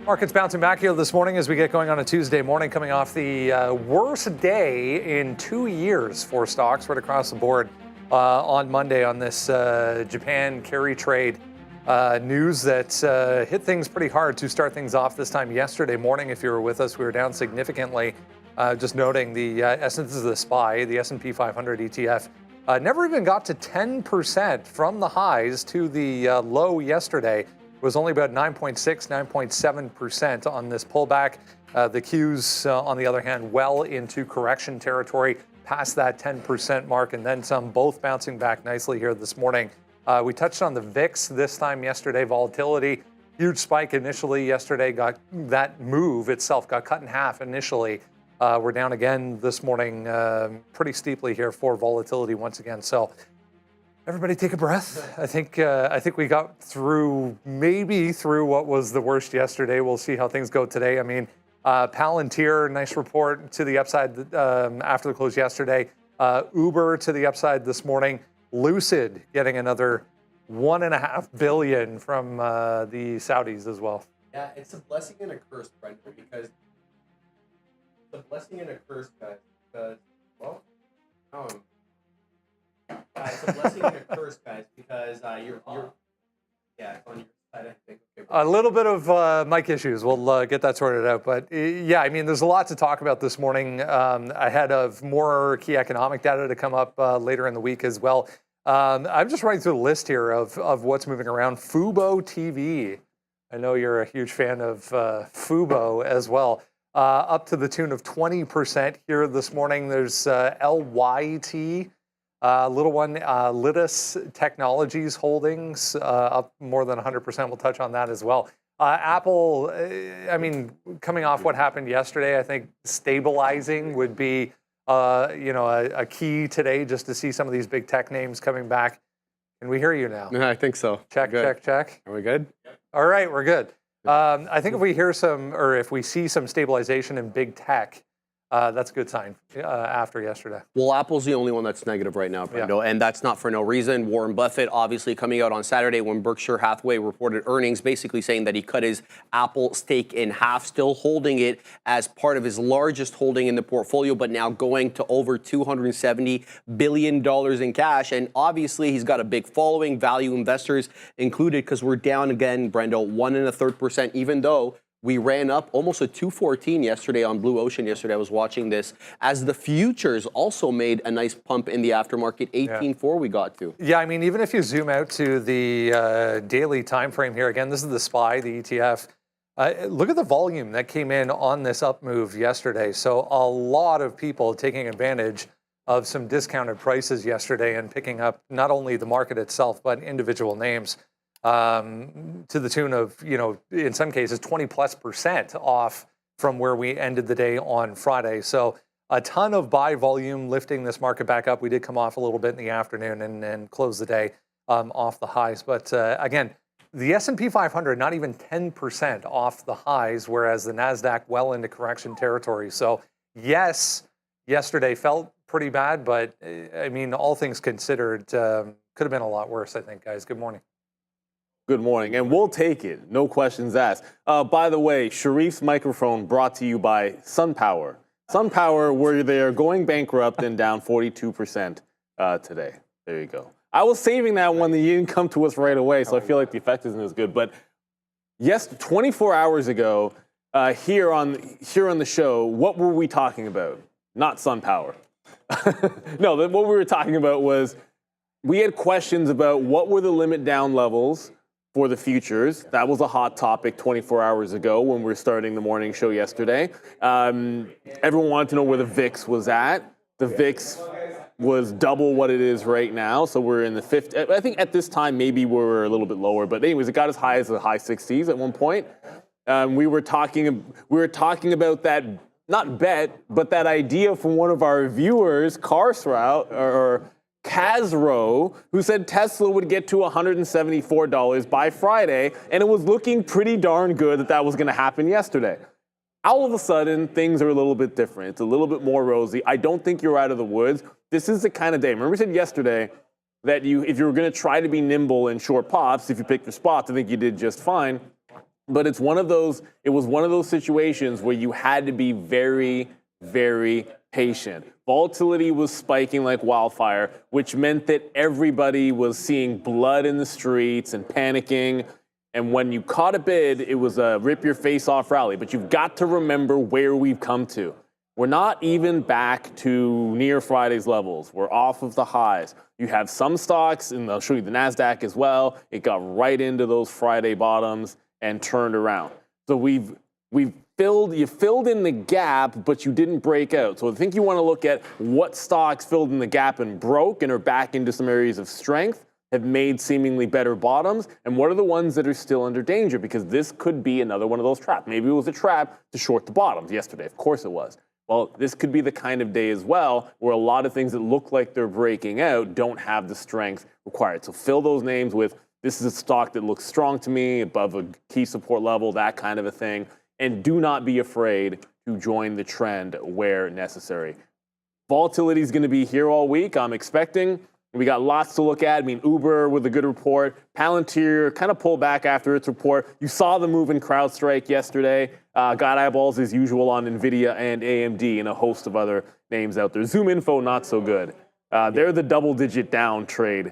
Markets bouncing back here this morning as we get going on a Tuesday morning, coming off the worst day in 2 years for stocks right across the board on Monday on this Japan carry trade news that hit things pretty hard to start things off this time yesterday morning. If you were with us, we were down significantly. Just noting the this is the SPY, the S&P 500 ETF, never even got to 10% from the highs to the low yesterday. It was only about 9.6, 9.7% on this pullback. The Qs, on the other hand, well into correction territory, past that 10% mark, and then some, both bouncing back nicely here this morning. We touched on the VIX this time yesterday, volatility. Huge spike initially yesterday, got that move itself got cut in half initially. We're down again this morning pretty steeply here for volatility once again. So everybody take a breath. I think we got through what was the worst yesterday. We'll see how things go today. I mean, Palantir, nice report to the upside after the close yesterday. Uber to the upside this morning. Lucid getting another $1.5 billion from the Saudis as well. Yeah, it's a blessing and a curse, Brendan, because it's a blessing and a curse, guys. Because, well, it's a blessing and a curse, guys, because you're yeah, it's on your side, I think. Okay, a little bit of mic issues. We'll get that sorted out. But yeah, I mean, there's a lot to talk about this morning ahead of more key economic data to come up later in the week as well. I'm just running through the list here of what's moving around. Fubo TV. I know you're a huge fan of Fubo as well. Up to the tune of 20% here this morning. There's LYT. Little one, Litis Technologies Holdings, up more than 100%. We'll touch on that as well. Apple, I mean, coming off what happened yesterday, I think stabilizing would be, a key today just to see some of these big tech names coming back. Can we hear you now? I think so. Check. Are we good? All right, we're good. I think if we hear if we see some stabilization in big tech, that's a good sign after yesterday. Well, Apple's the only one that's negative right now, Brendo, and that's not for no reason. Warren Buffett obviously coming out on Saturday when Berkshire Hathaway reported earnings, basically saying that he cut his Apple stake in half, still holding it as part of his largest holding in the portfolio, but now going to over $270 billion in cash. And obviously he's got a big following, value investors included, because we're down again, Brendo, 1 1/3%, even though we ran up almost a 214 yesterday on Blue Ocean. Yesterday I was watching this as the futures also made a nice pump in the aftermarket. 18.4 we got to. Yeah, I mean, even if you zoom out to the daily time frame here, again, this is the SPY, the ETF. Look at the volume that came in on this up move yesterday. So a lot of people taking advantage of some discounted prices yesterday and picking up not only the market itself, but individual names. To the tune of, in some cases, 20+% off from where we ended the day on Friday. So a ton of buy volume lifting this market back up. We did come off a little bit in the afternoon and close the day off the highs. But again, the S&P 500, not even 10% off the highs, whereas the NASDAQ well into correction territory. So yes, yesterday felt pretty bad, but I mean, all things considered, could have been a lot worse, I think, guys. Good morning. Good morning, and we'll take it. No questions asked. By the way, Sharif's microphone brought to you by SunPower. SunPower, where they are going bankrupt and down 42% today. There you go. I was saving that one. You didn't come to us right away, so I feel like the effect isn't as good. But yes, 24 hours ago, here on the show, what were we talking about? Not SunPower. No, what we were talking about was we had questions about what were the limit down levels for the futures. That was a hot topic 24 hours ago when we were starting the morning show yesterday. Everyone wanted to know where the VIX was at. The VIX was double what it is right now, so we're in the 50. I think at this time maybe we were a little bit lower, but anyways, it got as high as the high 60s at one point. We were talking about that, not bet, but that idea from one of our viewers, Carsroute or Casro, who said Tesla would get to $174 by Friday, and it was looking pretty darn good that was going to happen yesterday. All of a sudden, things are a little bit different. It's a little bit more rosy. I don't think you're out of the woods. This is the kind of day. Remember we said yesterday, that if you were going to try to be nimble in short pops, if you picked your spots, I think you did just fine. But it was one of those situations where you had to be very, very patient. Volatility was spiking like wildfire, which meant that everybody was seeing blood in the streets and panicking. And when you caught a bid, it was a rip your face off rally. But you've got to remember where we've come to. We're not even back to near Friday's levels. We're off of the highs. You have some stocks, and I'll show you the NASDAQ as well. It got right into those Friday bottoms and turned around. So you filled in the gap, but you didn't break out. So I think you want to look at what stocks filled in the gap and broke and are back into some areas of strength, have made seemingly better bottoms, and what are the ones that are still under danger, because this could be another one of those traps. Maybe it was a trap to short the bottoms yesterday. Of course it was. Well, this could be the kind of day as well where a lot of things that look like they're breaking out don't have the strength required. So fill those names with, this is a stock that looks strong to me, above a key support level, that kind of a thing. And do not be afraid to join the trend where necessary. Volatility is going to be here all week, I'm expecting. We got lots to look at. I mean, Uber with a good report. Palantir kind of pulled back after its report. You saw the move in CrowdStrike yesterday. Got eyeballs as usual on NVIDIA and AMD and a host of other names out there. Zoom Info, not so good. They're the double-digit down trade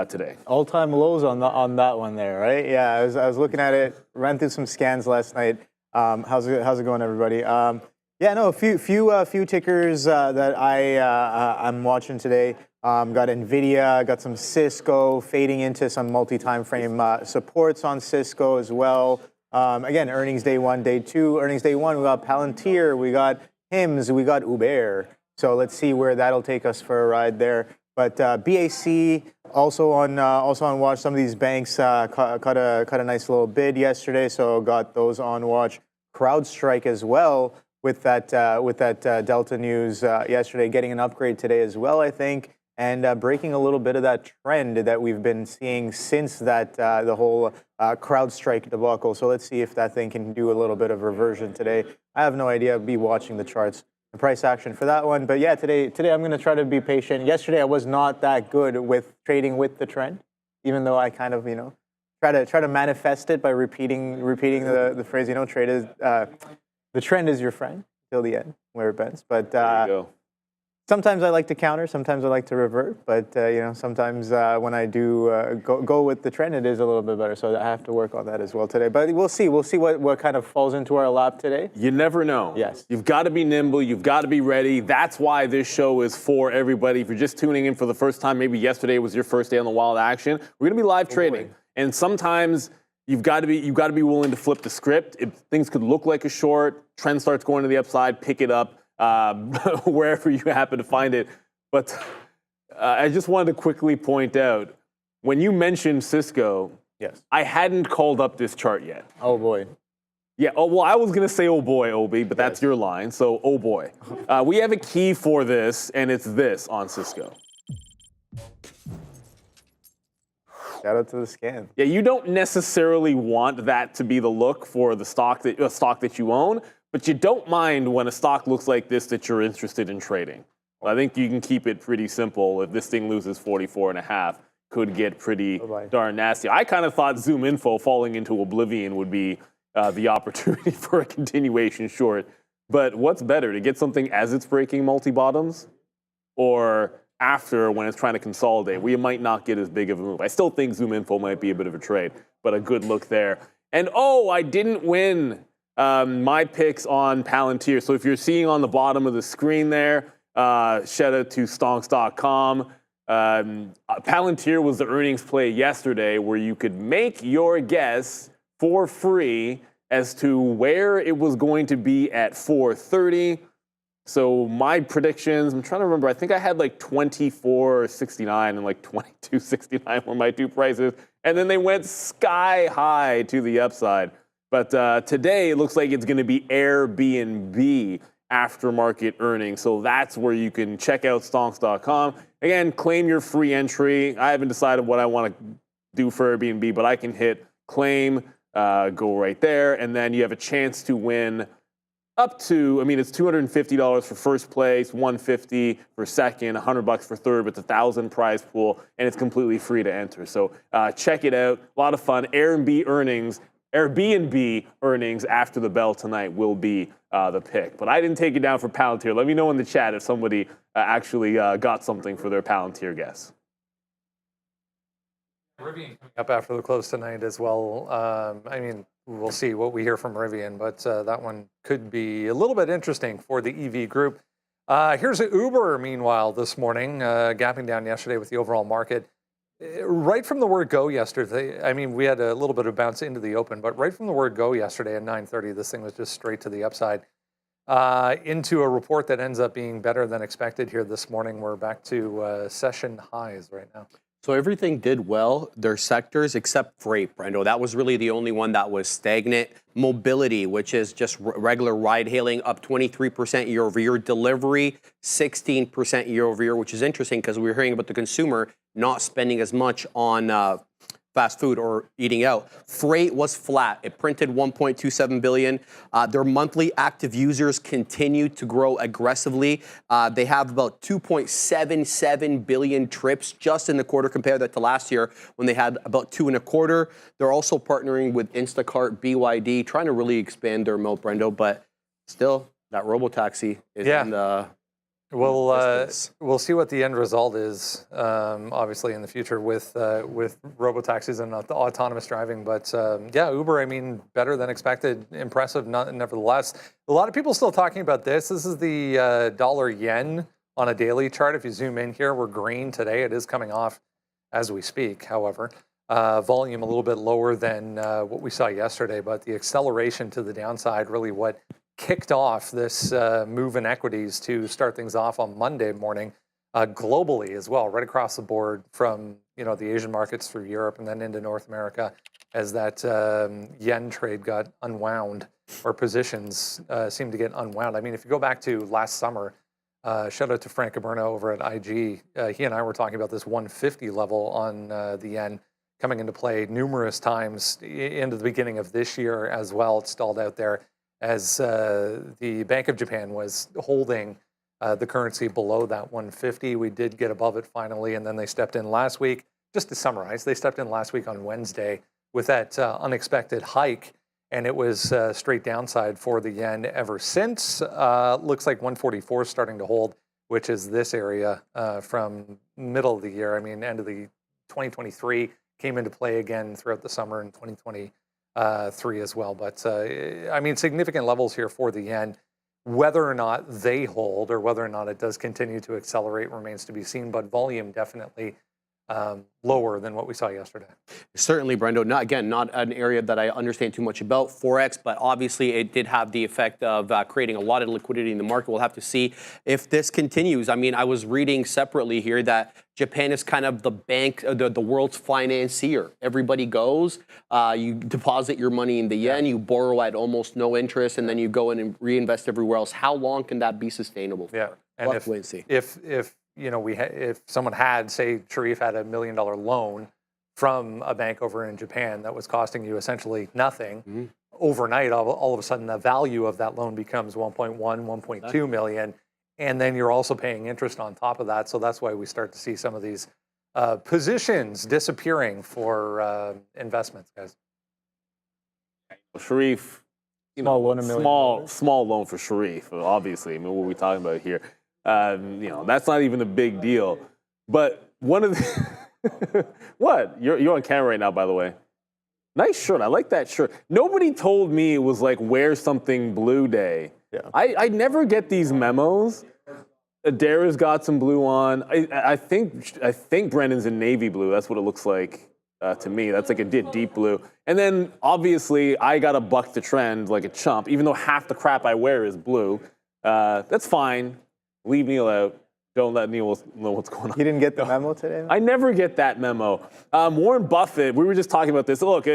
today. All-time lows on that one there, right? Yeah, I was looking at it, ran through some scans last night. How's it going, everybody? Yeah, no, a few tickers that I'm watching today. Got NVIDIA, got some Cisco, fading into some multi-time frame supports on Cisco as well. Again, earnings day one, day two. Earnings day one, we got Palantir, we got HIMS, we got Uber. So let's see where that'll take us for a ride there. But BAC also on watch. Some of these banks cut a nice little bid yesterday, so got those on watch. CrowdStrike as well with that Delta news yesterday, getting an upgrade today as well, I think. And breaking a little bit of that trend that we've been seeing since that the whole CrowdStrike debacle. So let's see if that thing can do a little bit of reversion today. I have no idea. I'll be watching the charts, the price action for that one. But yeah, today I'm going to try to be patient. Yesterday I was not that good with trading with the trend, even though I kind of try to manifest it by repeating the phrase. Trade is the trend is your friend till the end, where it bends. But there you go. Sometimes I like to counter, sometimes I like to revert, but sometimes when I do go with the trend, it is a little bit better. So I have to work on that as well today. But we'll see what kind of falls into our lap today. You never know. Yes. You've got to be nimble. You've got to be ready. That's why this show is for everybody. If you're just tuning in for the first time, maybe yesterday was your first day on the wild action, we're going to be live trading. And sometimes you've got to be willing to flip the script. If things could look like a short, trend starts going to the upside, pick it up. Wherever you happen to find it. But I just wanted to quickly point out, when you mentioned Cisco, yes, I hadn't called up this chart yet. Oh, boy. Yeah, oh, well, I was going to say, oh, boy, Obi, but that's your line. So, oh, boy. We have a key for this, and it's this on Cisco. Shout out to the scan. Yeah, you don't necessarily want that to be the look for the stock that you own, but you don't mind when a stock looks like this that you're interested in trading. I think you can keep it pretty simple. If this thing loses 44.5, could get pretty darn nasty. I kind of thought Zoom Info falling into oblivion would be the opportunity for a continuation short. But what's better, to get something as it's breaking multi-bottoms or after when it's trying to consolidate? We might not get as big of a move. I still think Zoom Info might be a bit of a trade, but a good look there. And I didn't win my picks on Palantir. So if you're seeing on the bottom of the screen there, shout out to stonks.com. Palantir was the earnings play yesterday where you could make your guess for free as to where it was going to be at 4:30. So my predictions, I'm trying to remember, I think I had like 24.69 and like 22.69 were my two prices. And then they went sky high to the upside. But today, it looks like it's going to be Airbnb aftermarket earnings. So that's where you can check out stonks.com. Again, claim your free entry. I haven't decided what I want to do for Airbnb, but I can hit claim, go right there, and then you have a chance to win up to, I mean, it's $250 for first place, $150 for second, $100 for third, but it's $1,000 prize pool, and it's completely free to enter. So check it out. A lot of fun. Airbnb earnings after the bell tonight will be the pick. But I didn't take it down for Palantir. Let me know in the chat if somebody actually got something for their Palantir guess. Rivian coming up after the close tonight as well. I mean, we'll see what we hear from Rivian, but that one could be a little bit interesting for the EV group. Here's Uber, meanwhile, this morning, gapping down yesterday with the overall market. Right from the word go yesterday, I mean, we had a little bit of bounce into the open, but right from the word go yesterday at 9:30, this thing was just straight to the upside. Into a report that ends up being better than expected here this morning. We're back to session highs right now. So everything did well, their sectors, except freight, Brendo. That was really the only one that was stagnant. Mobility, which is just regular ride-hailing, up 23% year-over-year. Delivery, 16% year-over-year, which is interesting because we were hearing about the consumer not spending as much on fast food or eating out. Freight was flat. It printed 1.27 billion. Their monthly active users continue to grow aggressively. They have about 2.77 billion trips just in the quarter. Compare that to last year when they had about 2.25. They're also partnering with Instacart, BYD, trying to really expand their moat, Brendo. But still, that robotaxi is in the... We'll see what the end result is, obviously, in the future with robotaxis and autonomous driving. But yeah, Uber, I mean, better than expected, impressive nevertheless. A lot of people still talking about this. This is the dollar-yen on a daily chart. If you zoom in here, we're green today. It is coming off as we speak, however. Volume a little bit lower than what we saw yesterday, but the acceleration to the downside, really what kicked off this move in equities to start things off on Monday morning, globally as well, right across the board from the Asian markets through Europe and then into North America, as that yen trade got unwound, or positions seemed to get unwound. I mean, if you go back to last summer, shout out to Frank Caberna over at IG, he and I were talking about this 150 level on the yen coming into play numerous times into the beginning of this year as well. It stalled out there as the Bank of Japan was holding the currency below that 150. We did get above it finally, and then they stepped in last week. Just to summarize, they stepped in last week on Wednesday with that unexpected hike, and it was straight downside for the yen ever since. Looks like 144 is starting to hold, which is this area from middle of the year. I mean, end of the 2023 came into play again throughout the summer in 2023 as well. But I mean, significant levels here for the yen. Whether or not they hold or whether or not it does continue to accelerate remains to be seen, but volume definitely lower than what we saw yesterday. Certainly, Brendo. Not an area that I understand too much about, Forex, but obviously it did have the effect of creating a lot of liquidity in the market. We'll have to see if this continues. I mean, I was reading separately here that Japan is kind of the bank, the world's financier. Everybody goes, you deposit your money in the yen, you borrow at almost no interest, and then you go in and reinvest everywhere else. How long can that be sustainable for? Yeah, and we'll have to wait and see. If someone had, say, Sharif had $1 million loan from a bank over in Japan that was costing you essentially nothing, overnight, all of a sudden, the value of that loan becomes 1.2 million, and then you're also paying interest on top of that. So that's why we start to see some of these positions disappearing for investments, guys. Sharif, Small loan, $1 million. Small loan for Sharif, obviously. I mean, what are we talking about here? That's not even a big deal. But one of the what? You're on camera right now, by the way. Nice shirt. I like that shirt. Nobody told me it was like wear something blue day. Yeah. I never get these memos. Adara's got some blue on. I think Brendan's in navy blue. That's what it looks like to me. That's like a deep blue. And then obviously I got to buck the trend like a chump, even though half the crap I wear is blue. That's fine. Leave Neil out. Don't let Neil know what's going on. You didn't get the memo today? I never get that memo. Warren Buffett, we were just talking about this. Look,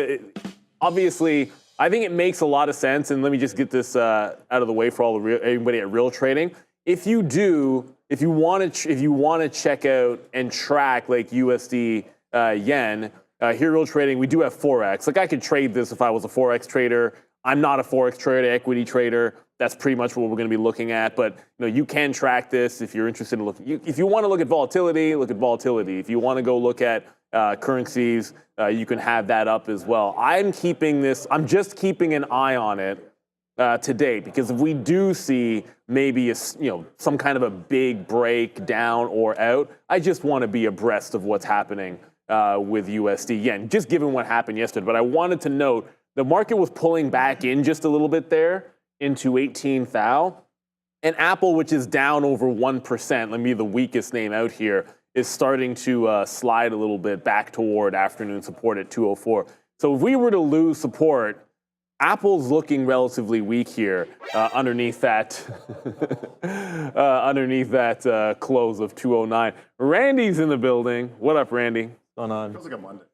obviously, I think it makes a lot of sense, and let me just get this out of the way for everybody at Real Trading. If you want to check out and track like USD yen, here at Real Trading, we do have Forex. Like I could trade this if I was a Forex trader. I'm not a forex trader, equity trader. That's pretty much what we're going to be looking at. But you can track this if you're interested in looking. If you want to look at volatility, look at volatility. If you want to go look at currencies, you can have that up as well. I'm just keeping an eye on it today, because if we do see maybe some kind of a big break down or out, I just want to be abreast of what's happening with USD yen, just given what happened yesterday. But I wanted to note the market was pulling back in just a little bit there into 18 thou, and Apple, which is down over 1%, let me be the weakest name out here, is starting to slide a little bit back toward afternoon support at 204. So if we were to lose support, Apple's looking relatively weak here underneath that close of 209. Randy's in the building. What up, Randy? What's going on? Feels like a Monday.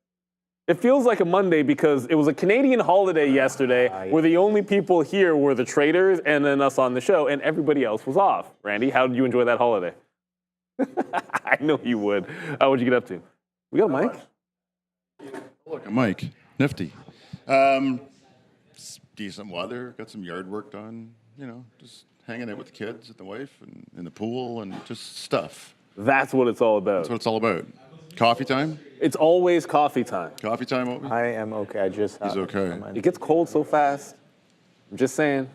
It feels like a Monday because it was a Canadian holiday yesterday where the only people here were the traders and then us on the show, and everybody else was off. Randy, how did you enjoy that holiday? I know you would. What'd you get up to? We got a mic? Look, a mic. Nifty. Decent weather. Got some yard work done. Just hanging out with the kids and the wife and in the pool and just stuff. That's what it's all about. That's what it's all about. Coffee time? It's always coffee time. Coffee time, Obi? I am okay. He's okay. It gets cold so fast. I'm just saying.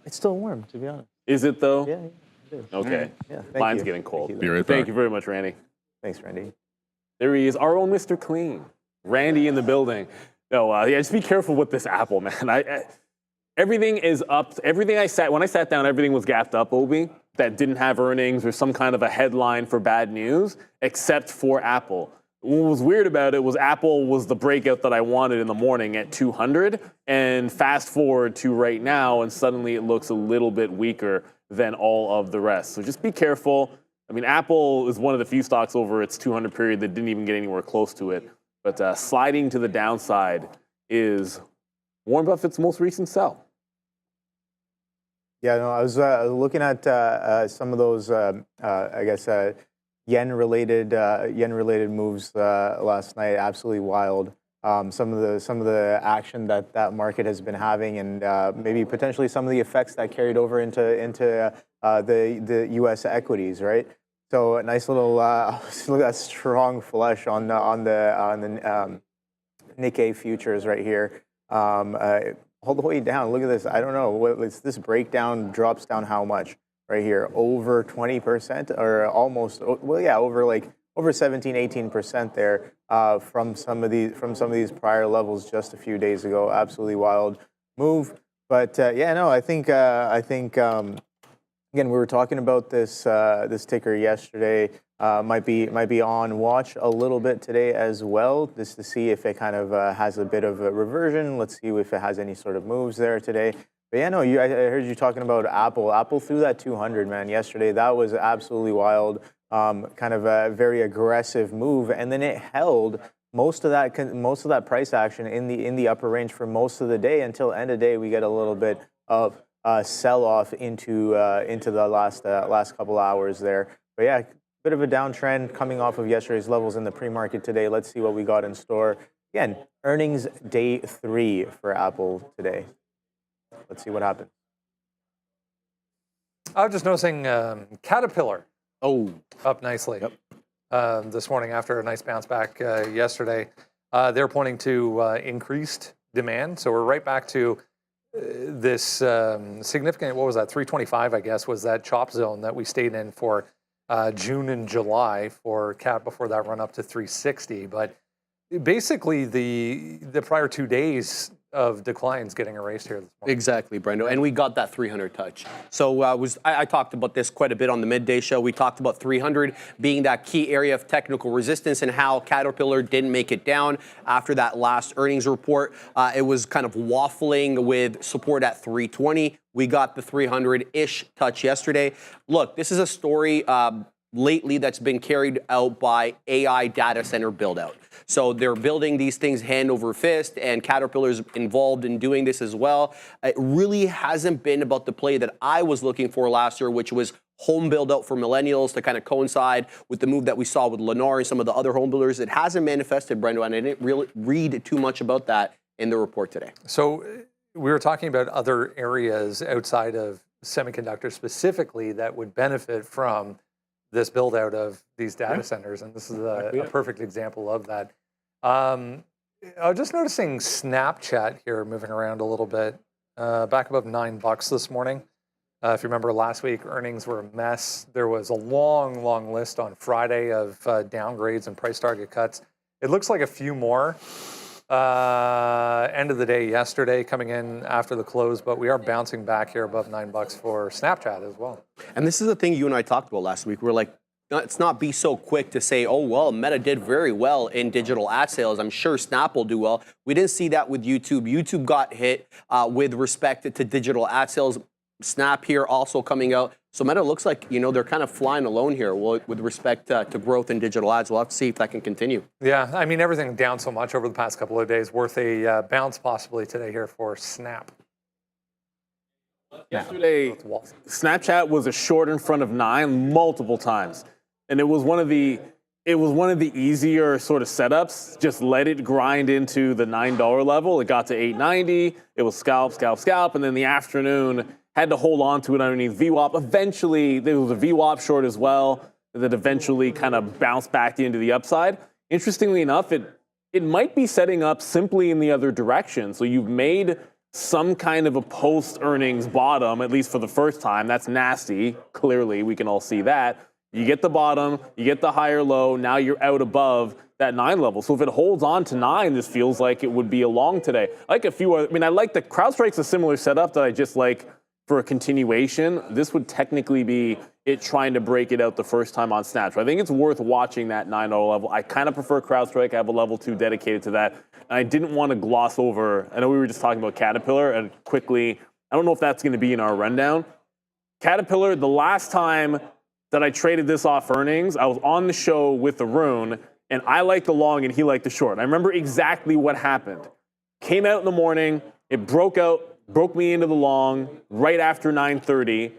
It's still warm, to be honest. Is it though? Yeah, it is. Okay. Yeah, thank Mine's you. getting cold. Thank Be right Thank back. you very much, Randy. Thanks, Randy. There he is, our own Mr. Clean. Randy in the building. No, just be careful with this Apple, man. Everything is up. When I sat down, everything was gapped up, Obi, that didn't have earnings or some kind of a headline for bad news, except for Apple. What was weird about it was Apple was the breakout that I wanted in the morning at 200, and fast forward to right now, and suddenly it looks a little bit weaker than all of the rest. So just be careful. I mean, Apple is one of the few stocks over its 200 period that didn't even get anywhere close to it. But sliding to the downside is Warren Buffett's most recent sell. Yeah, no, I was looking at some of those, yen-related moves last night. Absolutely wild. Some of the action that market has been having, and maybe potentially some of the effects that carried over into the U.S. equities, right? So a nice little look at strong flush on the Nikkei futures right here. All the way down. Look at this. I don't know. This breakdown drops down how much right here? Over 20% or almost. Well, yeah, over 17, 18% there from some of these prior levels just a few days ago. Absolutely wild move. But I think again, we were talking about this ticker yesterday. Might be on watch a little bit today as well, just to see if it kind of has a bit of a reversion. Let's see if it has any sort of moves there today. But yeah, no, I heard you talking about Apple. Apple threw that 200, man, yesterday. That was absolutely wild. Kind of a very aggressive move, and then it held most of that price action in the upper range for most of the day until end of day. We get a little bit of sell-off into the last couple hours there. But yeah, bit of a downtrend coming off of yesterday's levels in the pre-market today. Let's see what we got in store. Again, earnings day 3 for Apple today. Let's see what happens. I was just noticing Caterpillar up nicely this morning after a nice bounce back yesterday. They're pointing to increased demand. So we're right back to this significant, what was that, 325, I guess, was that chop zone that we stayed in for June and July for CAT before that run up to 360. But basically the prior 2 days of declines getting erased here this morning. Exactly, Brendo. And we got that 300 touch. So I talked about this quite a bit on the midday show. We talked about 300 being that key area of technical resistance and how Caterpillar didn't make it down after that last earnings report. It was kind of waffling with support at 320. We got the 300-ish touch yesterday. Look, this is a story lately that's been carried out by AI data center build-out. So they're building these things hand over fist, and Caterpillar's involved in doing this as well. It really hasn't been about the play that I was looking for last year, which was home build-out for millennials to kind of coincide with the move that we saw with Lennar and some of the other home builders. It hasn't manifested, Brendo, and I didn't really read too much about that in the report today. So we were talking about other areas outside of semiconductor specifically that would benefit from this build out of these data centers, and this is a perfect example of that. I was just noticing Snapchat here moving around a little bit, back above $9 this morning. If you remember last week, earnings were a mess. There was a long list on Friday of downgrades and price target cuts. It looks like a few more. End of the day yesterday, coming in after the close, but we are bouncing back here above $9 for Snapchat as well. And this is the thing you and I talked about last week. We're like, let's not be so quick to say, oh, well, Meta did very well in digital ad sales. I'm sure Snap will do well. We didn't see that with YouTube. YouTube got hit with respect to digital ad sales. Snap here also coming out. So Meta looks like, they're kind of flying alone here with respect to growth in digital ads. We'll have to see if that can continue. Yeah, I mean, everything down so much over the past couple of days, worth a bounce possibly today here for Snap. Yesterday, Snapchat was a short in front of 9 multiple times. And it was one of the easier sort of setups. Just let it grind into the $9 level. It got to $8.90. It was scalp. And then the afternoon had to hold on to it underneath VWAP. Eventually, there was a VWAP short as well that eventually kind of bounced back into the upside. Interestingly enough, it might be setting up simply in the other direction. So you've made some kind of a post-earnings bottom, at least for the first time. That's nasty. Clearly, we can all see that. You get the bottom, you get the higher low, now you're out above that 9 level. So if it holds on to 9, this feels like it would be a long today. I like a few other, I like the CrowdStrike's a similar setup that I just like for a continuation. This would technically be it trying to break it out the first time on Snap. So I think it's worth watching that $9 level. I kind of prefer CrowdStrike. I have a level 2 dedicated to that. And I didn't want to gloss over, I know we were just talking about Caterpillar, and quickly, I don't know if that's going to be in our rundown. Caterpillar, the last time that I traded this off earnings, I was on the show with Arun, and I liked the long and he liked the short. I remember exactly what happened. Came out in the morning, it broke me into the long right after 9:30,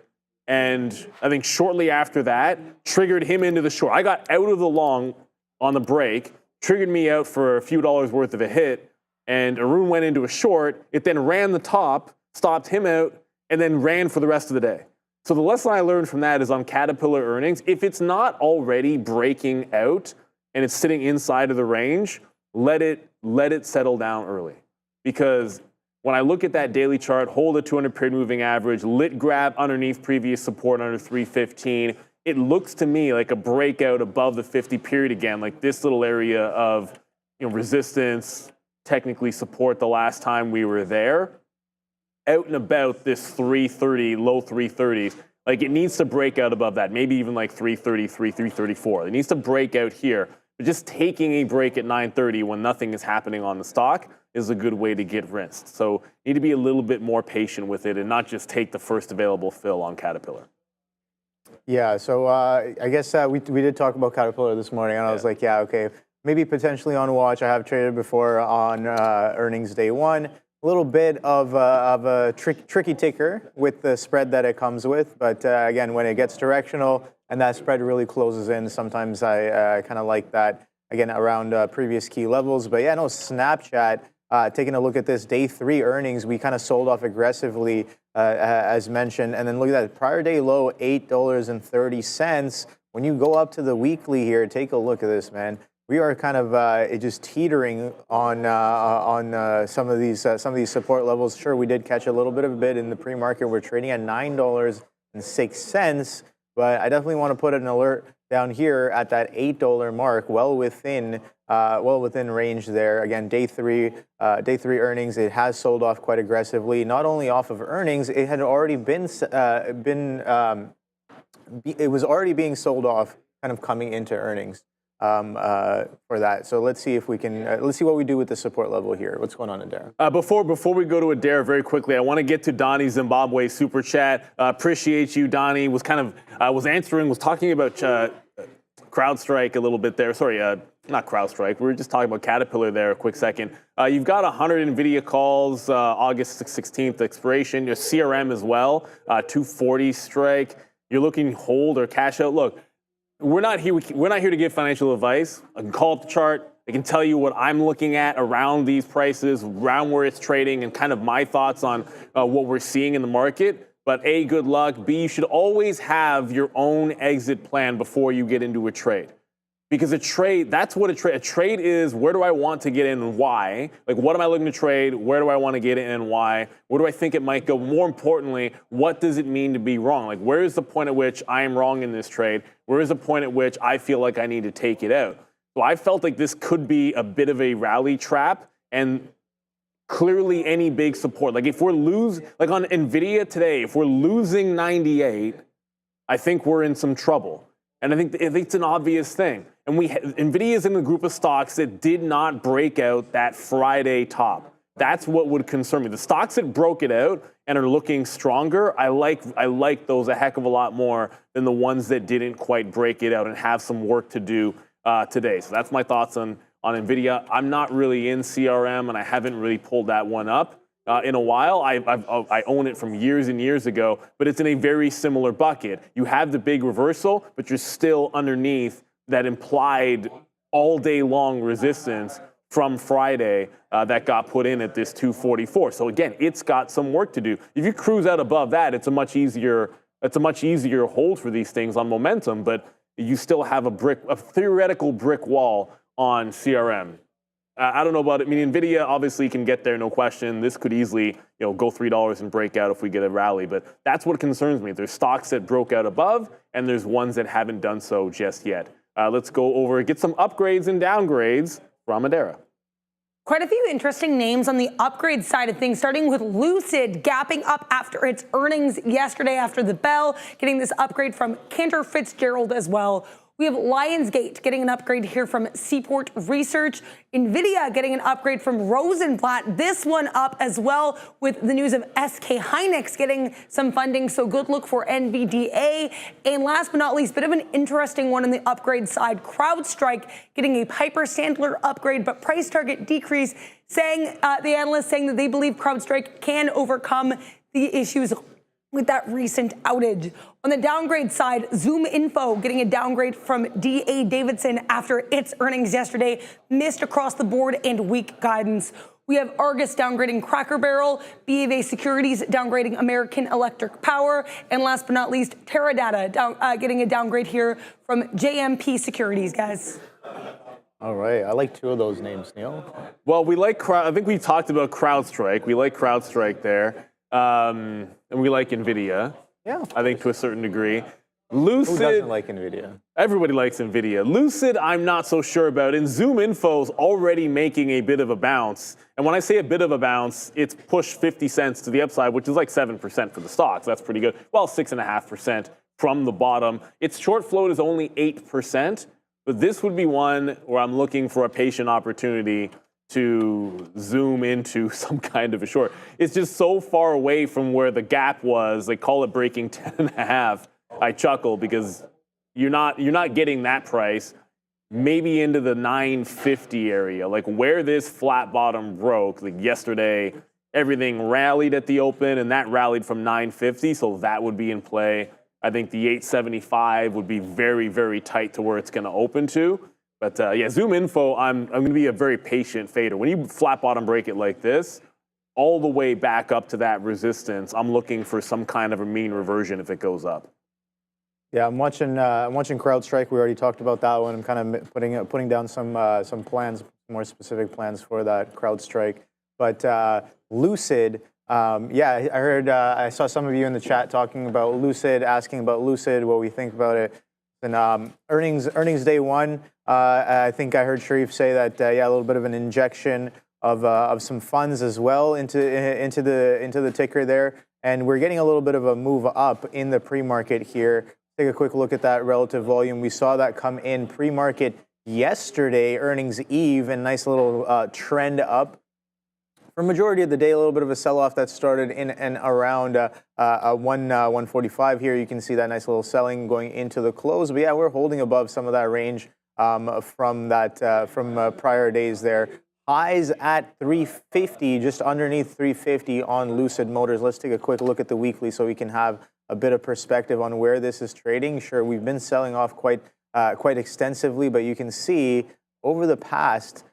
and I think shortly after that, triggered him into the short. I got out of the long on the break, triggered me out for a few dollars worth of a hit, and Arun went into a short. It then ran the top, stopped him out, and then ran for the rest of the day. So the lesson I learned from that is on Caterpillar earnings, if it's not already breaking out and it's sitting inside of the range, let it settle down early. Because when I look at that daily chart, hold a 200-period moving average, lit grab underneath previous support under 315, it looks to me like a breakout above the 50-period again, like this little area of resistance, technically support the last time we were there. Out and about this 330, low 330s, like it needs to break out above that, maybe even like 333, 334. It needs to break out here. But just taking a break at 9:30 when nothing is happening on the stock is a good way to get rinsed. So you need to be a little bit more patient with it and not just take the first available fill on Caterpillar. Yeah, so I guess we did talk about Caterpillar this morning, and I was like, yeah, okay, maybe potentially on watch. I have traded before on earnings day one. A little bit of a tricky ticker with the spread that it comes with. But again, when it gets directional and that spread really closes in, sometimes I kind of like that, again, around previous key levels. But yeah, no, Snapchat, taking a look at this day 3 earnings, we kind of sold off aggressively, as mentioned. And then look at that prior day low, $8.30. When you go up to the weekly here, take a look at this, man. We are kind of just teetering on some of these support levels. Sure, we did catch a little bit of a bid in the pre-market. We're trading at $9.06, but I definitely want to put an alert down here at that $8 mark, well within range there. Again, day three earnings. It has sold off quite aggressively. Not only off of earnings, it had already it was already being sold off, kind of coming into earnings. For that. So let's see if we can, let's see what we do with the support level here. What's going on, Adair? Before we go to Adair, very quickly, I want to get to Donnie Zimbabwe super chat. Appreciate you, Donnie. Was talking about CrowdStrike a little bit there. Sorry, not CrowdStrike. We were just talking about Caterpillar there a quick second. You've got 100 NVIDIA calls, August 16th expiration. Your CRM as well, 240 strike. You're looking hold or cash out. Look, we're not here to give financial advice. I can call up the chart. I can tell you what I'm looking at around these prices, around where it's trading, and kind of my thoughts on what we're seeing in the market. But A, good luck. B, you should always have your own exit plan before you get into a trade. Because a trade, that's what a trade is. Where do I want to get in and why? Like, what am I looking to trade? Where do I want to get in and why? Where do I think it might go? More importantly, what does it mean to be wrong? Like, where is the point at which I am wrong in this trade? Where is the point at which I feel like I need to take it out? So I felt like this could be a bit of a rally trap, and clearly any big support. Like, if we're like on NVIDIA today, if we're losing 98, I think we're in some trouble. And I think it's an obvious thing. And NVIDIA is in the group of stocks that did not break out that Friday top. That's what would concern me. The stocks that broke it out and are looking stronger, I like those a heck of a lot more than the ones that didn't quite break it out and have some work to do today. So that's my thoughts on NVIDIA. I'm not really in CRM, and I haven't really pulled that one up in a while. I own it from years and years ago, but it's in a very similar bucket. You have the big reversal, but you're still underneath that implied all day long resistance from Friday that got put in at this 244. So again, it's got some work to do. If you cruise out above that, it's a much easier hold for these things on momentum, but you still have a theoretical brick wall on CRM. I don't know about it. I mean, NVIDIA obviously can get there, no question. This could easily, go $3 and break out if we get a rally. But that's what concerns me. There's stocks that broke out above, and there's ones that haven't done so just yet. Let's go over, get some upgrades and downgrades from Adara. Quite a few interesting names on the upgrade side of things, starting with Lucid gapping up after its earnings yesterday after the bell, getting this upgrade from Cantor Fitzgerald as well. We have Lionsgate getting an upgrade here from Seaport Research. NVIDIA getting an upgrade from Rosenblatt. This one up as well with the news of SK Hynix getting some funding. So good look for NVDA. And last but not least, bit of an interesting one on the upgrade side. CrowdStrike getting a Piper Sandler upgrade, but price target decrease, saying the analysts saying that they believe CrowdStrike can overcome the issues with that recent outage. On the downgrade side, Zoom Info getting a downgrade from D.A. Davidson after its earnings yesterday, missed across the board and weak guidance. We have Argus downgrading Cracker Barrel, BofA Securities downgrading American Electric Power, and last but not least, Teradata getting a downgrade here from JMP Securities, guys. All right, I like two of those names, Neil. Well, I think we talked about CrowdStrike. We like CrowdStrike there. And we like NVIDIA. Yeah. I think to a certain degree. Lucid. Who doesn't like NVIDIA? Everybody likes NVIDIA. Lucid, I'm not so sure about. And Zoom Info's already making a bit of a bounce. And when I say a bit of a bounce, it's pushed 50 cents to the upside, which is like 7% for the stocks. That's pretty good. Well, 6.5% from the bottom. Its short float is only 8%. But this would be one where I'm looking for a patient opportunity to zoom into some kind of a short. It's just so far away from where the gap was. They call it breaking 10.5. I chuckle because you're not getting that price. Maybe into the 950 area, like where this flat bottom broke. Like yesterday, everything rallied at the open, and that rallied from 950. So that would be in play. I think the 875 would be very, very tight to where it's going to open to. But yeah, Zoom Info, I'm going to be a very patient fader. When you flat bottom break it like this, all the way back up to that resistance, I'm looking for some kind of a mean reversion if it goes up. Yeah, I'm watching CrowdStrike. We already talked about that one. I'm kind of putting down some plans, more specific plans for that CrowdStrike. But Lucid, yeah, I heard, I saw some of you in the chat talking about Lucid, asking about Lucid, what we think about it. And earnings day one, I think I heard Sharif say that yeah, a little bit of an injection of some funds as well into the ticker there, and we're getting a little bit of a move up in the pre-market here. Take a quick look at that relative volume. We saw that come in pre-market yesterday, earnings eve, and nice little trend up. For majority of the day, a little bit of a sell-off that started in and around 145 here. You can see that nice little selling going into the close. But yeah, we're holding above some of that range from prior days there. Highs at 350, just underneath 350 on Lucid Motors. Let's take a quick look at the weekly so we can have a bit of perspective on where this is trading. Sure, we've been selling off quite extensively, but you can see over the past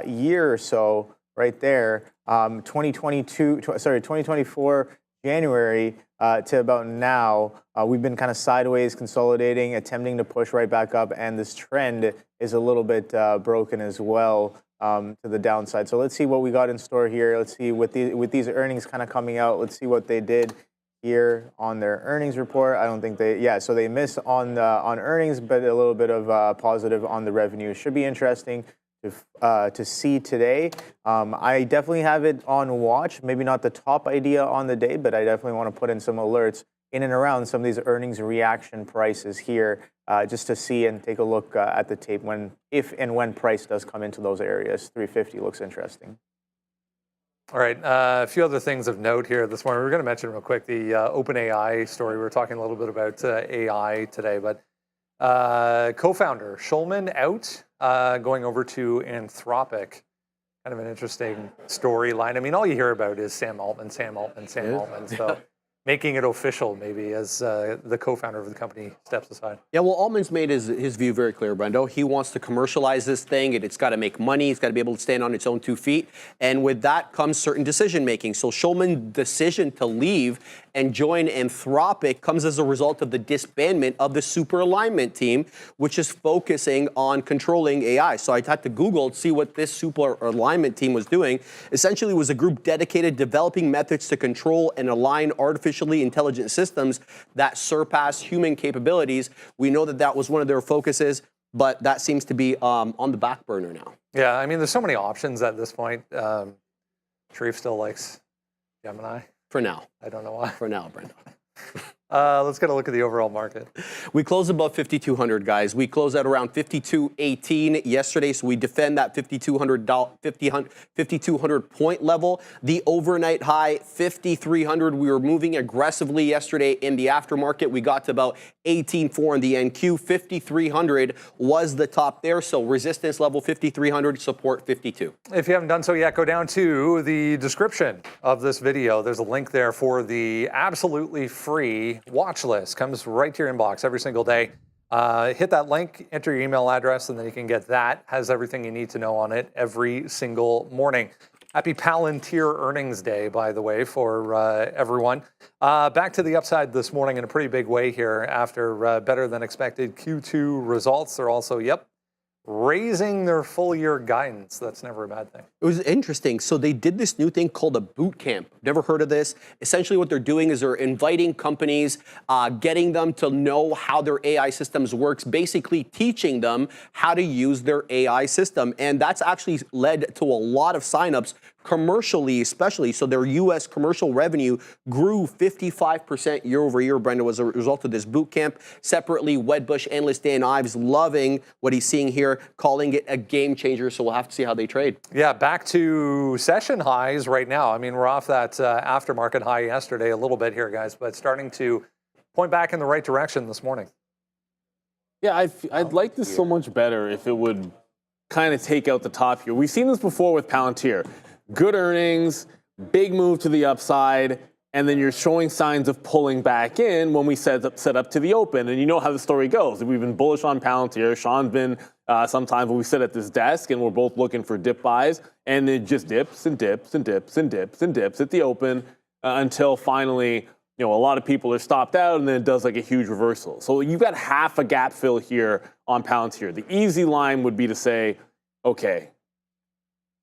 year or so, right there, 2024 January to about now, we've been kind of sideways consolidating, attempting to push right back up, and this trend is a little bit broken as well to the downside. So let's see what we got in store here. Let's see with these earnings kind of coming out. Let's see what they did here on their earnings report. I don't think so they missed on earnings, but a little bit of positive on the revenue. Should be interesting to see today. I definitely have it on watch. Maybe not the top idea on the day, but I definitely want to put in some alerts in and around some of these earnings reaction prices here, just to see and take a look at the tape if and when price does come into those areas. 350 looks interesting. All right, a few other things of note here this morning. We're going to mention real quick the OpenAI story. We were talking a little bit about AI today, but co-founder Schulman out, going over to Anthropic. Kind of an interesting storyline. I mean, all you hear about is Sam Altman. So making it official, maybe, as the co-founder of the company steps aside. Yeah, well, Altman's made his view very clear, Brendo. He wants to commercialize this thing. It's got to make money. It's got to be able to stand on its own 2 feet. And with that comes certain decision making. So Schulman's decision to leave and join Anthropic comes as a result of the disbandment of the super alignment team, which is focusing on controlling AI. So I had to Google to see what this super alignment team was doing. Essentially, it was a group dedicated developing methods to control and align artificially intelligent systems that surpass human capabilities. We know that was one of their focuses, but that seems to be on the back burner now. Yeah, I mean, there's so many options at this point. Sharif still likes Gemini. For now. I don't know why. For now, Brendo. Let's get a look at the overall market. We close above 5,200, guys. We close at around 5,218 yesterday, so we defend that 5,200 point level. The overnight high, 5,300. We were moving aggressively yesterday in the aftermarket. We got to about 18.4 in the NQ. 5,300 was the top there, so resistance level 5,300, support 52. If you haven't done so yet, go down to the description of this video. There's a link there for the absolutely free watch list. Comes right to your inbox every single day. Hit that link, enter your email address, and then you can get that. Has everything you need to know on it every single morning. Happy Palantir earnings day, by the way, for everyone. Back to the upside this morning in a pretty big way here after better than expected Q2 results. They're also, raising their full year guidance. That's never a bad thing. It was interesting. So they did this new thing called a boot camp. Never heard of this. Essentially what they're doing is they're inviting companies, getting them to know how their AI systems works, basically teaching them how to use their AI system. And that's actually led to a lot of signups commercially, especially. So their U.S. commercial revenue grew 55% year over year, Brenda, as a result of this boot camp. Separately, Wedbush analyst Dan Ives loving what he's seeing here, calling it a game changer. So we'll have to see how they trade. Yeah, back to session highs right now. I mean, we're off that aftermarket high yesterday a little bit here, guys, but starting to point back in the right direction this morning. Yeah, I'd like this so much better if it would kind of take out the top here. We've seen this before with Palantir. Good earnings, big move to the upside, and then you're showing signs of pulling back in when we set up to the open. And you know how the story goes. We've been bullish on Palantir. Sean's been sometimes when we sit at this desk and we're both looking for dip buys, and it just dips and dips and dips and dips and dips at the open until finally, a lot of people are stopped out, and then it does like a huge reversal. So you've got half a gap fill here on Palantir. The easy line would be to say, okay,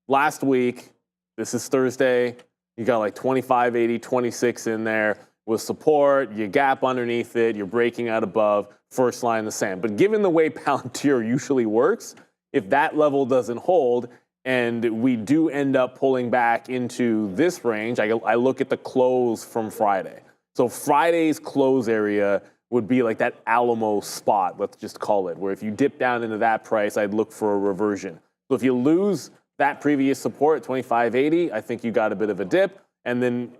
last week, this is Thursday, you got like 25.80, 26 in there with support, you gap underneath it, you're breaking out above, first line in the sand. But given the way Palantir usually works, if that level doesn't hold and we do end up pulling back into this range, I look at the close from Friday. So Friday's close area would be like that Alamo spot, let's just call it, where if you dip down into that price, I'd look for a reversion. So if you lose that previous support at 25.80, I think you got a bit of a dip. And then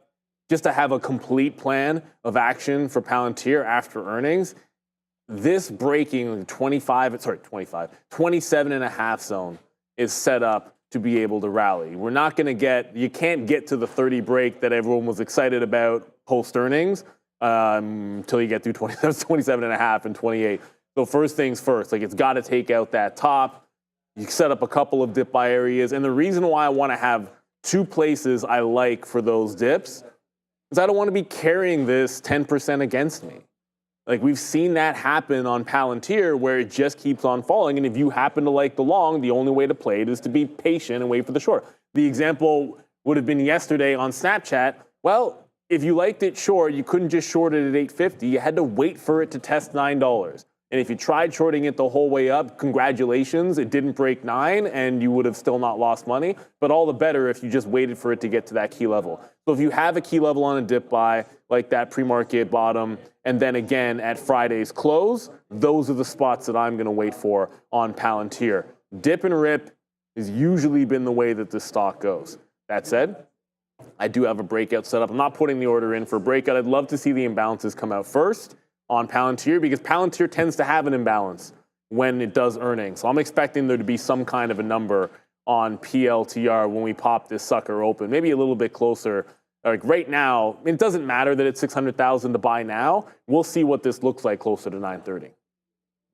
just to have a complete plan of action for Palantir after earnings, this breaking 27.5 zone is set up to be able to rally. We're not going to you can't get to the 30 break that everyone was excited about post earnings until you get through 27.5 and 28. So first things first, it's got to take out that top. You set up a couple of dip buy areas. And the reason why I want to have two places I like for those dips is I don't want to be carrying this 10% against me. Like, we've seen that happen on Palantir where it just keeps on falling. And if you happen to like the long, the only way to play it is to be patient and wait for the short. The example would have been yesterday on Snapchat. Well, if you liked it short, you couldn't just short it at 850. You had to wait for it to test $9. And if you tried shorting it the whole way up, congratulations, it didn't break 9 and you would have still not lost money. But all the better if you just waited for it to get to that key level. So if you have a key level on a dip buy, like that pre-market bottom, and then again at Friday's close, those are the spots that I'm going to wait for on Palantir. Dip and rip has usually been the way that this stock goes. That said, I do have a breakout set up. I'm not putting the order in for breakout. I'd love to see the imbalances come out first on Palantir because Palantir tends to have an imbalance when it does earnings. So I'm expecting there to be some kind of a number on PLTR when we pop this sucker open, maybe a little bit closer. Like right now, it doesn't matter that it's 600,000 to buy now. We'll see what this looks like closer to 930.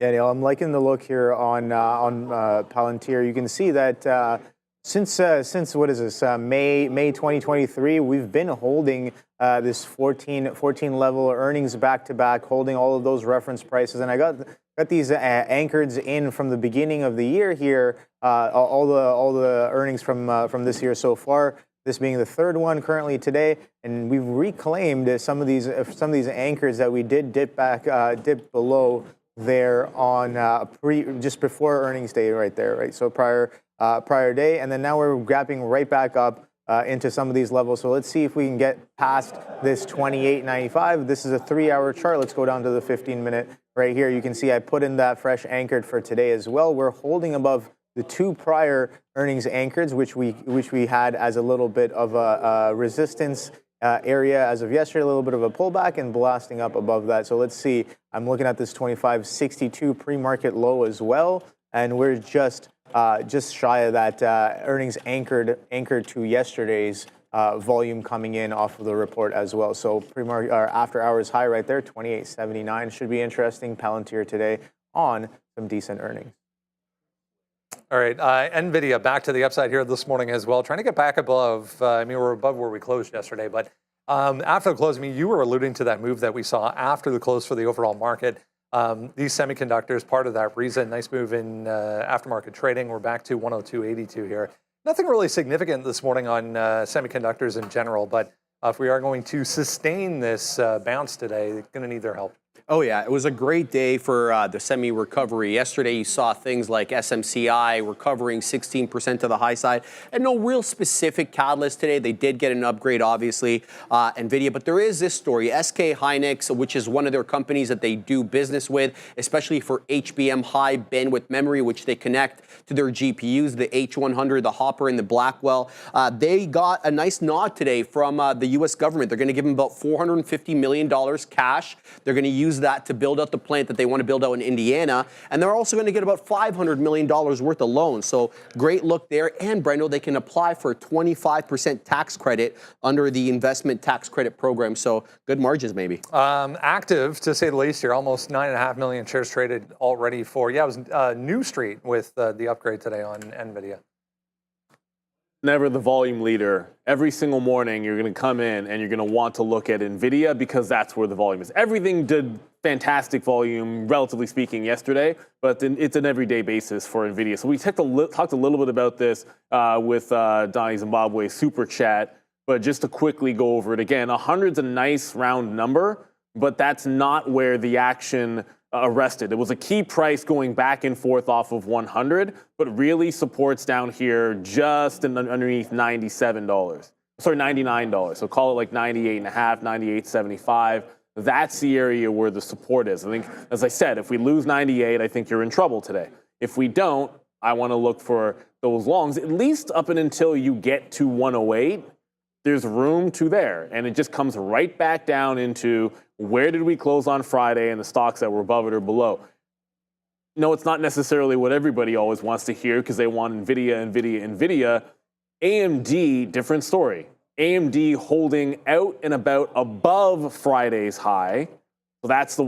Yeah, Neil, I'm liking the look here on Palantir. You can see that since what is this, May 2023, we've been holding this 14 level earnings back to back, holding all of those reference prices. And I got these anchors in from the beginning of the year here, all the earnings from this year so far. This being the third one currently today, and we've reclaimed some of these anchors that we did dip below there on just before earnings day, right there, right? So prior day, and then now we're gapping right back up into some of these levels. So let's see if we can get past this 28.95. This is a 3-hour chart. Let's go down to the 15-minute right here. You can see I put in that fresh anchored for today as well. We're holding above the two prior earnings anchors, which we had as a little bit of a resistance area as of yesterday, a little bit of a pullback and blasting up above that. So let's see. I'm looking at this 25.62 pre-market low as well, and we're just shy of that earnings anchored to yesterday's volume coming in off of the report as well. So pre-market or after hours high right there, 28.79 should be interesting. Palantir today on some decent earnings. All right, NVIDIA back to the upside here this morning as well, trying to get back above. I mean, we're above where we closed yesterday, but after the close, I mean, you were alluding to that move that we saw after the close for the overall market. These semiconductors, part of that reason, nice move in aftermarket trading. We're back to 102.82 here. Nothing really significant this morning on semiconductors in general, but if we are going to sustain this bounce today, it's going to need their help. Oh, yeah. It was a great day for the semi recovery. Yesterday, you saw things like SMCI recovering 16% to the high side, and no real specific catalyst today. They did get an upgrade, obviously, NVIDIA. But there is this story. SK Hynix, which is one of their companies that they do business with, especially for HBM high bandwidth memory, which they connect to their GPUs, the H100, the Hopper, and the Blackwell. They got a nice nod today from the U.S. government. They're going to give them about $450 million cash. They're going to use that to build out the plant that they want to build out in Indiana. And they're also going to get about $500 million worth of loans. So great look there. And Brendo, they can apply for a 25% tax credit under the investment tax credit program. So good margins, maybe. Active, to say the least here, almost 9.5 million shares traded already for, it was New Street with the upgrade today on NVIDIA. Never the volume leader. Every single morning, you're going to come in and you're going to want to look at NVIDIA because that's where the volume is. Everything did fantastic volume, relatively speaking, yesterday, but it's an everyday basis for NVIDIA. So we talked a little bit about this with Donnie Zimbabwe's Super Chat, but just to quickly go over it again, 100's a nice round number, but that's not where the action arrested. It was a key price going back and forth off of 100, but really supports down here just underneath $97. Sorry, $99. So call it like 98.5, 98.75. That's the area where the support is. I think, as I said, if we lose 98, I think you're in trouble today. If we don't, I want to look for those longs, at least up and until you get to 108. There's room to there, and it just comes right back down into where did we close on Friday and the stocks that were above it or below. No, it's not necessarily what everybody always wants to hear because they want NVIDIA. AMD, different story. AMD holding out and about above Friday's high, So that's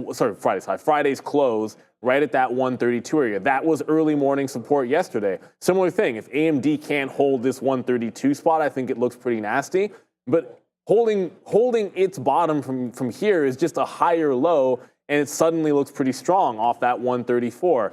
Friday's close right at that 132 area. That was early morning support yesterday. Similar thing, if AMD can't hold this 132 spot, I think it looks pretty nasty. But holding its bottom from here is just a higher low, and it suddenly looks pretty strong off that 134.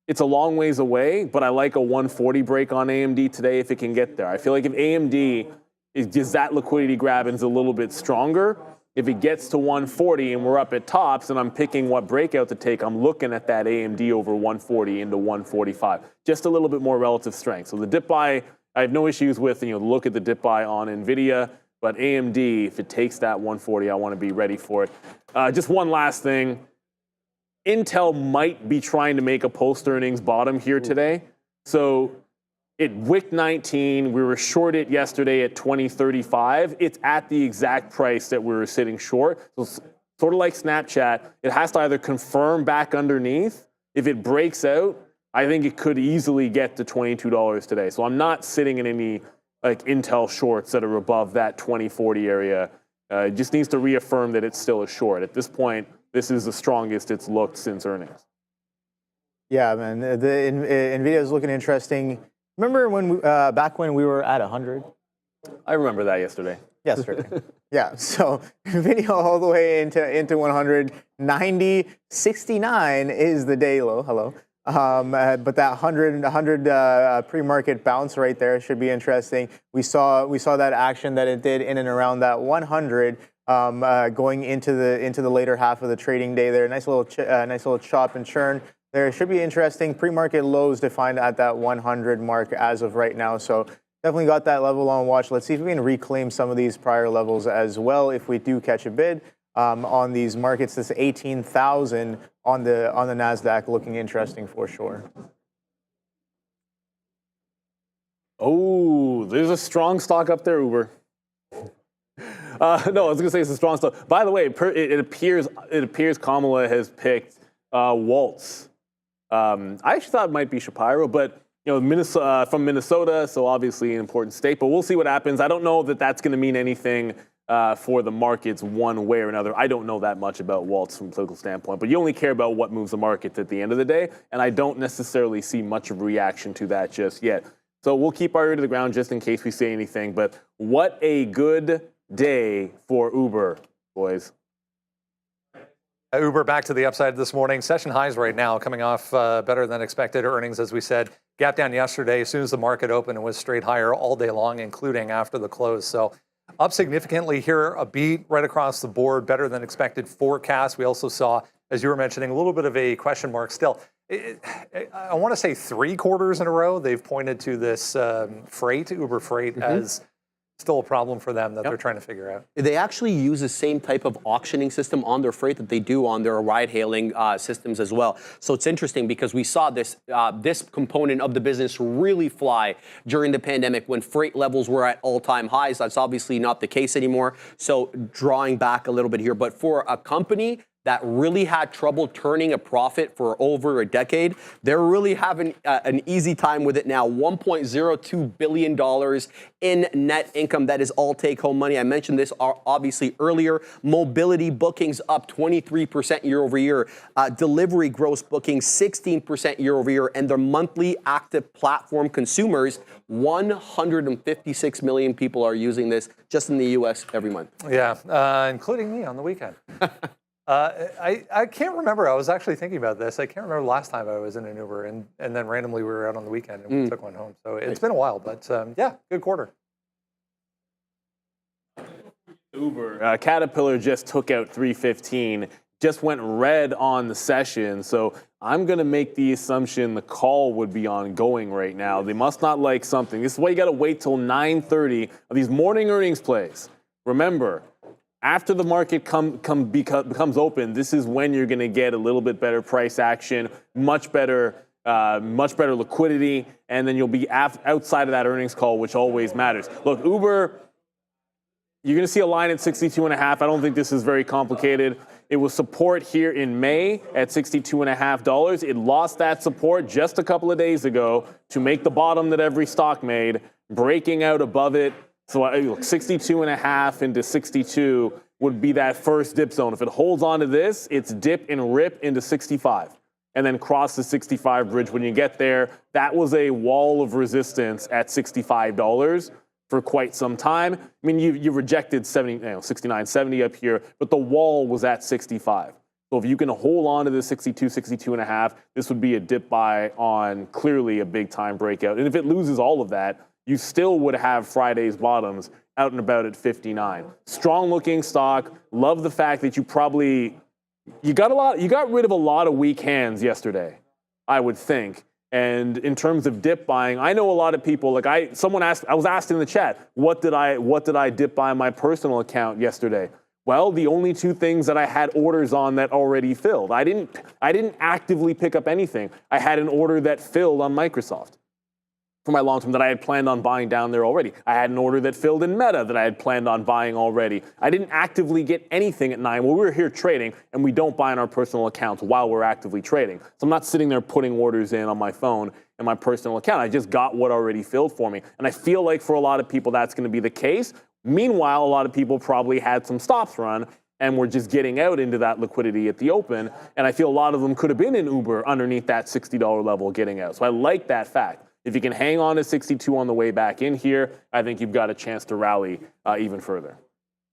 It's a long ways away, but I like a 140 break on AMD today if it can get there. I feel like if AMD is that liquidity grab and is a little bit stronger, if it gets to 140 and we're up at tops and I'm picking what breakout to take, I'm looking at that AMD over 140 into 145. Just a little bit more relative strength. So the dip buy, I have no issues with, look at the dip buy on NVIDIA, but AMD, if it takes that 140, I want to be ready for it. Just one last thing. Intel might be trying to make a post-earnings bottom here today. So it wicked 19. We were short it yesterday at 20.35. It's at the exact price that we were sitting short. So sort of like Snapchat, it has to either confirm back underneath. If it breaks out, I think it could easily get to $22 today. So I'm not sitting in any like Intel shorts that are above that 2040 area. It just needs to reaffirm that it's still a short. At this point, this is the strongest it's looked since earnings. Yeah, man. The NVIDIA is looking interesting. Remember when back when we were at 100? I remember that yesterday. Yesterday. Yeah. So NVIDIA all the way into 100. 90.69 is the day low. Hello. But that 100 pre-market bounce right there should be interesting. We saw that action that it did in and around that 100 going into the later half of the trading day there. Nice little chop and churn. There should be interesting pre-market lows defined at that 100 mark as of right now. So definitely got that level on watch. Let's see if we can reclaim some of these prior levels as well if we do catch a bid on these markets. This 18,000 on the NASDAQ looking interesting for sure. Oh, there's a strong stock up there, Uber. No, I was gonna say it's a strong stock. By the way, it appears Kamala has picked Waltz. I actually thought it might be Shapiro, but Minnesota, from Minnesota, so obviously an important state. But we'll see what happens. I don't know that that's going to mean anything for the markets one way or another. I don't know that much about Waltz from a political standpoint, but you only care about what moves the markets at the end of the day, and I don't necessarily see much of a reaction to that just yet. So we'll keep our ear to the ground just in case we say anything. But what a good day for Uber, boys. Uber back to the upside this morning. Session highs right now, coming off better than expected earnings, as we said. Gap down yesterday as soon as the market opened and was straight higher all day long, including after the close. So up significantly here, a beat right across the board, better than expected forecast. We also saw, as you were mentioning, a little bit of a question mark still. I want to say 3 quarters in a row, they've pointed to this freight, Uber Freight, as still a problem for them that they're trying to figure out. They actually use the same type of auctioning system on their freight that they do on their ride-hailing systems as well. So it's interesting because we saw this component of the business really fly during the pandemic when freight levels were at all-time highs. That's obviously not the case anymore. So drawing back a little bit here. But for a company that really had trouble turning a profit for over a decade, they're really having an easy time with it now. $1.02 billion in net income. That is all take-home money. I mentioned this obviously earlier. Mobility bookings up 23% year over year. Delivery gross bookings 16% year over year. And their monthly active platform consumers, 156 million people are using this just in the U.S. every month. Yeah, including me on the weekend. I can't remember. I was actually thinking about this. I can't remember the last time I was in an Uber, and then randomly we were out on the weekend and we took one home. So it's been a while, but yeah, good quarter. Uber, Caterpillar just took out 315, just went red on the session. So I'm going to make the assumption the call would be ongoing right now. They must not like something. This is why you got to wait till 9:30 of these morning earnings plays. Remember, after the market becomes open, this is when you're going to get a little bit better price action, much better liquidity, and then you'll be outside of that earnings call, which always matters. Look, Uber, you're going to see a line at 62.5. I don't think this is very complicated. It was support here in May at $62.5. It lost that support just a couple of days ago to make the bottom that every stock made, breaking out above it. So look, 62.5 into 62 would be that first dip zone. If it holds on to this, it's dip and rip into 65 and then cross the 65 bridge. When you get there, that was a wall of resistance at $65 for quite some time. I mean, you rejected 69, 70 up here, but the wall was at 65. So if you can hold on to the 62, 62 and a half, this would be a dip buy on clearly a big time breakout. And if it loses all of that, you still would have Friday's bottoms out and about at 59. Strong looking stock. Love the fact that you got rid of a lot of weak hands yesterday, I would think. And in terms of dip buying, I know a lot of people, I was asked in the chat, what did I dip buy on my personal account yesterday? Well, the only two things that I had orders on that already filled. I didn't actively pick up anything. I had an order that filled on Microsoft for my long term that I had planned on buying down there already. I had an order that filled in Meta that I had planned on buying already. I didn't actively get anything at 9. Well, we're here trading, and we don't buy on our personal accounts while we're actively trading. So I'm not sitting there putting orders in on my phone and my personal account. I just got what already filled for me. And I feel like for a lot of people, that's going to be the case. Meanwhile, a lot of people probably had some stops run and were just getting out into that liquidity at the open. And I feel a lot of them could have been in Uber underneath that $60 level getting out. So I like that fact. If you can hang on to 62 on the way back in here, I think you've got a chance to rally even further.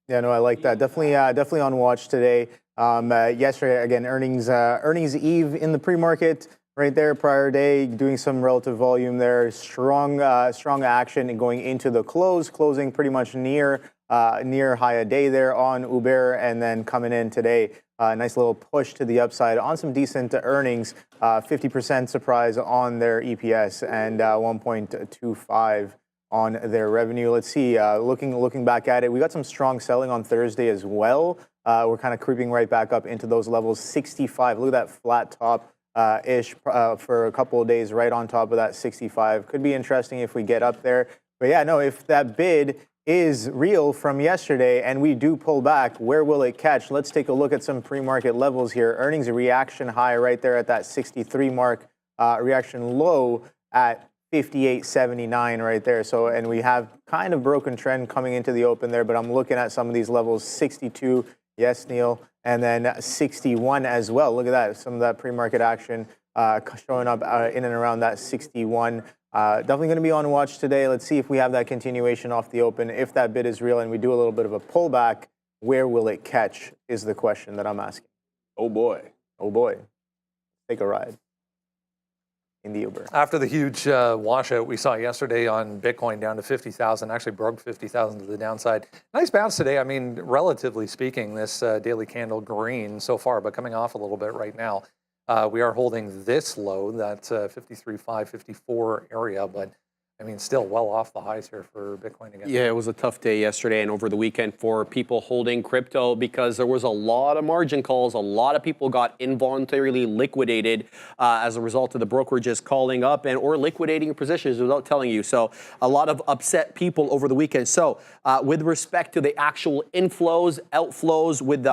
Yeah, no, I like that. Definitely on watch today. Yesterday, again, earnings eve in the pre-market. Right there, prior day, doing some relative volume there. Strong action and going into the closing pretty much near high a day there on Uber, and then coming in today. Nice little push to the upside on some decent earnings. 50% surprise on their EPS and 1.25 on their revenue. Let's see. Looking back at it, we got some strong selling on Thursday as well. We're kind of creeping right back up into those levels. 65. Look at that flat top. Ish for a couple of days right on top of that 65. Could be interesting if we get up there. But yeah, no, if that bid is real from yesterday and we do pull back, where will it catch? Let's take a look at some pre-market levels here. Earnings reaction high right there at that 63 mark. Reaction low at 58.79 right there. So, and we have kind of broken trend coming into the open there, but I'm looking at some of these levels. 62, yes, Neil. And then 61 as well. Look at that. Some of that pre-market action showing up in and around that 61. Definitely going to be on watch today. Let's see if we have that continuation off the open. If that bid is real and we do a little bit of a pullback, where will it catch is the question that I'm asking. Oh, boy. Oh, boy. Take a ride in the Uber. After the huge washout we saw yesterday on Bitcoin down to 50,000, actually broke 50,000 to the downside. Nice bounce today. I mean, relatively speaking, this daily candle green so far, but coming off a little bit right now. We are holding this low, that 53.5, 54 area, but I mean, still well off the highs here for Bitcoin again. Yeah, it was a tough day yesterday and over the weekend for people holding crypto because there was a lot of margin calls. A lot of people got involuntarily liquidated as a result of the brokerages calling up or liquidating positions without telling you. So a lot of upset people over the weekend. So with respect to the actual inflows, outflows with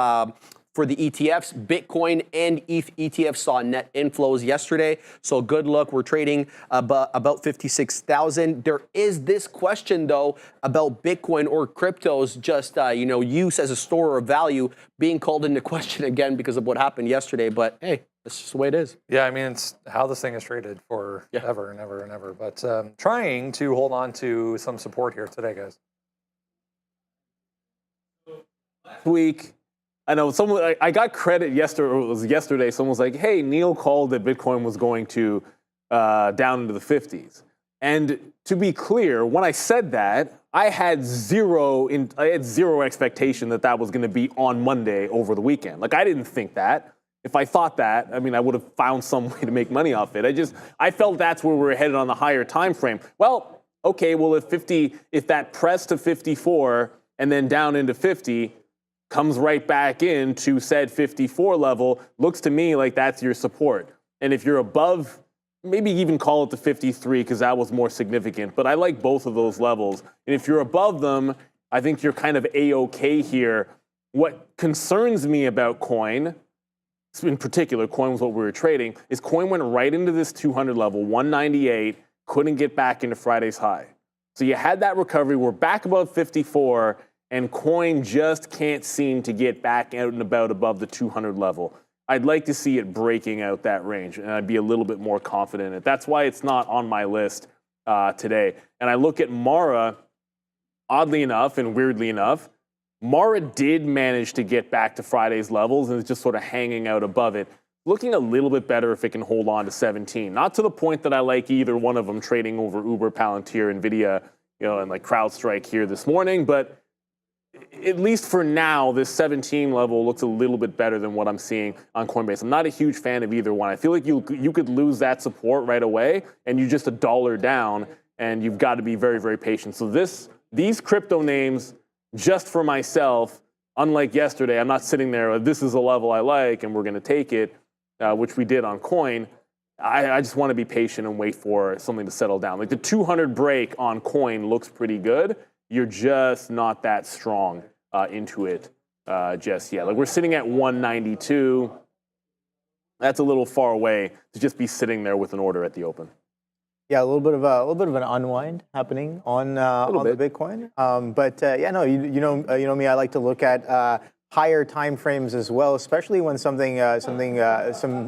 for the ETFs, Bitcoin and ETH ETFs saw net inflows yesterday. So good luck. We're trading about 56,000. There is this question, though, about Bitcoin or cryptos just, use as a store of value being called into question again because of what happened yesterday. But, hey, that's just the way it is. Yeah, I mean, it's how this thing is traded for ever and ever and ever. But trying to hold on to some support here today, guys. Last week, I know I got credit yesterday. Or it was yesterday. Someone was like, "Hey, Neil called that Bitcoin was going to down into the 50s." And to be clear, when I said that, I had zero expectation that was going to be on Monday over the weekend. Like I didn't think that. If I thought that, I mean, I would have found some way to make money off it. I felt that's where we're headed on the higher time frame. Well, okay, well if that press to 54 and then down into 50. Comes right back into said 54 level, looks to me like that's your support. And if you're above, maybe even call it the 53 because that was more significant. But I like both of those levels. And if you're above them, I think you're kind of A-OK here. What concerns me about coin, in particular, coin was what we were trading, is coin went right into this 200 level, 198, couldn't get back into Friday's high. So you had that recovery. We're back above 54. and coin just can't seem to get back out and about above the 200 level. I'd like to see it breaking out that range, and I'd be a little bit more confident in it. That's why it's not on my list today. And I look at Mara, oddly enough and weirdly enough, Mara did manage to get back to Friday's levels and is just sort of hanging out above it. Looking a little bit better if it can hold on to 17. Not to the point that I like either one of them trading over Uber, Palantir, Nvidia, and like CrowdStrike here this morning, but at least for now, this 17 level looks a little bit better than what I'm seeing on Coinbase. I'm not a huge fan of either one. I feel like you could lose that support right away, and you're just $1 down, and you've got to be very, very patient. So these crypto names, just for myself, unlike yesterday, I'm not sitting there, this is a level I like, and we're going to take it, which we did on Coin. I just want to be patient and wait for something to settle down. Like the 200 break on Coin looks pretty good. You're just not that strong into it just yet. Like we're sitting at 192. That's a little far away to just be sitting there with an order at the open. Yeah, a little bit of an unwind happening on the Bitcoin. You know me. I like to look at higher time frames as well, especially when some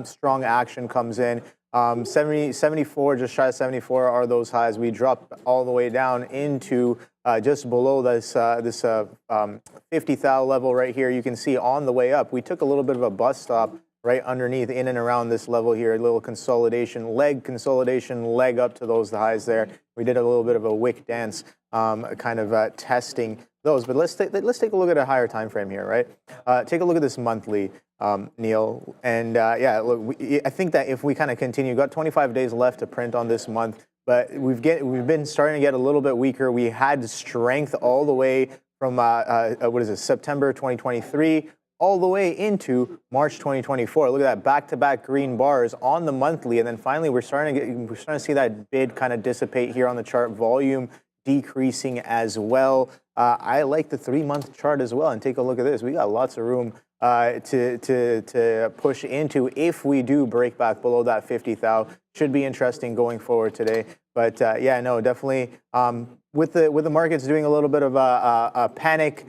strong action comes in. 74, just shy of 74 are those highs. We dropped all the way down into just below this 50,000 level right here. You can see on the way up, we took a little bit of a bust stop right underneath, in and around this level here, a little consolidation leg up to those highs there. We did a little bit of a wick dance, kind of testing those. But let's take a look at a higher time frame here, right? Take a look at this monthly, Neil. And look, I think that if we kind of continue, got 25 days left to print on this month, but we've been starting to get a little bit weaker. We had strength all the way from September 2023 all the way into March 2024. Look at that, back-to-back green bars on the monthly, and then finally we're starting to see that bid kind of dissipate here on the chart. Volume decreasing as well. I like the 3-month chart as well, and take a look at this. We got lots of room to push into if we do break back below that 50,000. Should be interesting going forward today. But definitely with the markets doing a little bit of a panic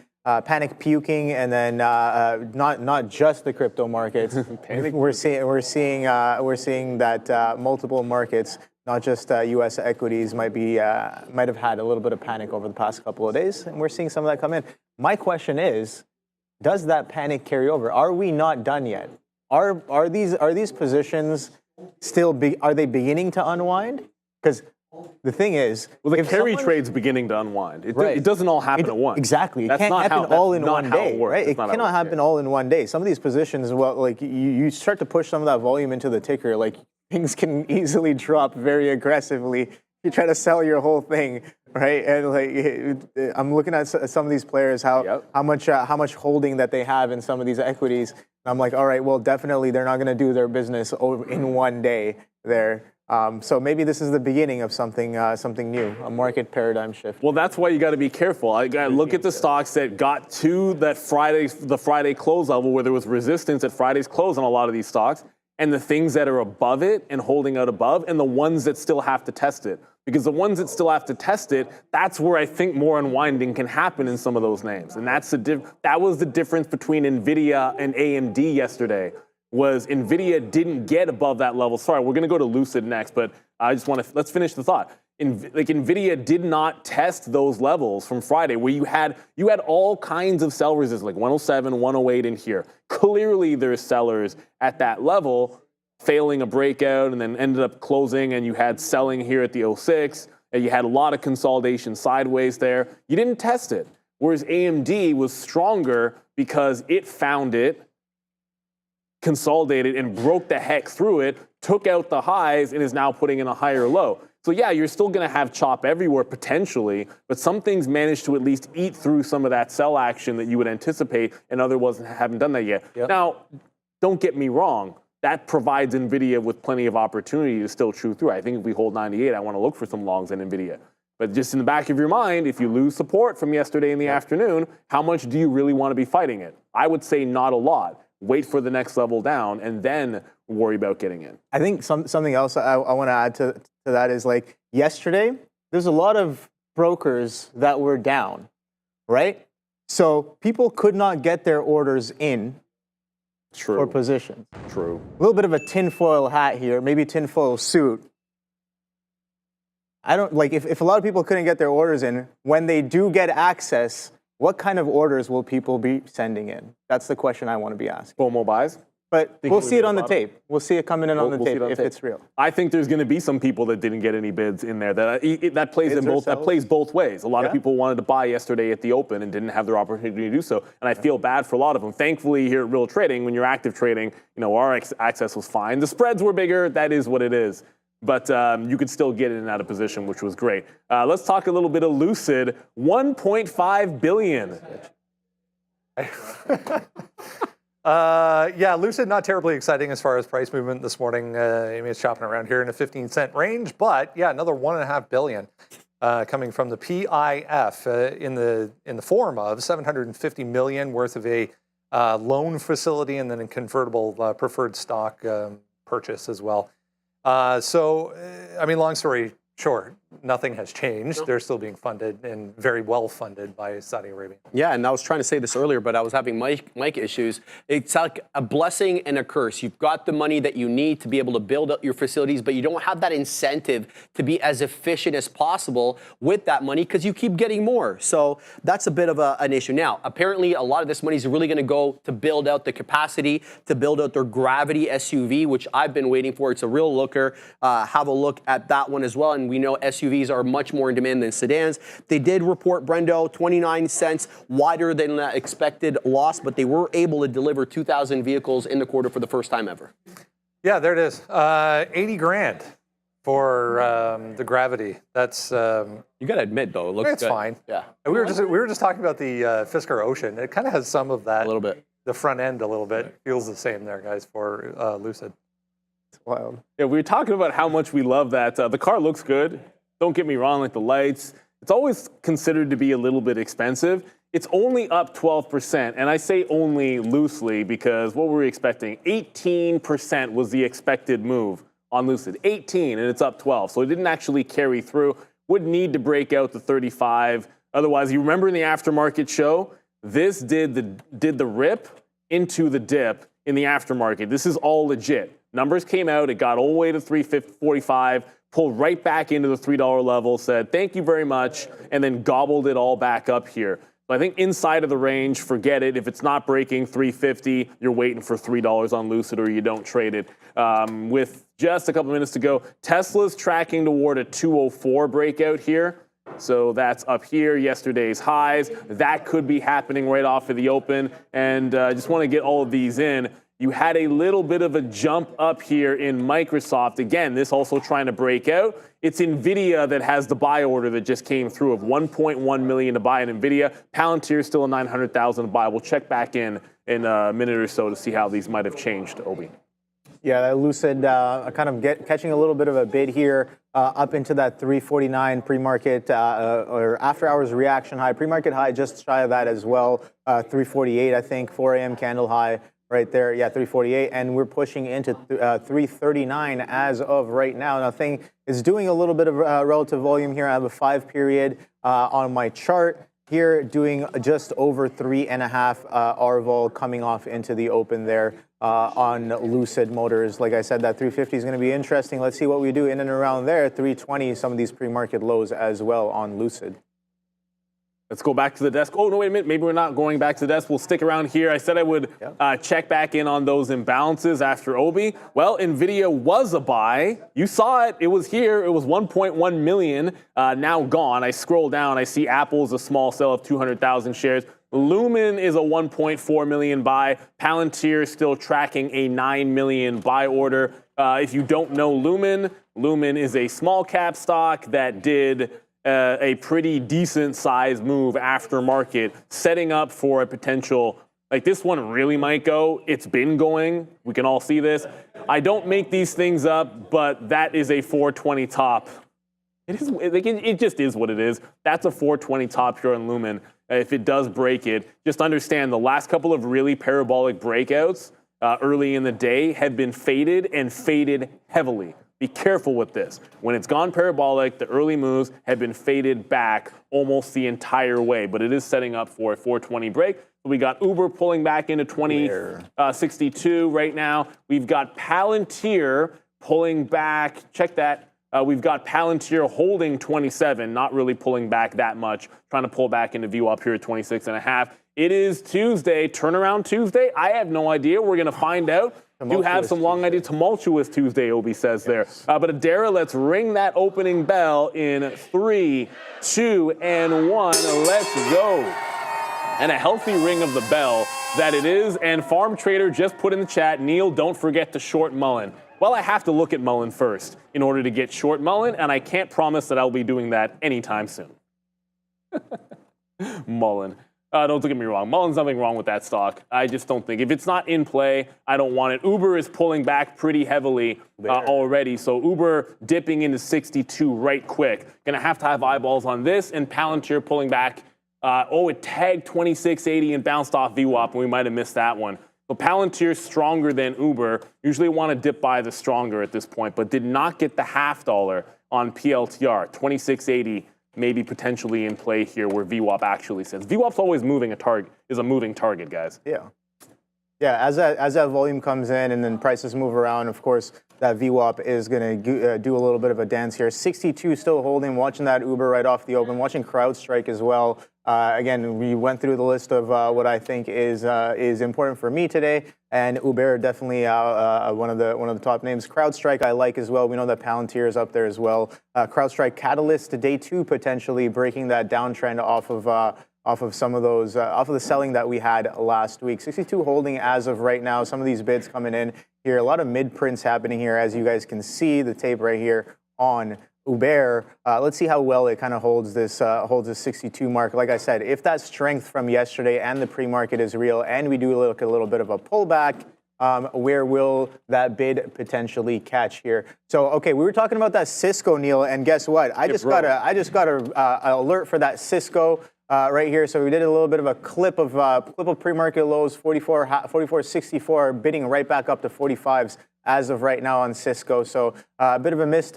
puking, and then not just the crypto markets. we're seeing that multiple markets, not just U.S. equities, might have had a little bit of panic over the past couple of days, and we're seeing some of that come in. My question is, does that panic carry over? Are we not done yet? Are these positions still are they beginning to unwind? Because the thing is, the carry trade's beginning to unwind. It doesn't all happen at once. Exactly. It can't happen all in one day, right? It cannot happen all in one day. Some of these positions, like you start to push some of that volume into the ticker, like things can easily drop very aggressively. You try to sell your whole thing, right? And like I'm looking at some of these players, how much holding that they have in some of these equities. And I'm like, all right, well, definitely they're not going to do their business in one day there. So maybe this is the beginning of something new, a market paradigm shift. Well, that's why you got to be careful. I got to look at the stocks that got to the Friday close level, where there was resistance at Friday's close on a lot of these stocks, and the things that are above it and holding out above, and the ones that still have to test it. Because the ones that still have to test it, that's where I think more unwinding can happen in some of those names. And that was the difference between NVIDIA and AMD yesterday. Was NVIDIA didn't get above that level. Sorry, we're going to go to Lucid next, but I just want to, let's finish the thought. NVIDIA did not test those levels from Friday, where you had all kinds of sell resistance, like 107, 108 in here. Clearly there's sellers at that level failing a breakout and then ended up closing, and you had selling here at the 06, and you had a lot of consolidation sideways there. You didn't test it. Whereas AMD was stronger because it found it, consolidated, and broke the heck through it, took out the highs, and is now putting in a higher low. So yeah, you're still going to have chop everywhere potentially, but some things managed to at least eat through some of that sell action that you would anticipate, and others haven't done that yet. Yep. Now, don't get me wrong. That provides NVIDIA with plenty of opportunity to still chew through. I think if we hold 98, I want to look for some longs in NVIDIA. But just in the back of your mind, if you lose support from yesterday in the afternoon, how much do you really want to be fighting it? I would say not a lot. Wait for the next level down, and then worry about getting in. I think something else I want to add to that is, like, yesterday, there's a lot of brokers that were down, right? So people could not get their orders in for positions. True. A little bit of a tinfoil hat here, maybe tinfoil suit. I don't like if a lot of people couldn't get their orders in, when they do get access, what kind of orders will people be sending in? That's the question I want to be asking. FOMO buys. But we'll see it on the tape. We'll see it coming in on the tape if it's real. I think there's going to be some people that didn't get any bids in there. That plays both ways. A lot of people wanted to buy yesterday at the open and didn't have their opportunity to do so, and I feel bad for a lot of them. Thankfully, here at Real Trading, when you're active trading, our access was fine. The spreads were bigger. That is what it is. But you could still get in and out of position, which was great. Let's talk a little bit of Lucid. $1.5 billion. Yeah, Lucid not terribly exciting as far as price movement this morning. It's shopping around here in a 15-cent range, but yeah, another $1.5 billion coming from the PIF in the form of $750 million worth of a loan facility and then a convertible preferred stock purchase as well. Long story short, nothing has changed. They're still being funded and very well funded by Saudi Arabia. Yeah, and I was trying to say this earlier, but I was having mic issues. It's like a blessing and a curse. You've got the money that you need to be able to build up your facilities, but you don't have that incentive to be as efficient as possible with that money because you keep getting more. So that's a bit of an issue. Now, apparently, a lot of this money is really going to go to build out the capacity, to build out their Gravity SUV, which I've been waiting for. It's a real looker. Have a look at that one as well. And we know SUVs are much more in demand than sedans. They did report, Brendo, 29 cents wider than expected loss, but they were able to deliver 2,000 vehicles in the quarter for the first time ever. Yeah, there it is. 80 grand for the Gravity. That's you got to admit though, it looks it's good. fine. Yeah, and we were just talking about the Fisker Ocean. It kind of has some of that. A little bit. The front end a little bit feels the same there, guys, for Lucid. It's wild. Yeah, we were talking about how much we love that. The car looks good. Don't get me wrong, like the lights. It's always considered to be a little bit expensive. It's only up 12%, and I say only loosely because what were we expecting? 18% was the expected move on Lucid. 18, and it's up 12, so it didn't actually carry through. Would need to break out the 35. Otherwise, you remember in the aftermarket show, this did the rip into the dip in the aftermarket. This is all legit. Numbers came out, it got all the way to 345, pulled right back into the $3 level, said thank you very much, and then gobbled it all back up here. So I think inside of the range, forget it. If it's not breaking 350, you're waiting for $3 on Lucid or you don't trade it. With just a couple minutes to go, Tesla's tracking toward a 204 breakout here. So that's up here, yesterday's highs. That could be happening right off of the open. And I just want to get all of these in. You had a little bit of a jump up here in Microsoft. Again, this also trying to break out. It's NVIDIA that has the buy order that just came through of 1.1 million to buy in NVIDIA. Palantir still a 900,000 to buy. We'll check back in a minute or so to see how these might have changed, Obi. Yeah, Lucid kind of catching a little bit of a bid here up into that 349 pre-market or after-hours reaction high. Pre-market high just shy of that as well, 348, I think, 4 a.m. candle high. Right there, yeah, 348, and we're pushing into 339 as of right now. Now, thing is doing a little bit of relative volume here. I have a 5-period on my chart here, doing just over 3.5 R-vol coming off into the open there on Lucid Motors. Like I said, that 350 is going to be interesting. Let's see what we do in and around there. 320, some of these pre-market lows as well on Lucid. Let's go back to the desk. Oh, no, wait a minute. Maybe we're not going back to the desk. We'll stick around here. I said I would check back in on those imbalances after Obi. Well, NVIDIA was a buy. You saw it. It was here. It was 1.1 million, now gone. I scroll down. I see Apple's a small sell of 200,000 shares. Lumen is a 1.4 million buy. Palantir is still tracking a 9 million buy order. If you don't know Lumen, Lumen is a small cap stock that did a pretty decent size move after market, setting up for a potential, like this one really might go. It's been going. We can all see this. I don't make these things up, but that is a 420 top. It just is what it is. That's a 420 top here on Lumen. If it does break it, just understand the last couple of really parabolic breakouts early in the day have been faded and faded heavily. Be careful with this. When it's gone parabolic, the early moves have been faded back almost the entire way, but it is setting up for a 420 break. We got Uber pulling back into 2062 right now. We've got Palantir pulling back. Check that. We've got Palantir holding 27, not really pulling back that much, trying to pull back into VWAP here at 26.5. It is Tuesday, turnaround Tuesday. I have no idea. We're going to find out. You have some long ideas. Tumultuous Tuesday, Obi says there. But Adara, let's ring that opening bell in 3, 2, and 1. Let's go. And a healthy ring of the bell that it is. And Farm Trader just put in the chat, Neil, don't forget to short Mullen. Well, I have to look at Mullen first in order to get short Mullen, and I can't promise that I'll be doing that anytime soon. Mullen. Don't get me wrong. Mullen's nothing wrong with that stock. I just don't think. If it's not in play, I don't want it. Uber is pulling back pretty heavily already. So Uber dipping into 62 right quick. Going to have eyeballs on this. And Palantir pulling back. It tagged 2680 and bounced off VWAP, and we might have missed that one. So Palantir stronger than Uber. Usually want to dip by the stronger at this point, but did not get the $0.50 on PLTR. 2680 maybe potentially in play here where VWAP actually sits. VWAP's always moving is a moving target, guys. Yeah. Yeah, as that volume comes in and then prices move around, of course, that VWAP is going to do a little bit of a dance here. 62 still holding, watching that Uber right off the open, watching CrowdStrike as well. Again, we went through the list of what I think is important for me today, and Uber definitely one of the top names. CrowdStrike I like as well. We know that Palantir is up there as well. CrowdStrike catalyst to day 2 potentially breaking that downtrend off of some of those off of the selling that we had last week. 62 holding as of right now. Some of these bids coming in here. A lot of mid prints happening here, as you guys can see the tape right here on Uber. Let's see how well it kind of holds this 62 mark. Like I said, if that strength from yesterday and the pre-market is real, and we do look at a little bit of a pullback, where will that bid potentially catch here? So, okay, we were talking about that Cisco, Neil, and guess what? I just got a alert for that Cisco right here. So we did a little bit of a clip of pre-market lows, 44.64, bidding right back up to 45s. As of right now on Cisco. So a bit of a missed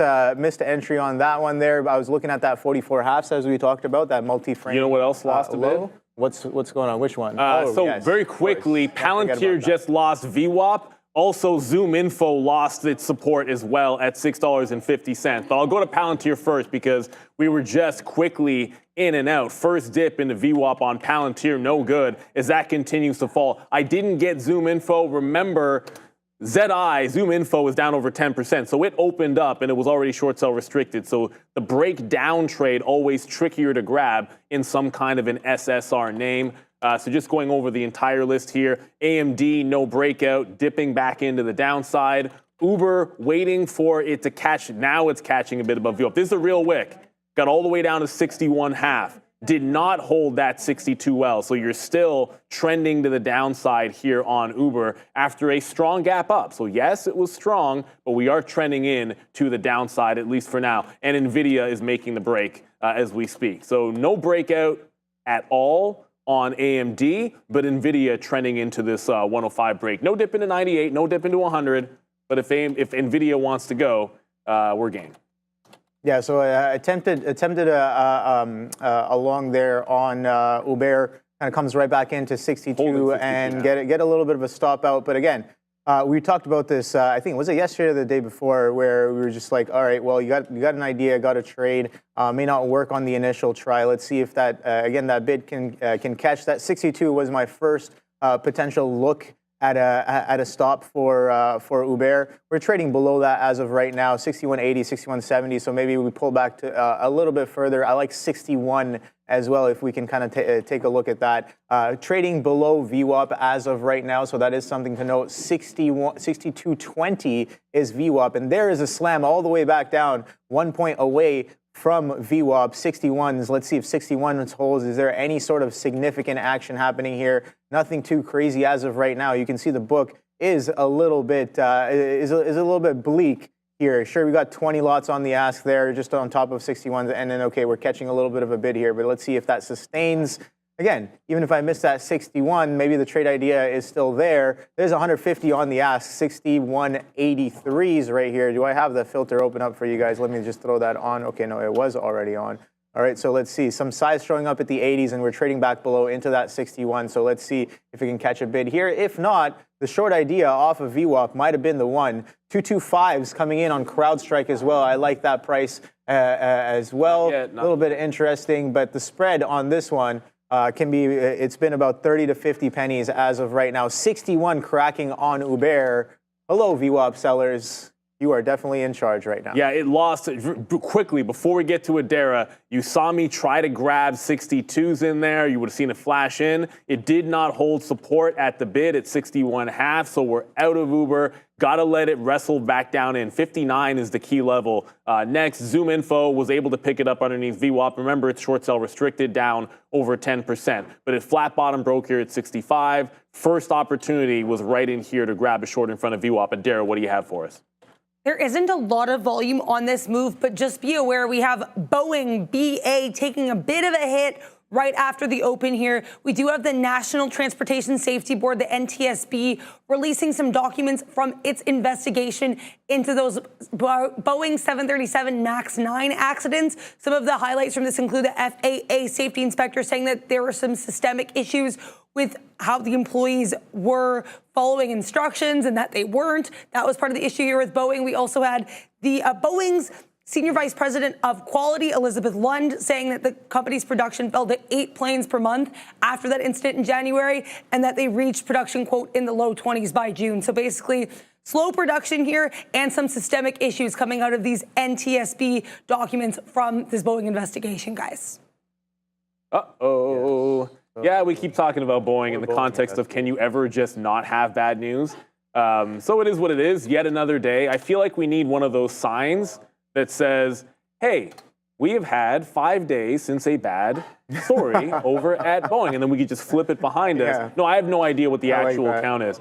entry on that one there. I was looking at that 44 halves as we talked about, that multi-frame. You know what else lost a bit? What's going on? Which one? Very quickly, Palantir just lost VWAP. Also, Zoom Info lost its support as well at $6.50. But I'll go to Palantir first because we were just quickly in and out. First dip into VWAP on Palantir, no good as that continues to fall. I didn't get Zoom Info. Remember, Zoom Info was down over 10%, so it opened up and it was already short sell restricted. So the breakdown trade always trickier to grab in some kind of an SSR name. So just going over the entire list here, AMD, no breakout, dipping back into the downside. Uber waiting for it to catch. Now it's catching a bit above VWAP. This is a real wick. Got all the way down to 61.5. Did not hold that 62 well. So you're still trending to the downside here on Uber after a strong gap up. So yes, it was strong, but we are trending in to the downside, at least for now. And NVIDIA is making the break as we speak. So no breakout at all on AMD, but NVIDIA trending into this 105 break. No dip into 98, no dip into 100. But if NVIDIA wants to go, we're game. Yeah, so I attempted along there on Uber, kind of comes right back into 62 and get a little bit of a stop out. But again, we talked about this, I think, was it yesterday or the day before, where we were just like, all right, well, you got an idea, got a trade, may not work on the initial try. Let's see if that, again, that bid can catch. That 62 was my first potential look at a stop for Uber. We're trading below that as of right now, 61.80, 61.70. So maybe we pull back to a little bit further. I like 61 as well, if we can kind of take a look at that. Trading below VWAP as of right now, so that is something to note. 62.20 is VWAP, and there is a slam all the way back down, 1 point away from VWAP. 61s. Let's see if 61 holds. Is there any sort of significant action happening here? Nothing too crazy as of right now. You can see the book is a little bit bleak here. Sure, we got 20 lots on the ask there, just on top of 61s, and then okay, we're catching a little bit of a bid here, but let's see if that sustains. again, even if I miss that 61, maybe the trade idea is still there. There's 150 on the ask, 61.83s right here. Do I have the filter open up for you guys? Let me just throw that on. Okay, no, it was already on. All right, so let's see. Some size showing up at the 80s, and we're trading back below into that 61. So let's see if we can catch a bid here. If not, the short idea off of VWAP might have been the one. 225s coming in on CrowdStrike as well. I like that price as well. A little bit interesting, but the spread on this one can be, it's been about 30 to 50 pennies as of right now. 61 cracking on Uber. Hello, VWAP sellers. You are definitely in charge right now. Yeah, it lost quickly. Before we get to Adara, you saw me try to grab 62s in there. You would have seen it flash in. It did not hold support at the bid at 61.5, so we're out of Uber. Got to let it wrestle back down in. 59 is the key level. Next, Zoom Info was able to pick it up underneath VWAP. Remember, it's short sell restricted down over 10%. But it flat bottom broke here at 65. First opportunity was right in here to grab a short in front of VWAP. Adara, what do you have for us? There isn't a lot of volume on this move, but just be aware we have Boeing, BA, taking a bit of a hit right after the open here. We do have the National Transportation Safety Board, the NTSB, releasing some documents from its investigation into those Boeing 737 MAX 9 accidents. Some of the highlights from this include the FAA safety inspector saying that there were some systemic issues with how the employees were following instructions and that they weren't. That was part of the issue here with Boeing. We also had the Boeing's Senior Vice President of Quality, Elizabeth Lund, saying that the company's production fell to 8 planes per month after that incident in January, and that they reached production, quote, in the low 20s by June. So basically, slow production here and some systemic issues coming out of these NTSB documents from this Boeing investigation, guys. Uh-oh. Yeah, we keep talking about Boeing in the context of can you ever just not have bad news? So it is what it is. Yet another day. I feel like we need one of those signs that says, hey, we have had 5 days since a bad story over at Boeing. And then we could just flip it behind us. No, I have no idea what the actual count is.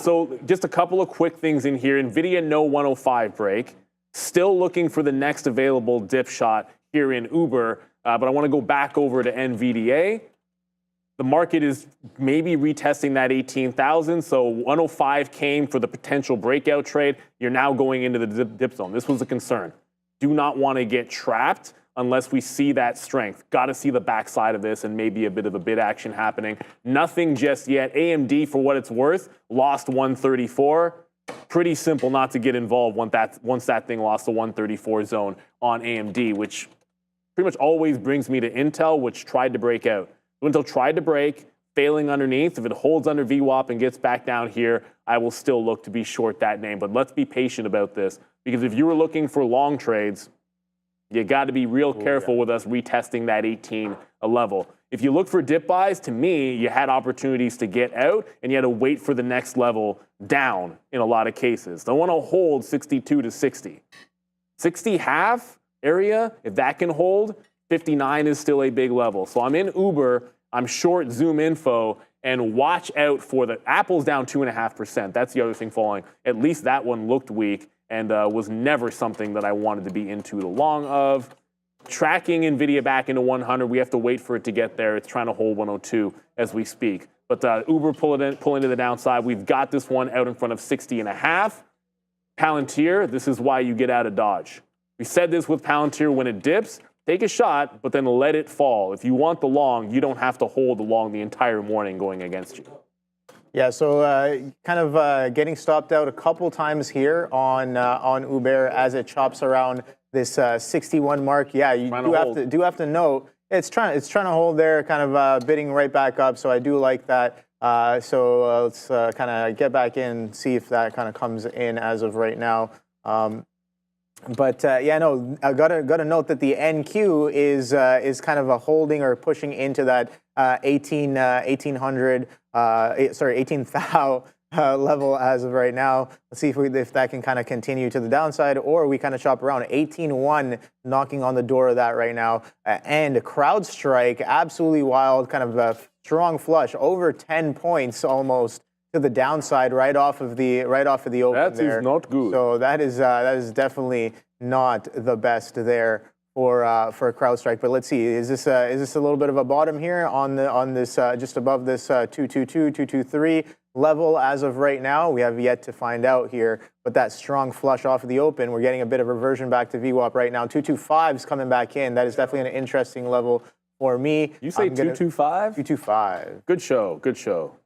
So just a couple of quick things in here. NVIDIA no 105 break. Still looking for the next available dip shot here in Uber. But I want to go back over to NVDA. The market is maybe retesting that 18,000. So 105 came for the potential breakout trade. You're now going into the dip zone. This was a concern. Do not want to get trapped unless we see that strength. Got to see the backside of this and maybe a bit of a bid action happening. Nothing just yet. AMD, for what it's worth, lost 134. Pretty simple not to get involved once that thing lost the 134 zone on AMD, which pretty much always brings me to Intel, which tried to break out. Intel tried to break, failing underneath. If it holds under VWAP and gets back down here, I will still look to be short that name. But let's be patient about this, because if you were looking for long trades, you got to be real careful with us retesting that 18 a level. If you look for dip buys, to me, you had opportunities to get out, and you had to wait for the next level down in a lot of cases. Don't want to hold 62 to 60. 60 half area, if that can hold, 59 is still a big level. So I'm in Uber, I'm short Zoom Info, and watch out for the Apple's down 2.5%. That's the other thing falling. At least that one looked weak and was never something that I wanted to be into the long of. Tracking NVIDIA back into 100, we have to wait for it to get there. It's trying to hold 102 as we speak. But Uber pulling to the downside. We've got this one out in front of 60.5. Palantir, this is why you get out of Dodge. We said this with Palantir when it dips. Take a shot, but then let it fall. If you want the long, you don't have to hold the long the entire morning going against you. Yeah, so kind of getting stopped out a couple times here on Uber as it chops around this 61 mark. Yeah, you do have to note it's trying to hold there, kind of bidding right back up. So I do like that. So let's kind of get back in, see if that kind of comes in as of right now. But yeah, no, I gotta note that the NQ is kind of a holding or pushing into that 1800 level as of right now. Let's see if that can kind of continue to the downside, or we kind of chop around 18.1 knocking on the door of that right now. And CrowdStrike, absolutely wild, kind of a strong flush, over 10 points almost to the downside right off of the open. That is not good. So that is definitely not the best there CrowdStrike. But let's see, is this a little bit of a bottom here on this just above this 222, 223 level as of right now? We have yet to find out here. But that strong flush off of the open, we're getting a bit of reversion back to VWAP right now. 225 is coming back in. That is definitely an interesting level for me. You say 225? 225. Good show. Good show.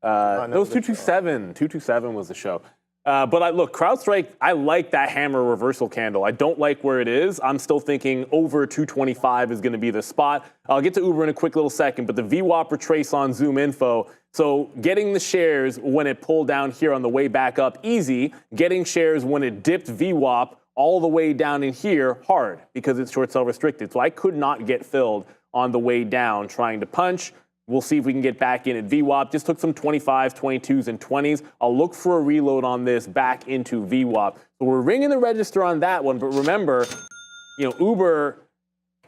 Those 227 was the show. But look, CrowdStrike, I like that hammer reversal candle. I don't like where it is. I'm still thinking over 225 is going to be the spot. I'll get to Uber in a quick little second, but the VWAP retrace on Zoom info. So getting the shares when it pulled down here on the way back up, easy. Getting shares when it dipped VWAP all the way down in here, hard, because it's short sell restricted. So I could not get filled on the way down trying to punch. We'll see if we can get back in at VWAP. Just took some 25s, 22s, and 20s. I'll look for a reload on this back into VWAP. So we're ringing the register on that one. But remember, Uber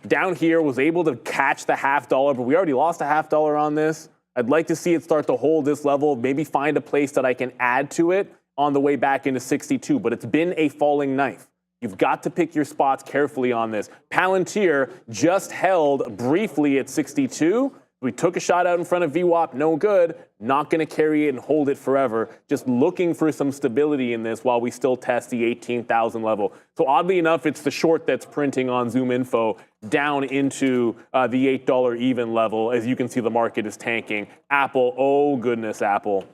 down here was able to catch the $0.50, but we already lost a $0.50 on this. I'd like to see it start to hold this level, maybe find a place that I can add to it on the way back into 62. But it's been a falling knife. You've got to pick your spots carefully on this. Palantir just held briefly at 62. We took a shot out in front of VWAP, no good. Not going to carry it and hold it forever. Just looking for some stability in this while we still test the 18,000 level. So oddly enough, it's the short that's printing on Zoom info down into the $8 even level. As you can see, the market is tanking. Apple, oh goodness, Apple.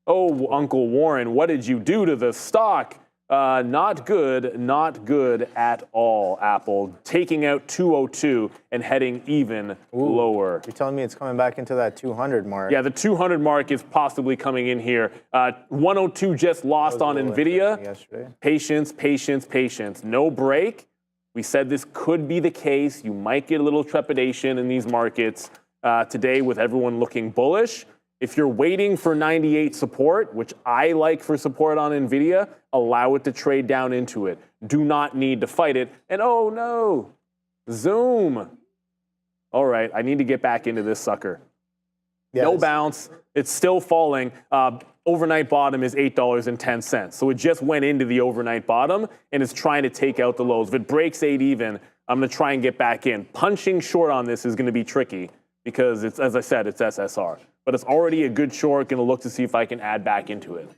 Oh, Uncle Warren, what did you do to the stock? Not good at all, Apple. Taking out 202 and heading even lower. You're telling me it's coming back into that 200 mark? Yeah, the 200 mark is possibly coming in here. 102 just lost on NVIDIA. Yesterday. Patience, patience, patience. No break. We said this could be the case. You might get a little trepidation in these markets today with everyone looking bullish. If you're waiting for 98 support, which I like for support on NVIDIA, allow it to trade down into it. Do not need to fight it. And oh no, Zoom. All right, I need to get back into this sucker. Yes. No bounce. It's still falling. Overnight bottom is $8.10. So it just went into the overnight bottom and is trying to take out the lows. If it breaks 8 even, I'm going to try and get back in. Punching short on this is going to be tricky because, it's, as I said, it's SSR. But it's already a good short. Going to look to see if I can add back into it.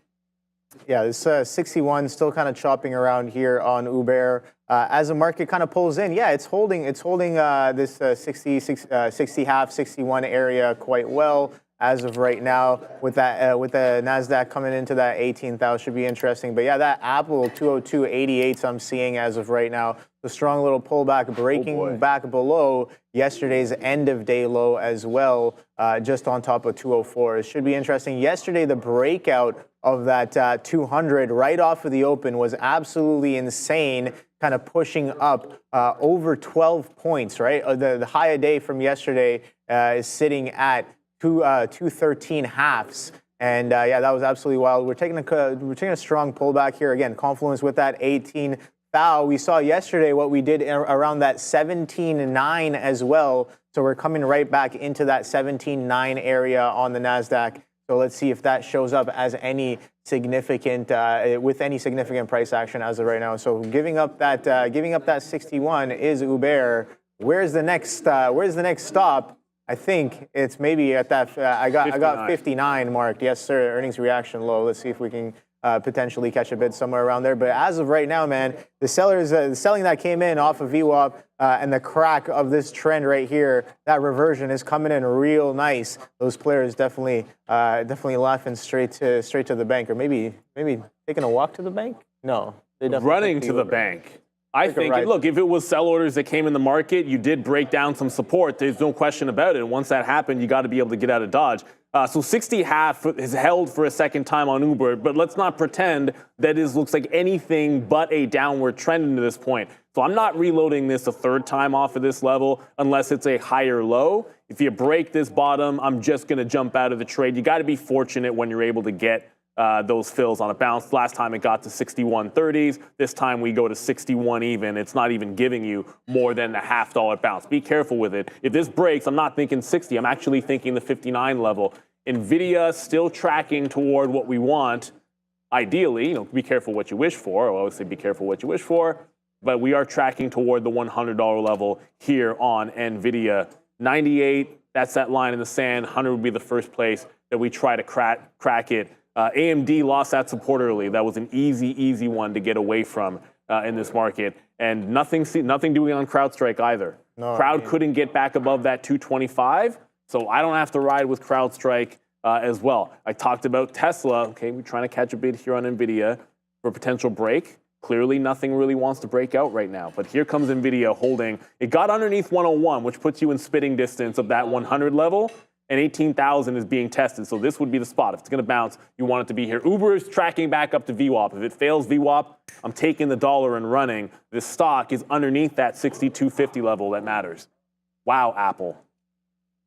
Yeah, this 61 still kind of chopping around here on Uber. As the market kind of pulls in, yeah, it's holding this 60 half, 61 area quite well as of right now. With that, with the Nasdaq coming into that 18,000 should be interesting. But yeah, that Apple 202.88s I'm seeing as of right now. The strong little pullback, breaking back below yesterday's end of day low as well, just on top of 204. It should be interesting. Yesterday, the breakout of that 200 right off of the open was absolutely insane, kind of pushing up over 12 points, right? The high a day from yesterday is sitting at 213 halves. And yeah, that was absolutely wild. We're taking a strong pullback here. Again, confluence with that 18 thou. We saw yesterday what we did around that 17.9 as well. So we're coming right back into that 17.9 area on the Nasdaq. So let's see if that shows up as any significant with any significant price action as of right now. So giving up that 61 is Uber. Where's the next stop? I think it's maybe at that. I got 59 marked. Yes, sir. Earnings reaction low. Let's see if we can potentially catch a bid somewhere around there. But as of right now, man, the selling that came in off of VWAP and the crack of this trend right here, that reversion is coming in real nice. Those players definitely laughing straight to the bank, or maybe taking a walk to the bank. No, they definitely running to the bank. I think, look, if it was sell orders that came in the market, you did break down some support. There's no question about it. And once that happened, you got to be able to get out of Dodge. So 60 half is held for a second time on Uber, but let's not pretend that it looks like anything but a downward trend into this point. So I'm not reloading this a third time off of this level unless it's a higher low. If you break this bottom, I'm just going to jump out of the trade. You got to be fortunate when you're able to get those fills on a bounce. Last time it got to 61.30s. This time we go to 61 even. It's not even giving you more than a $0.50 bounce. Be careful with it. If this breaks, I'm not thinking 60. I'm actually thinking the 59 level. NVIDIA still tracking toward what we want. Ideally, be careful what you wish for. I always say be careful what you wish for. but we are tracking toward the $100 level here on NVIDIA. 98, that's that line in the sand. 100 would be the first place that we try to crack it. AMD lost that support early. That was an easy one to get away from in this market. And nothing doing on CrowdStrike either. No, Crowd couldn't get back above that 225, so I don't have to ride with CrowdStrike as well. I talked about Tesla. Okay, we're trying to catch a bid here on NVIDIA for a potential break. Clearly, nothing really wants to break out right now. But here comes NVIDIA holding. It got underneath 101, which puts you in spitting distance of that 100 level, and 18,000 is being tested. So this would be the spot. If it's going to bounce, you want it to be here. Uber is tracking back up to VWAP. If it fails VWAP, I'm taking the dollar and running. This stock is underneath that 62.50 level that matters. Wow, Apple.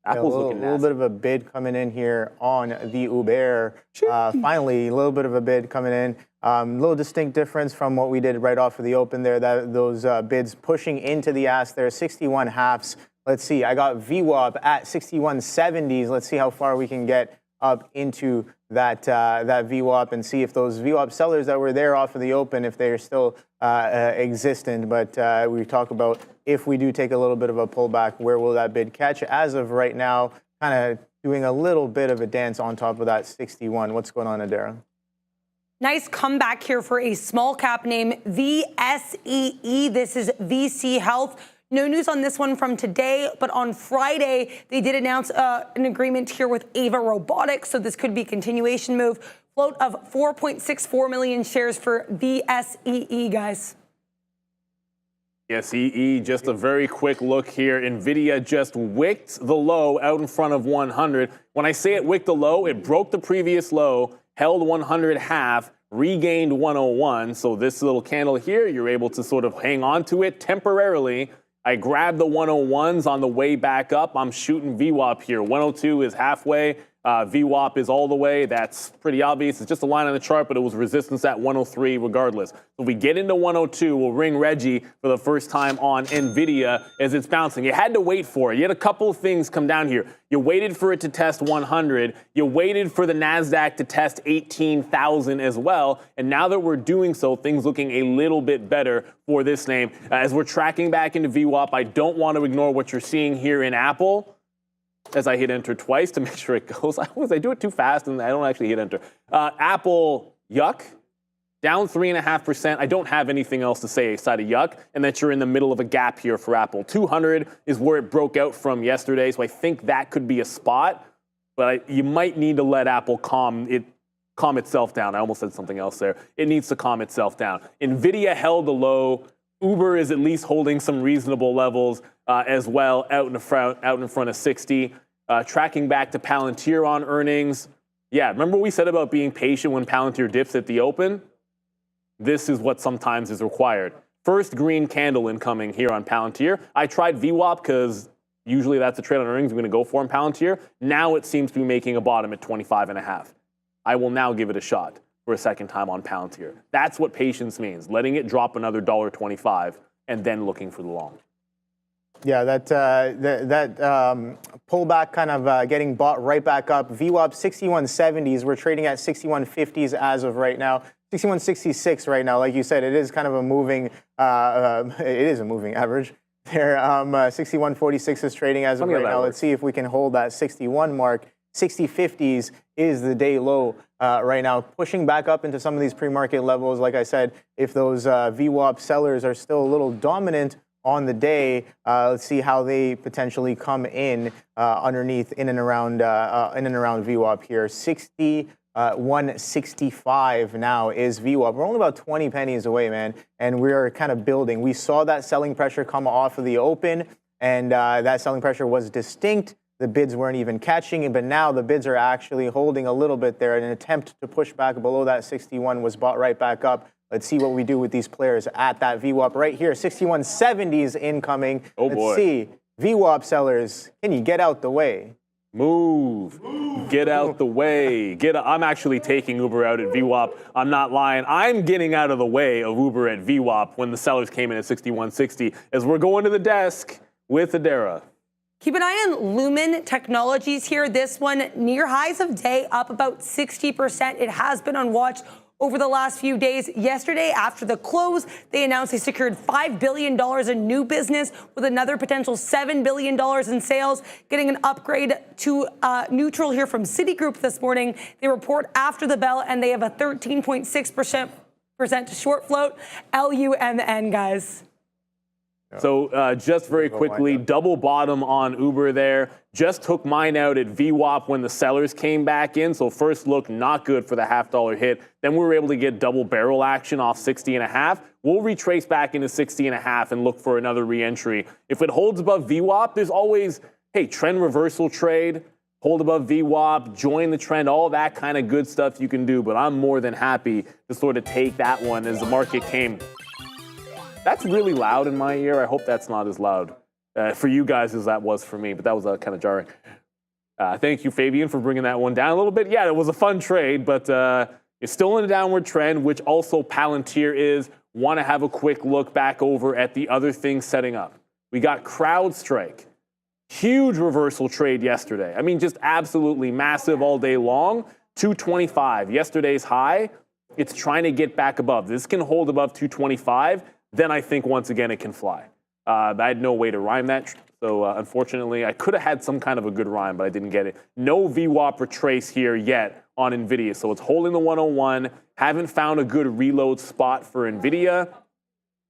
Apple's looking nasty. A little bit of a bid coming in here on the Uber. Finally, a little bit of a bid coming in. Little distinct difference from what we did right off of the open there. Those bids pushing into the ask there, 61 halves. Let's see, I got VWAP at 61.70s. Let's see how far we can get up into that VWAP and see if those VWAP sellers that were there off of the open, if they're still existent. But we talk about if we do take a little bit of a pullback, where will that bid catch? As of right now, kind of doing a little bit of a dance on top of that 61. What's going on, Adara? Nice comeback here for a small cap name, VSEE. This is VC Health. No news on this one from today, but on Friday, they did announce an agreement here with Ava Robotics, so this could be a continuation move. Float of 4.64 million shares for VSEE, guys. VSEE, just a very quick look here. NVIDIA just wicked the low out in front of 100. When I say it wicked the low, it broke the previous low, held 100 half, regained 101. So this little candle here, you're able to sort of hang on to it temporarily. I grabbed the 101s on the way back up. I'm shooting VWAP here. 102 is halfway. VWAP is all the way. That's pretty obvious. It's just a line on the chart, but it was resistance at 103 regardless. So if we get into 102, we'll ring Reggie for the first time on NVIDIA as it's bouncing. You had to wait for it. You had a couple of things come down here. You waited for it to test 100. You waited for the NASDAQ to test 18,000 as well. And now that we're doing so, things looking a little bit better for this name. As we're tracking back into VWAP, I don't want to ignore what you're seeing here in Apple. As I hit enter twice to make sure it goes. I do it too fast and I don't actually hit enter. Apple, yuck, down 3.5%. I don't have anything else to say aside of yuck, and that you're in the middle of a gap here for Apple. 200 is where it broke out from yesterday, so I think that could be a spot, but you might need to let Apple calm itself down. I almost said something else there. It needs to calm itself down. NVIDIA held the low. Uber is at least holding some reasonable levels as well, out in front of 60. Tracking back to Palantir on earnings. Yeah, remember what we said about being patient when Palantir dips at the open? This is what sometimes is required. First green candle incoming here on Palantir. I tried VWAP because usually that's a trade on earnings I'm going to go for in Palantir. Now it seems to be making a bottom at 25.5. I will now give it a shot for a second time on Palantir. That's what patience means, letting it drop another $1.25 and then looking for the long. Yeah, that pullback kind of getting bought right back up. VWAP 61.70s. We're trading at 61.50s as of right now. 61.66 right now. Like you said, it is kind of a moving. It is a moving average. There, 61.46 is trading as of right now. Let's see if we can hold that 61 mark. 60.50s is the day low right now, pushing back up into some of these pre-market levels. Like I said, if those VWAP sellers are still a little dominant on the day, let's see how they potentially come in underneath, in and around VWAP here. 165 now is VWAP. We're only about 20 pennies away, man, and we're kind of building. We saw that selling pressure come off of the open, and that selling pressure was distinct. The bids weren't even catching it, but now the bids are actually holding a little bit there. An attempt to push back below that 61 was bought right back up. Let's see what we do with these players at that VWAP right here. 61.70s incoming. Oh boy. Let's see. VWAP sellers, can you get out the way? Move. Get out the way. I'm actually taking Uber out at VWAP. I'm not lying. I'm getting out of the way of Uber at VWAP when the sellers came in at 61.60 as we're going to the desk with Adara. Keep an eye on Lumen Technologies here. This one near highs of day, up about 60%. It has been on watch over the last few days. Yesterday, after the close, they announced they secured $5 billion in new business with another potential $7 billion in sales, getting an upgrade to neutral here from Citigroup this morning. They report after the bell, and they have a 13.6% short float. LUMN, guys. So just very quickly, double bottom on Uber there. Just took mine out at VWAP when the sellers came back in. So first look, not good for the $0.5 hit. Then we were able to get double barrel action off 60.5. We'll retrace back into 60.5 and look for another re-entry. If it holds above VWAP, there's always, hey, trend reversal trade, hold above VWAP, join the trend, all that kind of good stuff you can do. But I'm more than happy to sort of take that one as the market came. That's really loud in my ear. I hope that's not as loud for you guys as that was for me, but that was kind of jarring. Thank you, Fabian, for bringing that one down a little bit. Yeah, it was a fun trade, but it's still in a downward trend, which also Palantir is. Want to have a quick look back over at the other things setting up. We got CrowdStrike. Huge reversal trade yesterday. I mean, just absolutely massive all day long. 225, yesterday's high. It's trying to get back above. This can hold above 225. Then I think once again it can fly. I had no way to rhyme that, so unfortunately I could have had some kind of a good rhyme, but I didn't get it. No VWAP retrace here yet on NVIDIA, so it's holding the 101. Haven't found a good reload spot for NVIDIA.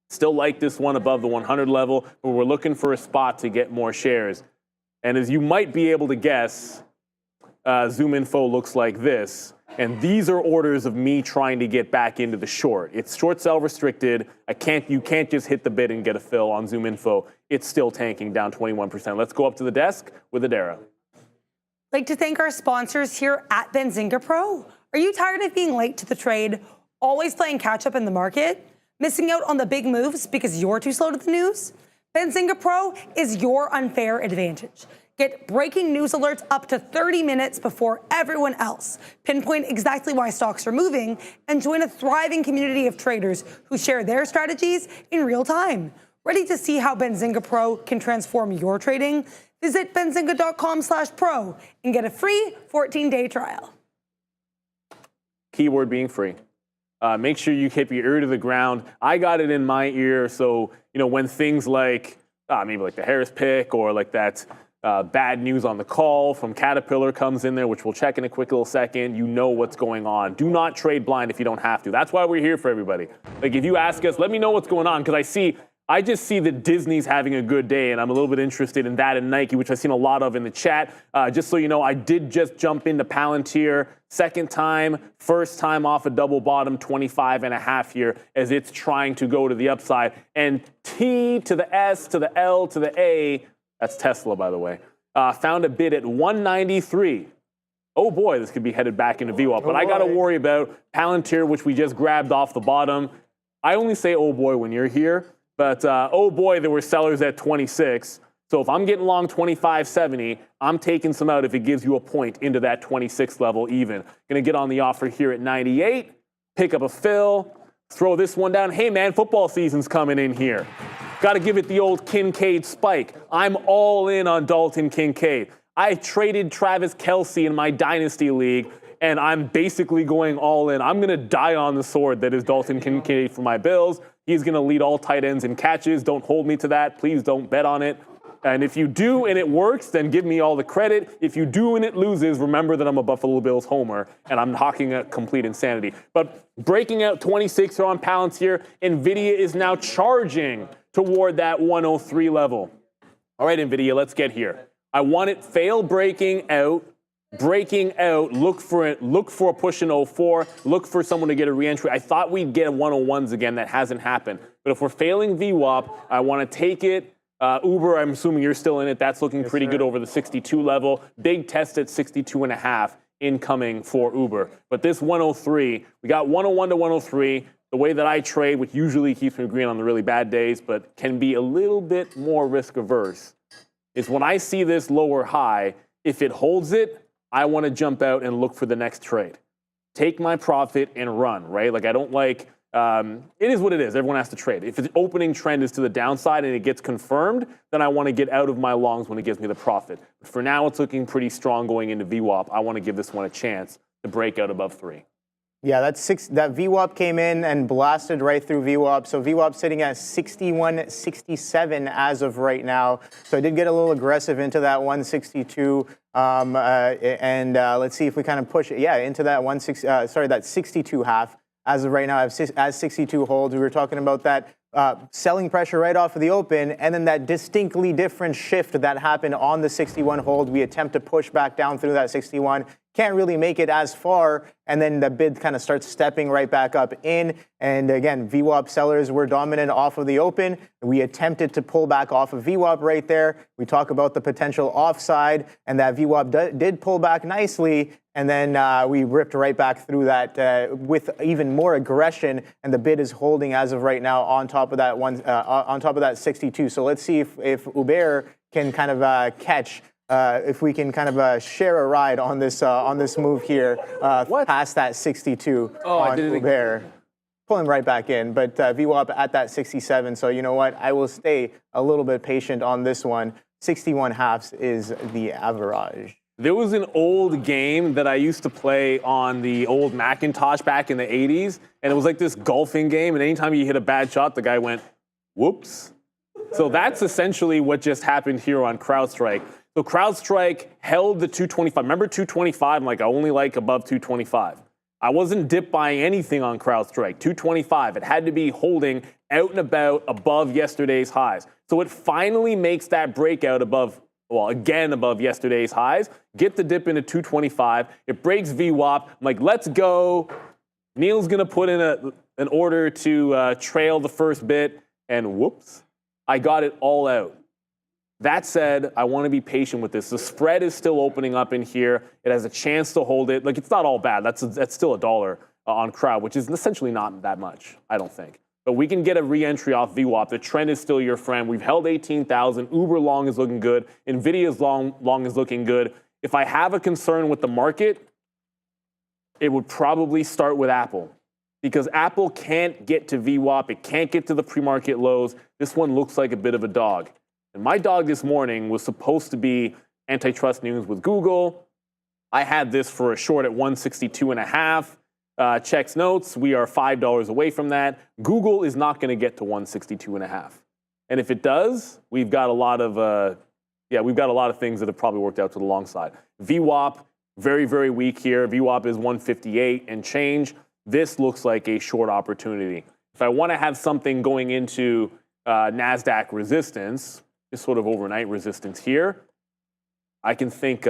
Still like this one above the 100 level, but we're looking for a spot to get more shares. And as you might be able to guess, Zoom info looks like this. And these are orders of me trying to get back into the short. It's short sell restricted. You can't just hit the bid and get a fill on Zoom info. It's still tanking down 21%. Let's go up to the desk with Adara. I'd like to thank our sponsors here at Benzinga Pro. Are you tired of being late to the trade, always playing catch up in the market, missing out on the big moves because you're too slow to the news? Benzinga Pro is your unfair advantage. Get breaking news alerts up to 30 minutes before everyone else. Pinpoint exactly why stocks are moving and join a thriving community of traders who share their strategies in real time. Ready to see how Benzinga Pro can transform your trading? Visit benzinga.com/pro and get a free 14-day trial. Keyword being free. Make sure you keep your ear to the ground. I got it in my ear, so when things like maybe like the Harris pick or like that bad news on the call from Caterpillar comes in there, which we'll check in a quick little second, you know what's going on. Do not trade blind if you don't have to. That's why we're here for everybody. Like if you ask us, let me know what's going on, because I just see that Disney's having a good day, and I'm a little bit interested in that and Nike, which I've seen a lot of in the chat. Just so you know, I did just jump into Palantir, second time, first time off a double bottom, 25.5 here, as it's trying to go to the upside. And T to the S to the L to the A, that's Tesla, by the way, found a bid at 193. Oh boy, this could be headed back into VWAP. But I got to worry about Palantir, which we just grabbed off the bottom. I only say oh boy when you're here. But, oh boy, there were sellers at 26. So if I'm getting long 25.70, I'm taking some out if it gives you a point into that 26 level even. Going to get on the offer here at 98, pick up a fill, throw this one down. Hey, man, football season's coming in here. Got to give it the old Kincaid spike. I'm all in on Dalton Kincaid. I traded Travis Kelce in my Dynasty League, and I'm basically going all in. I'm going to die on the sword that is Dalton Kincaid for my Bills. He's going to lead all tight ends in catches. Don't hold me to that. Please don't bet on it. And if you do and it works, then give me all the credit. If you do and it loses, remember that I'm a Buffalo Bills homer, and I'm talking a complete insanity. But breaking out 26 on Palantir, NVIDIA is now charging toward that 103 level. All right, NVIDIA, let's get here. I want it fail breaking out, look for a push in 04, look for someone to get a reentry. I thought we'd get 101s again. That hasn't happened. But if we're failing VWAP, I want to take it. Uber, I'm assuming you're still in it. That's looking pretty good over the 62 level. Big test at 62.5 incoming for Uber. But this 103, we got 101 to 103. The way that I trade, which usually keeps me green on the really bad days, but can be a little bit more risk averse, is when I see this lower high, if it holds it, I want to jump out and look for the next trade. Take my profit and run, right? Like I don't like, it is what it is. Everyone has to trade. If the opening trend is to the downside and it gets confirmed, then I want to get out of my longs when it gives me the profit. But for now, it's looking pretty strong going into VWAP. I want to give this one a chance to break out above 3. Yeah, that VWAP came in and blasted right through VWAP. So VWAP sitting at 61.67 as of right now. So I did get a little aggressive into that 162. Let's see if we kind of push it. Yeah, into that that 62 half. As of right now, as 62 holds. We were talking about that selling pressure right off of the open, and then that distinctly different shift that happened on the 61 hold. We attempt to push back down through that 61. Can't really make it as far, and then the bid kind of starts stepping right back up in. And again, VWAP sellers were dominant off of the open. We attempted to pull back off of VWAP right there. We talk about the potential offside, and that VWAP did pull back nicely. And then we ripped right back through that with even more aggression, and the bid is holding as of right now on top of that on top of that 62. So let's see if Uber can kind of catch. If we can kind of share a ride on this move here past that 62 on Uber. Pulling right back in, but VWAP at that 67. So you know what? I will stay a little bit patient on this one. 61 halves is the average. There was an old game that I used to play on the old Macintosh back in the 80s, and it was like this golfing game, and anytime you hit a bad shot, the guy went, whoops. So that's essentially what just happened here on CrowdStrike. So CrowdStrike held the 225. Remember 225? I'm like, I only like above 225. I wasn't dip buying anything on CrowdStrike. 225. It had to be holding out and about above yesterday's highs. So it finally makes that breakout again above yesterday's highs. Get the dip into 225. It breaks VWAP. I'm like, let's go. Neil's going to put in an order to trail the first bit. And whoops, I got it all out. That said, I want to be patient with this. The spread is still opening up in here. It has a chance to hold it. Like, it's not all bad. That's still $1 on Crowd, which is essentially not that much, I don't think. But we can get a re-entry off VWAP. The trend is still your friend. We've held 18,000. Uber long is looking good. NVIDIA's long is looking good. If I have a concern with the market, it would probably start with Apple. Because Apple can't get to VWAP. It can't get to the pre-market lows. This one looks like a bit of a dog. And my dog this morning was supposed to be antitrust news with Google. I had this for a short at 162.5. Checks notes, we are $5 away from that. Google is not going to get to 162.5. And if it does, we've got a lot of things that have probably worked out to the long side. VWAP, very, very weak here. VWAP is 158 and change. This looks like a short opportunity. If I want to have something going into NASDAQ resistance, just sort of overnight resistance here, I can think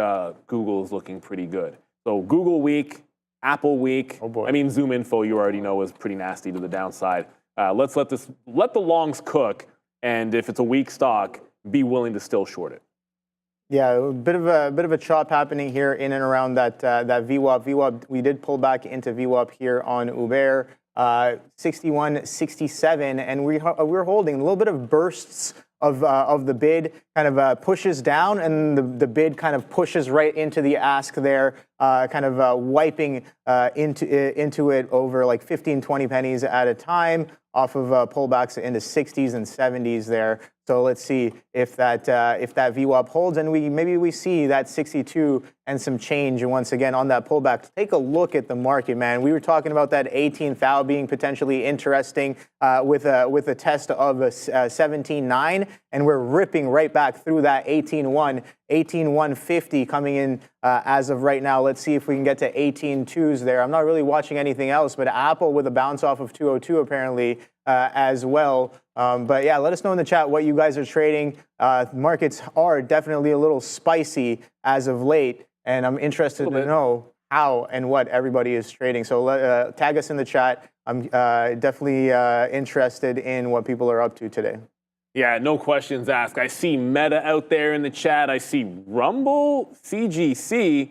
Google is looking pretty good. So Google weak. Apple week. Oh boy. I mean, Zoom info, you already know, is pretty nasty to the downside. Let's let the longs cook, and if it's a weak stock, be willing to still short it. Yeah, a bit of a chop happening here in and around that VWAP. VWAP, we did pull back into VWAP here on Uber, 61.67, and we're holding a little bit of bursts of the bid, kind of pushes down, and the bid kind of pushes right into the ask there, kind of wiping into it over like 15, 20 pennies at a time off of pullbacks into 60s and 70s there. So let's see if that VWAP holds, and maybe we see that 62 and some change once again on that pullback. Take a look at the market, man. We were talking about that 18,000 being potentially interesting with a test of a 17.9, and we're ripping right back through that 18.1, 18.150 coming in as of right now. Let's see if we can get to 18.2s there. I'm not really watching anything else, but Apple with a bounce off of 202 apparently as well. But yeah, let us know in the chat what you guys are trading. Markets are definitely a little spicy as of late, and I'm interested to know how and what everybody is trading. So tag us in the chat. I'm definitely interested in what people are up to today. Yeah, no questions asked. I see Meta out there in the chat. I see Rumble, CGC.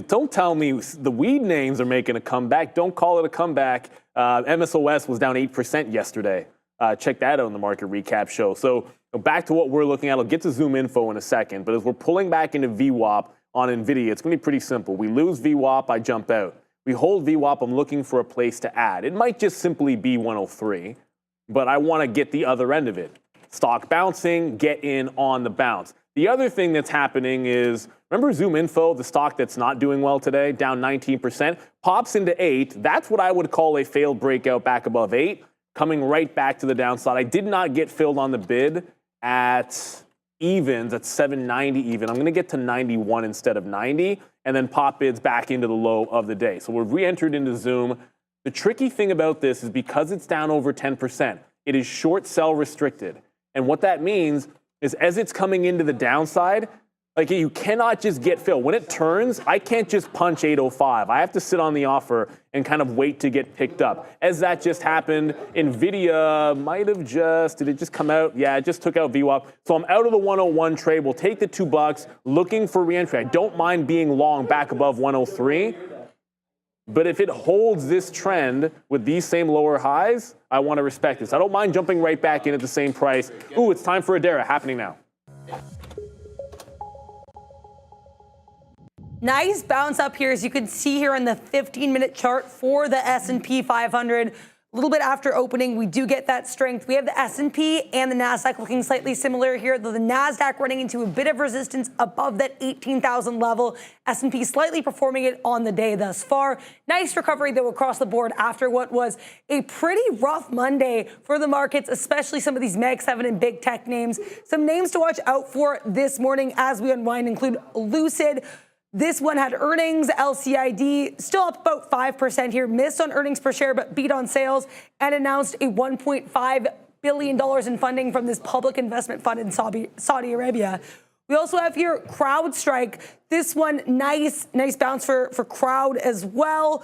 Don't tell me the weed names are making a comeback. Don't call it a comeback. MSOS was down 8% yesterday. Check that out in the market recap show. So back to what we're looking at. I'll get to Zoom info in a second. But as we're pulling back into VWAP on NVIDIA, it's going to be pretty simple. We lose VWAP, I jump out. We hold VWAP, I'm looking for a place to add. It might just simply be 103, but I want to get the other end of it. Stock bouncing, get in on the bounce. The other thing that's happening is, remember Zoom Info, the stock that's not doing well today, down 19%, pops into 8. That's what I would call a failed breakout back above 8, coming right back to the downside. I did not get filled on the bid at evens at 790 even. I'm going to get to 91 instead of 90, and then pop bids back into the low of the day. So we've re-entered into Zoom. The tricky thing about this is because it's down over 10%, it is short sell restricted. And what that means is as it's coming into the downside, like you cannot just get filled. When it turns, I can't just punch 805. I have to sit on the offer and kind of wait to get picked up. As that just happened, NVIDIA might have just, did it just come out? Yeah, it just took out VWAP. So I'm out of the 101 trade. We'll take the $2, looking for reentry. I don't mind being long back above 103. But if it holds this trend with these same lower highs, I want to respect this. I don't mind jumping right back in at the same price. Ooh, it's time for Adara, happening now. Nice bounce up here, as you can see here on the 15-minute chart for the S&P 500. A little bit after opening, we do get that strength. We have the S&P and the NASDAQ looking slightly similar here, though the NASDAQ running into a bit of resistance above that 18,000 level. S&P slightly performing it on the day thus far. Nice recovery, though, across the board after what was a pretty rough Monday for the markets, especially some of these Mag 7 and big tech names. Some names to watch out for this morning as we unwind include Lucid. This one had earnings, LCID, still up about 5% here, missed on earnings per share, but beat on sales, and announced a $1.5 billion in funding from this public investment fund in Saudi Arabia. We also have here CrowdStrike. This one, nice bounce for Crowd as well.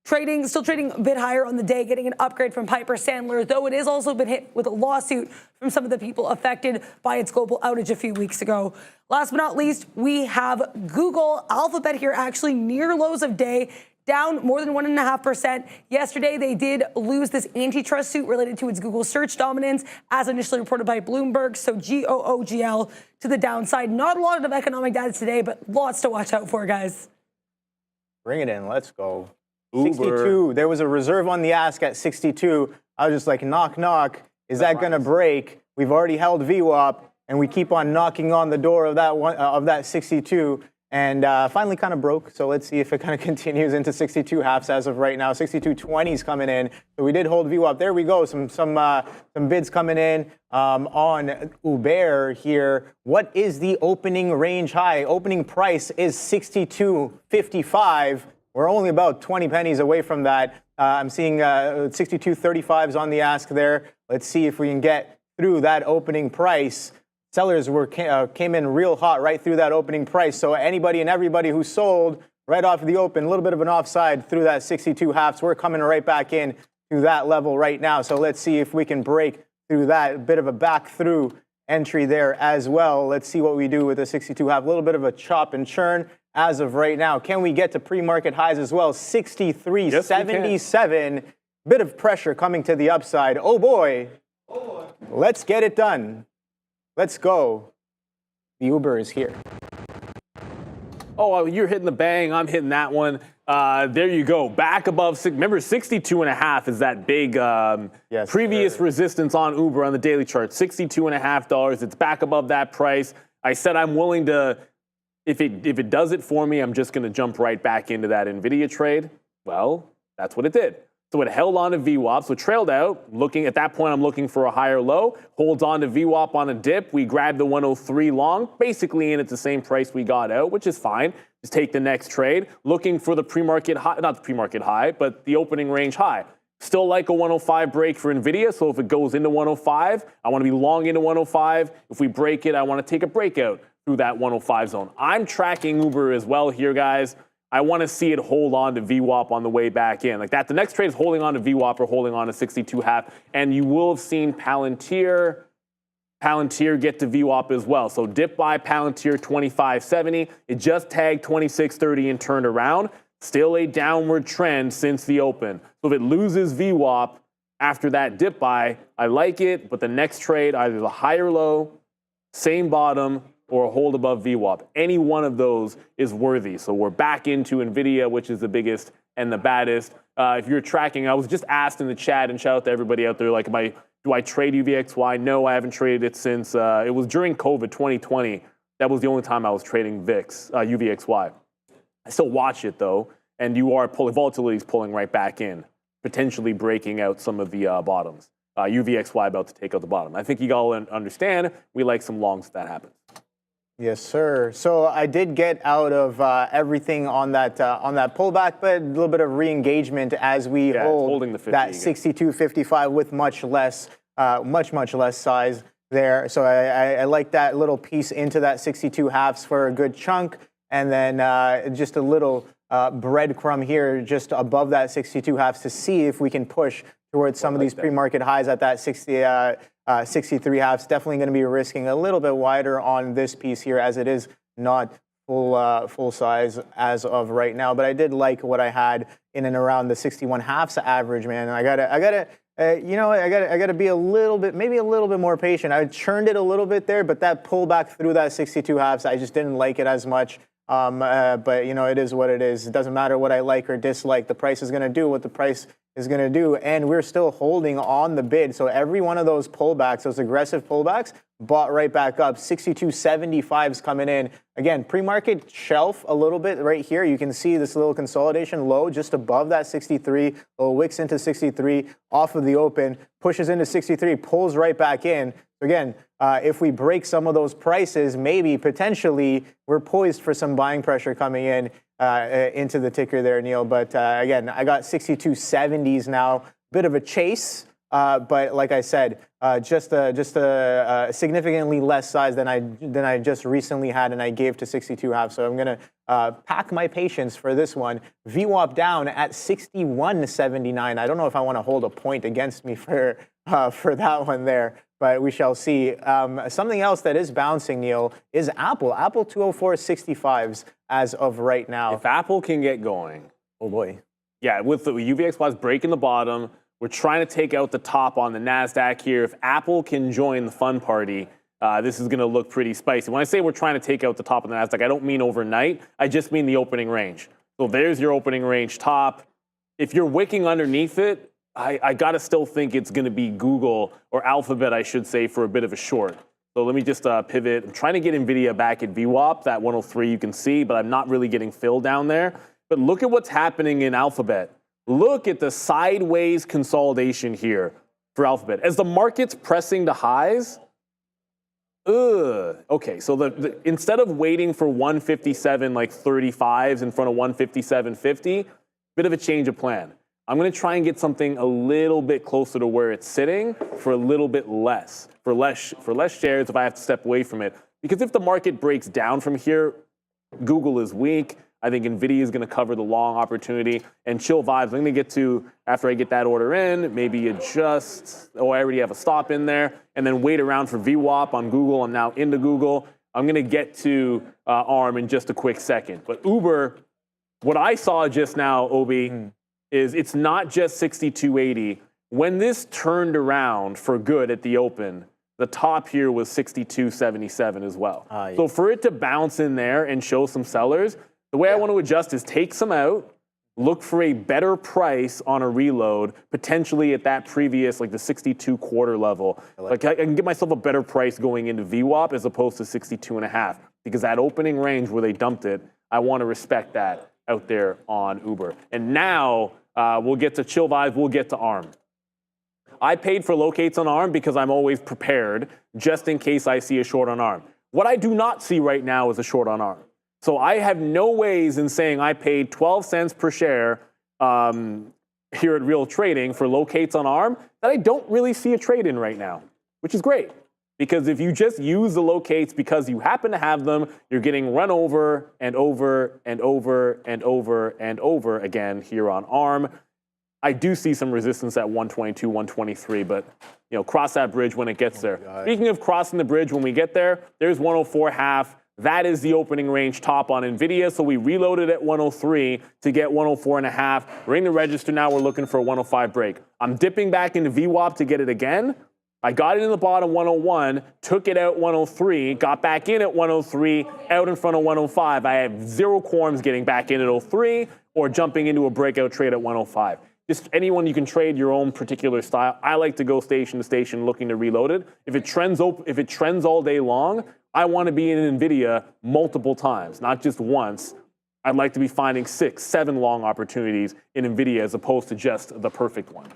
Still trading a bit higher on the day, getting an upgrade from Piper Sandler, though it has also been hit with a lawsuit from some of the people affected by its global outage a few weeks ago. Last but not least, we have Google. Alphabet here actually near lows of day, down more than 1.5%. Yesterday, they did lose this antitrust suit related to its Google search dominance, as initially reported by Bloomberg. So GOOGL to the downside. Not a lot of economic data today, but lots to watch out for, guys. Bring it in. Let's go. Uber. 62. There was a reserve on the ask at 62. I was just like, knock, knock. Is that going to break? We've already held VWAP, and we keep on knocking on the door of that one of that 62, and finally kind of broke. So let's see if it kind of continues into 62 halves as of right now. 62.20s coming in. So we did hold VWAP. There we go. Some bids coming in on Uber here. What is the opening range high? Opening price is 62.55. We're only about 20 pennies away from that. I'm seeing 62.35s on the ask there. Let's see if we can get through that opening price. Sellers came in real hot right through that opening price. So anybody and everybody who sold right off the open, a little bit of an offside through that 62 halves. We're coming right back in to that level right now. So let's see if we can break through that. A bit of a back through entry there as well. Let's see what we do with the 62 half. A little bit of a chop and churn as of right now. Can we get to pre-market highs as well? 63.77. Yes, bit of pressure coming to the upside. Oh boy. Let's get it done. Let's go. The Uber is here. Oh, you're hitting the bang. I'm hitting that one. There you go. Back above. Remember, 62.5 is that big previous resistance on Uber on the daily chart. $62.50. It's back above that price. I said I'm willing to. If it does it for me, I'm just going to jump right back into that NVIDIA trade. Well, that's what it did. So it held on to VWAP, so trailed out. Looking at that point, I'm looking for a higher low. Holds on to VWAP on a dip. We grabbed the 103 long, basically in at the same price we got out, which is fine. Just take the next trade. Looking for the pre-market high, not the pre-market high, but the opening range high. Still like a 105 break for NVIDIA, so if it goes into 105, I want to be long into 105. If we break it, I want to take a breakout through that 105 zone. I'm tracking Uber as well here, guys. I want to see it hold on to VWAP on the way back in. Like that, the next trade is holding on to VWAP or holding on to 62 half. And you will have seen Palantir get to VWAP as well. So dip by Palantir 25.70. It just tagged 26.30 and turned around. Still a downward trend since the open. So if it loses VWAP after that dip by, I like it. But the next trade, either the higher low, same bottom, or a hold above VWAP. Any one of those is worthy. So we're back into NVIDIA, which is the biggest and the baddest. If you're tracking, I was just asked in the chat, and shout out to everybody out there, like, do I trade UVXY? No, I haven't traded it since, it was during COVID 2020. That was the only time I was trading VIX, UVXY. I still watch it though, and you are pulling, volatility is pulling right back in, potentially breaking out some of the bottoms. UVXY about to take out the bottom. I think you all understand we like some longs if that happens. Yes, sir. So I did get out of everything on that pullback, but a little bit of re-engagement as we hold holding the 50 that again. 62.55 with much less size there. So I like that little piece into that 62 halves for a good chunk, and then just a little breadcrumb here just above that 62 halves to see if we can push towards some of these pre-market highs at that 63 halves. Definitely going to be risking a little bit wider on this piece here, as it is not full size as of right now. But I did like what I had in and around the 61 halves average, man. And I gotta be a little bit, maybe a little bit more patient. I churned it a little bit there, but that pullback through that 62 halves, I just didn't like it as much. But it is what it is. It doesn't matter what I like or dislike. The price is going to do what the price is going to do, and we're still holding on the bid. So every one of those pullbacks, those aggressive pullbacks, bought right back up. 62.75s coming in. Again, pre-market shelf a little bit right here. You can see this little consolidation low just above that 63. Little wicks into 63 off of the open, pushes into 63, pulls right back in. Again, if we break some of those prices, maybe potentially we're poised for some buying pressure coming in into the ticker there, Neil. But again, I got 62.70s now. Bit of a chase, but like I said, just a significantly less size than I just recently had, and I gave to 62 half. So I'm gonna pack my patience for this one. VWAP down at 61.79. I don't know if I want to hold a point against me for that one there, but we shall see. Something else that is bouncing, Neil, is Apple. Apple 204.65s as of right now. If Apple can get going, Oh boy. yeah, with the UVXY's breaking the bottom, we're trying to take out the top on the NASDAQ here. If Apple can join the fun party, this is going to look pretty spicy. When I say we're trying to take out the top of the NASDAQ, I don't mean overnight. I just mean the opening range. So there's your opening range top. If you're wicking underneath it, I got to still think it's going to be Google or Alphabet, I should say, for a bit of a short. So let me just pivot. I'm trying to get NVIDIA back at VWAP, that 103 you can see, but I'm not really getting filled down there. But look at what's happening in Alphabet. Look at the sideways consolidation here for Alphabet. As the market's pressing to highs, okay, so instead of waiting for 157 like 35s in front of 157.50, bit of a change of plan. I'm going to try and get something a little bit closer to where it's sitting for a little bit less, for less shares if I have to step away from it. Because if the market breaks down from here, Google is weak. I think NVIDIA is going to cover the long opportunity. And chill vibes, I'm going to get to, after I get that order in, maybe adjust. Oh, I already have a stop in there. And then wait around for VWAP on Google. I'm now into Google. I'm going to get to ARM in just a quick second. But Uber, what I saw just now, Obi, is it's not just 62.80. When this turned around for good at the open, the top here was 62.77 as well. Yeah. So for it to bounce in there and show some sellers, the way I want to adjust is take some out, look for a better price on a reload, potentially at that previous, like the 62 quarter level. Like I can get myself a better price going into VWAP as opposed to 62.5, because that opening range where they dumped it, I want to respect that out there on Uber. And now we'll get to chill vibes, we'll get to ARM. I paid for locates on ARM because I'm always prepared just in case I see a short on ARM. What I do not see right now is a short on ARM. So I have no ways in saying I paid 12 cents per share here at Real Trading for locates on ARM that I don't really see a trade in right now, which is great. Because if you just use the locates because you happen to have them, you're getting run over and over and over and over and over again here on ARM. I do see some resistance at 122, 123, but cross that bridge when it gets there. Speaking of crossing the bridge when we get there, there's 104.5. That is the opening range top on NVIDIA. So we reloaded at 103 to get 104.5. Ring the register now. We're looking for a 105 break. I'm dipping back into VWAP to get it again. I got it in the bottom 101, took it out 103, got back in at 103, out in front of 105. I have zero qualms getting back in at 03 or jumping into a breakout trade at 105. Just anyone, you can trade your own particular style. I like to go station to station looking to reload it. If it trends all day long, I want to be in NVIDIA multiple times, not just once. I'd like to be finding 6, 7 long opportunities in NVIDIA as opposed to just the perfect one.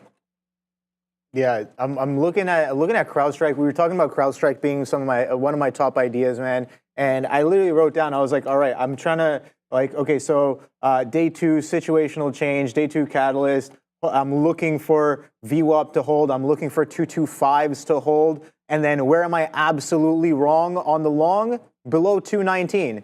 Yeah, I'm looking at CrowdStrike. We were talking about CrowdStrike being one of my top ideas, man. And I literally wrote down, I was like, all right, I'm trying to okay, so day 2 situational change, day 2 catalyst. I'm looking for VWAP to hold. I'm looking for 225s to hold. And then where am I absolutely wrong on the long? Below 219.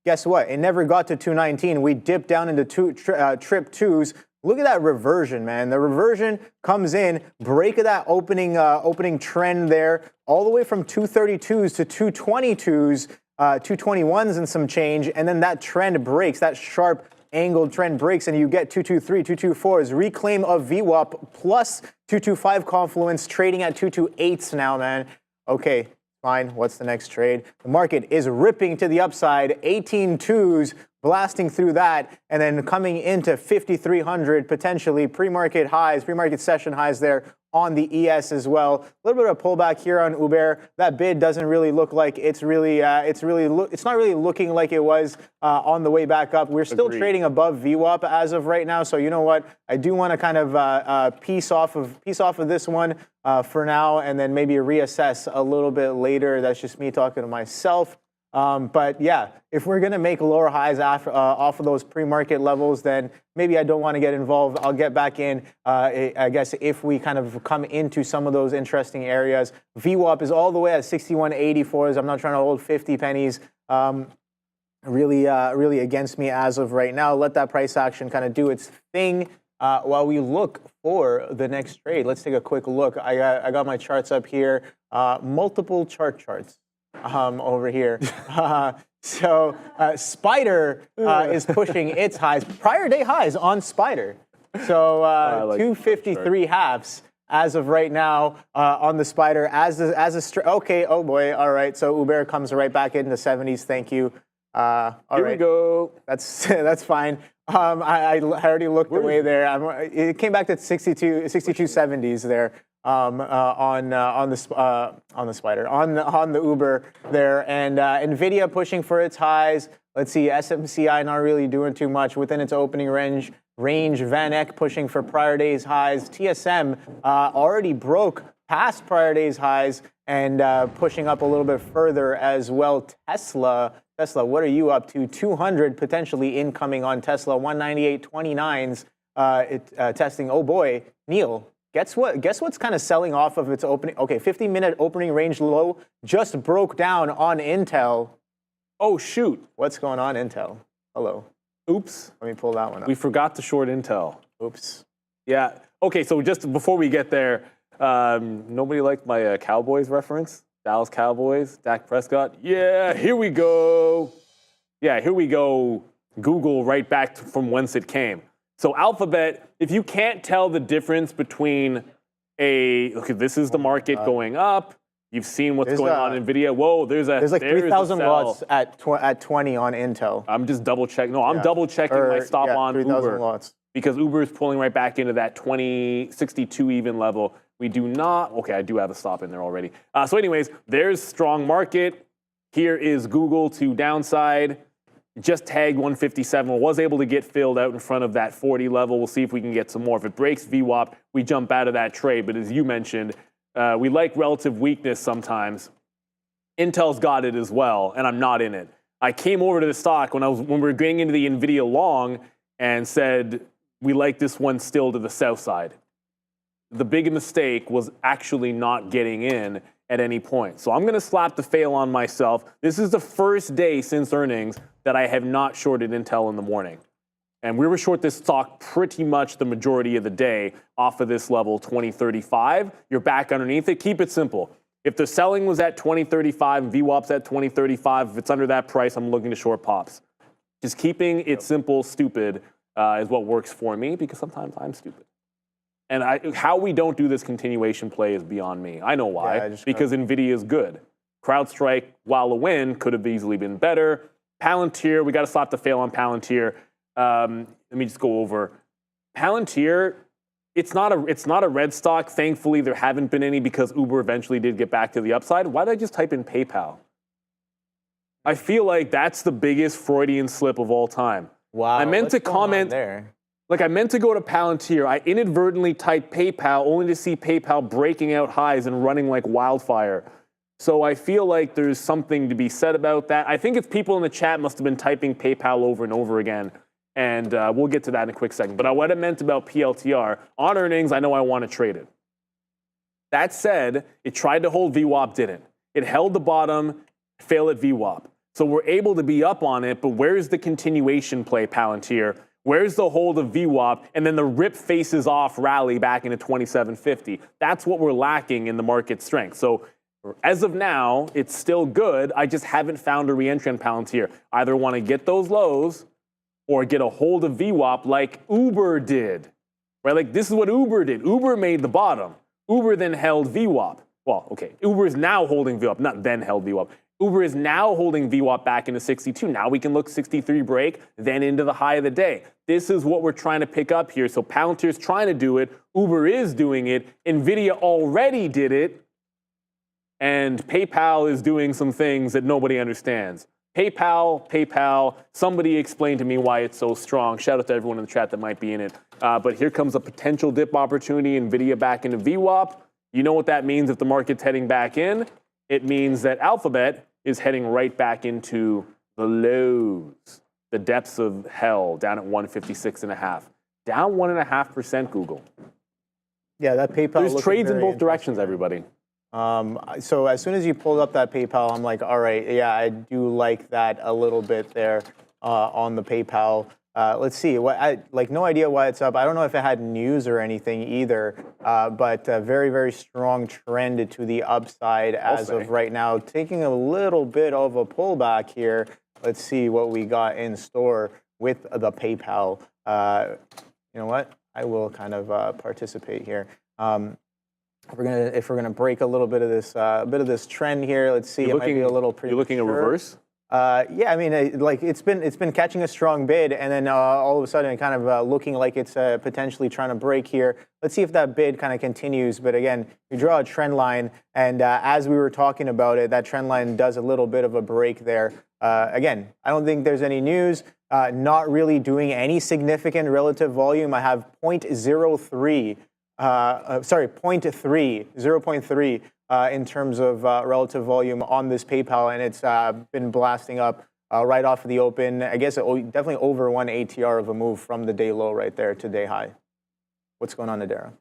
Guess what? It never got to 219. We dipped down into trip 2s. Look at that reversion, man. The reversion comes in, break of that opening trend there, all the way from 232s to 222s, 221s and some change, and then that trend breaks, that sharp angled trend breaks, and you get 223, 224s, reclaim of VWAP plus 225 confluence, trading at 228s now, man. Okay, fine. What's the next trade? The market is ripping to the upside, 18 twos, blasting through that, and then coming into 5,300 potentially pre-market highs, pre-market session highs there on the ES as well. A little bit of a pullback here on Uber. That bid doesn't really look like it's not really looking like it was on the way back up. We're still trading above VWAP as of right now. So you know what? I do want to kind of piece off of this one for now, and then maybe reassess a little bit later. That's just me talking to myself. But yeah, if we're going to make lower highs off of those pre-market levels, then maybe I don't want to get involved. I'll get back in, I guess, if we kind of come into some of those interesting areas. VWAP is all the way at 61.84s. I'm not trying to hold 50 pennies. Really against me as of right now. Let that price action kind of do its thing while we look for the next trade. Let's take a quick look. I got my charts up here, multiple charts. Over here. So Spider is pushing its highs, prior day highs on Spider. So 253 halves as of right now on the Spider. Okay, oh boy, all right. So Uber comes right back into 70s. Thank you. All right. We go. That's fine. I already looked away there. It came back to 6270s there. On the Spider, on the Uber there, and Nvidia pushing for its highs. Let's see, SMCI not really doing too much within its opening range. Van Eck pushing for prior day's highs. TSM already broke past prior day's highs and pushing up a little bit further as well. Tesla, what are you up to? 200 potentially incoming on Tesla. 198.29s testing. Oh boy, Neil. Guess what's kind of selling off of its opening? Okay, 50-minute opening range low just broke down on Intel. Oh, shoot. What's going on, Intel? Hello. Oops. Let me pull that one up. We forgot to short Intel. Oops. Yeah. Okay, so just before we get there, nobody liked my Cowboys reference? Dallas Cowboys, Dak Prescott. Yeah, here we go. Yeah, here we go. Google right back from whence it came. So Alphabet, if you can't tell the difference between this is the market going up. You've seen what's going on in NVIDIA. Whoa, there's like 3,000 lots at 20 on Intel. I'm just double checking. No, I'm double checking my stop on 3,000 lots. Because Uber is pulling right back into that 2062 even level. We do not. Okay, I do have a stop in there already. So anyways, there's strong market. Here is Google to downside. Just tagged 157, was able to get filled out in front of that 40 level. We'll see if we can get some more. If it breaks VWAP, we jump out of that trade. But as you mentioned, we like relative weakness sometimes. Intel's got it as well, and I'm not in it. I came over to the stock when we were getting into the NVIDIA long and said, we like this one still to the south side. The big mistake was actually not getting in at any point. So I'm going to slap the fail on myself. This is the first day since earnings that I have not shorted Intel in the morning. And we were short this stock pretty much the majority of the day off of this level, 2035. You're back underneath it. Keep it simple. If the selling was at 2035 and VWAP's at 2035, if it's under that price, I'm looking to short pops. Just keeping it simple, stupid is what works for me because sometimes I'm stupid. And how we don't do this continuation play is beyond me. I know why. Because NVIDIA is good. CrowdStrike, while a win, could have easily been better. Palantir, we got to slap the fail on Palantir. Let me just go over Palantir. It's not a red stock. Thankfully, there haven't been any because Uber eventually did get back to the upside. Why did I just type in PayPal? I feel like that's the biggest Freudian slip of all time. Wow. I meant what's to going on comment there. Like I meant to go to Palantir. I inadvertently typed PayPal only to see PayPal breaking out highs and running like wildfire. So I feel like there's something to be said about that. I think it's people in the chat must have been typing PayPal over and over again. And we'll get to that in a quick second. But what it meant about PLTR, on earnings, I know I want to trade it. That said, it tried to hold VWAP, didn't. It held the bottom, failed at VWAP. So we're able to be up on it, but where's the continuation play, Palantir? Where's the hold of VWAP? And then the rip faces off rally back into 2750. That's what we're lacking in the market strength. So as of now, it's still good. I just haven't found a re-entry on Palantir. Either want to get those lows or get a hold of VWAP like Uber did. Right? Like this is what Uber did. Uber made the bottom. Uber then held VWAP. Well, okay, Uber is now holding VWAP, not then held VWAP. Uber is now holding VWAP back into 62. Now we can look 63 break, then into the high of the day. This is what we're trying to pick up here. So Palantir is trying to do it. Uber is doing it. NVIDIA already did it. And PayPal is doing some things that nobody understands. PayPal, somebody explain to me why it's so strong. Shout out to everyone in the chat that might be in it. But here comes a potential dip opportunity, NVIDIA back into VWAP. You know what that means if the market's heading back in? It means that Alphabet is heading right back into the lows, the depths of hell, down at 156.5. Down 1.5%, Google. Yeah, that PayPal. There's trades in both directions, everybody. So as soon as you pulled up that PayPal, I'm like, all right, yeah, I do like that a little bit there on the PayPal. Let's see. No idea why it's up. I don't know if it had news or anything either, but a very, very strong trend to the upside as of right now. Taking a little bit of a pullback here. Let's see what we got in store with the PayPal. You know what? I will kind of participate here. If we're gonna break a little bit of this trend here, let's see. It might be a little premature. You're looking at reverse? Yeah, I mean, it's been catching a strong bid, and then all of a sudden, kind of looking like it's potentially trying to break here. Let's see if that bid kind of continues. But again, you draw a trend line, and as we were talking about it, that trend line does a little bit of a break there. Again, I don't think there's any news. Not really doing any significant relative volume. I have 0.03. 0.3 in terms of relative volume on this PayPal, and it's been blasting up right off of the open. I guess definitely over 1 ATR of a move from the day low right there to day high. What's going on, Adara?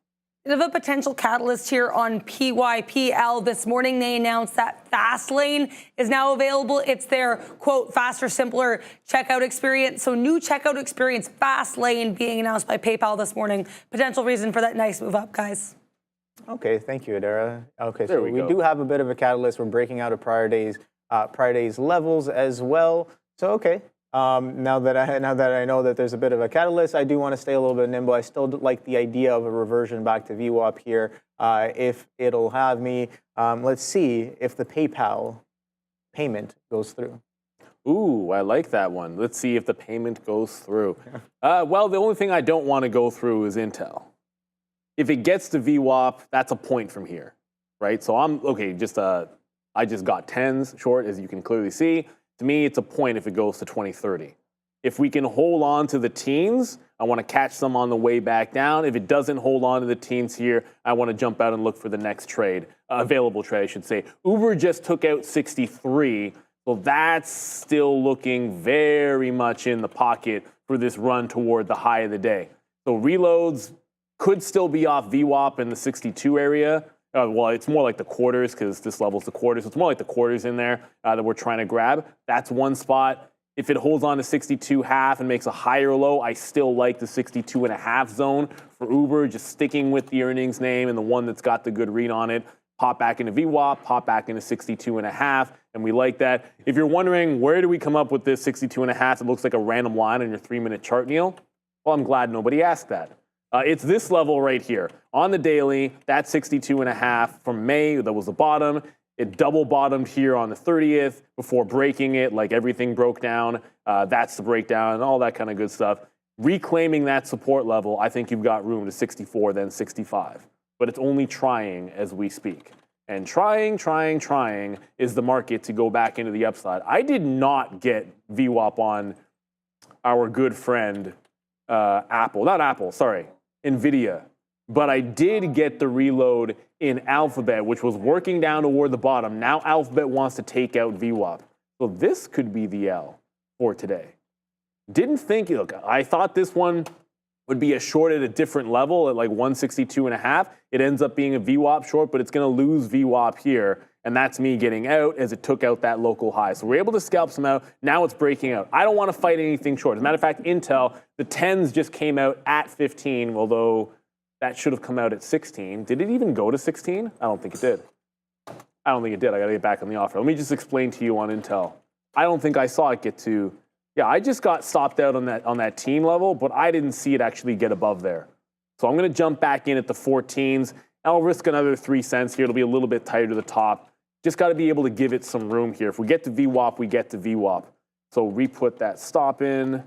Bit of a potential catalyst here on PYPL. This morning, they announced that Fastlane is now available. It's their, quote, faster, simpler checkout experience. So new checkout experience, Fastlane, being announced by PayPal this morning. Potential reason for that nice move up, guys. Okay, thank you, Adara. Okay, so we do have a bit of a catalyst. We're breaking out of prior days levels as well. So, okay. Now that I know that there's a bit of a catalyst, I do want to stay a little bit nimble. I still like the idea of a reversion back to VWAP here, if it'll have me. Let's see if the PayPal payment goes through. Ooh, I like that one. Let's see if the payment goes through. Well, the only thing I don't want to go through is Intel. If it gets to VWAP, that's a point from here, right? So I'm okay. I just got 10s short, as you can clearly see. To me, it's a point if it goes to 2030. If we can hold on to the teens, I want to catch some on the way back down. If it doesn't hold on to the teens here, I want to jump out and look for the next trade, available trade, I should say. Uber just took out 63, so that's still looking very much in the pocket for this run toward the high of the day. So reloads could still be off VWAP in the 62 area. Well, it's more like the quarters because this level's the quarters. So it's more like the quarters in there that we're trying to grab. That's one spot. If it holds on to 62.5 and makes a higher low, I still like the 62.5 zone for Uber, just sticking with the earnings name and the one that's got the good read on it. Pop back into VWAP, pop back into 62.5, and we like that. If you're wondering where do we come up with this 62.5, it looks like a random line on your 3-minute chart, Neil. Well, I'm glad nobody asked that. It's this level right here. On the daily, that 62.5 from May, that was the bottom. It double bottomed here on the 30th before breaking it, like everything broke down. That's the breakdown and all that kind of good stuff. Reclaiming that support level, I think you've got room to 64, then 65. But it's only trying as we speak. and trying is the market to go back into the upside. I did not get VWAP on our good friend NVIDIA. But I did get the reload in Alphabet, which was working down toward the bottom. Now Alphabet wants to take out VWAP. So this could be the L for today. Didn't think, look, I thought this one would be a short at a different level at like 162.5. It ends up being a VWAP short, but it's going to lose VWAP here. And that's me getting out as it took out that local high. So we're able to scalp some out. Now it's breaking out. I don't want to fight anything short. As a matter of fact, Intel, the 10s just came out at 15, although that should have come out at 16. Did it even go to 16? I don't think it did. I don't think it did. I got to get back on the offer. Let me just explain to you on Intel. I don't think I saw it get to, yeah, I just got stopped out on that team level, but I didn't see it actually get above there. So I'm going to jump back in at the 14s. I'll risk another 3 cents here. It'll be a little bit tighter to the top. Just got to be able to give it some room here. If we get to VWAP, we get to VWAP. So re-put that stop in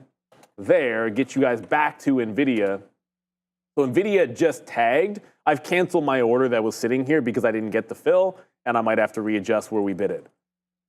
there, get you guys back to NVIDIA. So NVIDIA just tagged. I've canceled my order that was sitting here because I didn't get the fill, and I might have to readjust where we bid it.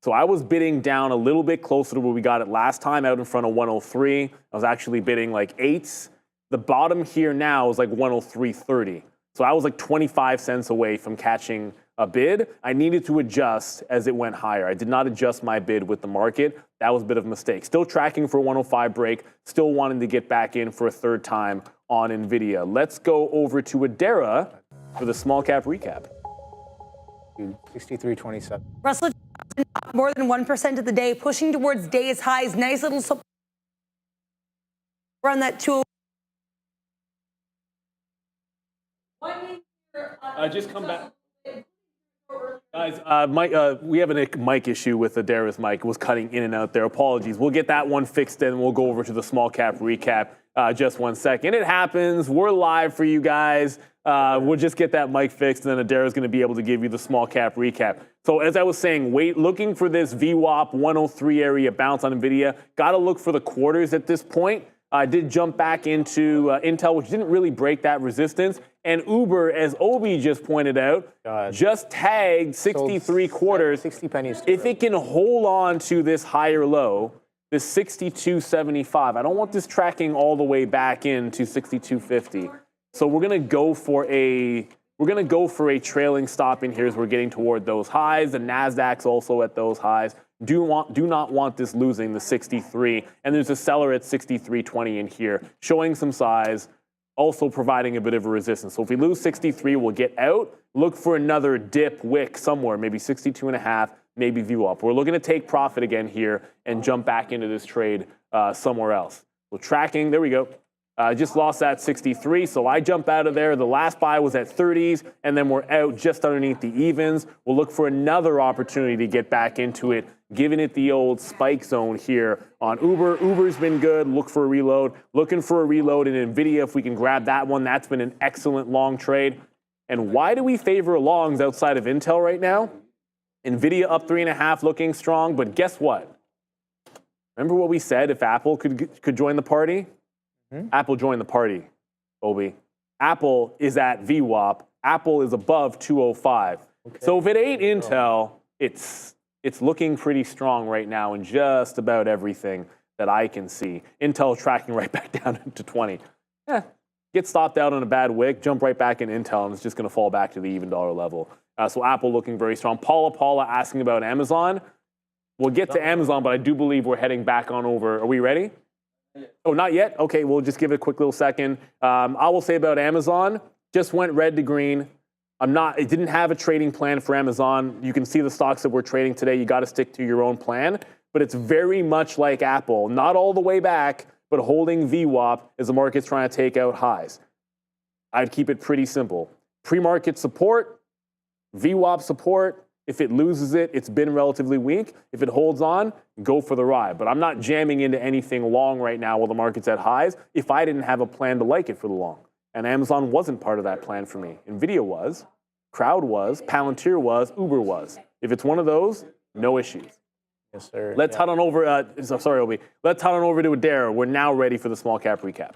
So I was bidding down a little bit closer to where we got it last time, out in front of 103. I was actually bidding like 8s. The bottom here now is like 103.30. So I was like 25 cents away from catching a bid. I needed to adjust as it went higher. I did not adjust my bid with the market. That was a bit of a mistake. Still tracking for a 105 break. Still wanting to get back in for a third time on NVIDIA. Let's go over to Adara for the small cap recap. 63.27. Russell up more than 1% of the day, pushing towards day's highs. Nice little support. We're on that 2. Just come back. Guys, we have a mic issue with Adara's mic. It was cutting in and out there. Apologies. We'll get that one fixed and we'll go over to the small cap recap just 1 second. It happens. We're live for you guys. We'll just get that mic fixed and then Adara's going to be able to give you the small cap recap. So as I was saying, looking for this VWAP 103 area bounce on NVIDIA. Got to look for the quarters at this point. I did jump back into Intel, which didn't really break that resistance. And Uber, as Obi just pointed out, just tagged 63 quarters. 60 pennies. If it can hold on to this higher low, this 62.75, I don't want this tracking all the way back into 62.50. So we're gonna go for a trailing stop in here as we're getting toward those highs. The Nasdaq's also at those highs. Do not want this losing the 63, and there's a seller at 63.20 in here, showing some size, also providing a bit of a resistance. So if we lose 63, we'll get out. Look for another dip wick somewhere, maybe 62.5, maybe view up. We're looking to take profit again here and jump back into this trade somewhere else. So tracking, there we go. Just lost that 63, so I jump out of there. The last buy was at 30s, and then we're out just underneath the evens. We'll look for another opportunity to get back into it, giving it the old spike zone here on Uber. Uber's been good. Look for a reload. Looking for a reload in NVIDIA if we can grab that one. That's been an excellent long trade. And why do we favor longs outside of Intel right now? NVIDIA up 3.5, looking strong, but guess what? Remember what we said if Apple could join the party? Apple joined the party, Obi. Apple is at VWAP. Apple is above 205. Okay. So if it ain't Intel, it's looking pretty strong right now in just about everything that I can see. Intel tracking right back down to 20. Get stopped out on a bad wick, jump right back in Intel, and it's just going to fall back to the even dollar level. So Apple looking very strong. Paula asking about Amazon. We'll get to Amazon, but I do believe we're heading back on over. Are we ready? Oh, not yet? Okay, we'll just give it a quick little second. I will say about Amazon, just went red to green. It didn't have a trading plan for Amazon. You can see the stocks that we're trading today. You got to stick to your own plan. But it's very much like Apple. Not all the way back, but holding VWAP as the market's trying to take out highs. I'd keep it pretty simple. Pre-market support, VWAP support. If it loses it, it's been relatively weak. If it holds on, go for the ride. But I'm not jamming into anything long right now while the market's at highs if I didn't have a plan to like it for the long. And Amazon wasn't part of that plan for me. NVIDIA was, Crowd was, Palantir was, Uber was. If it's one of those, no issues. Yes, sir. Let's head on over, sorry, Obi. Let's head on over to Adara. We're now ready for the small cap recap.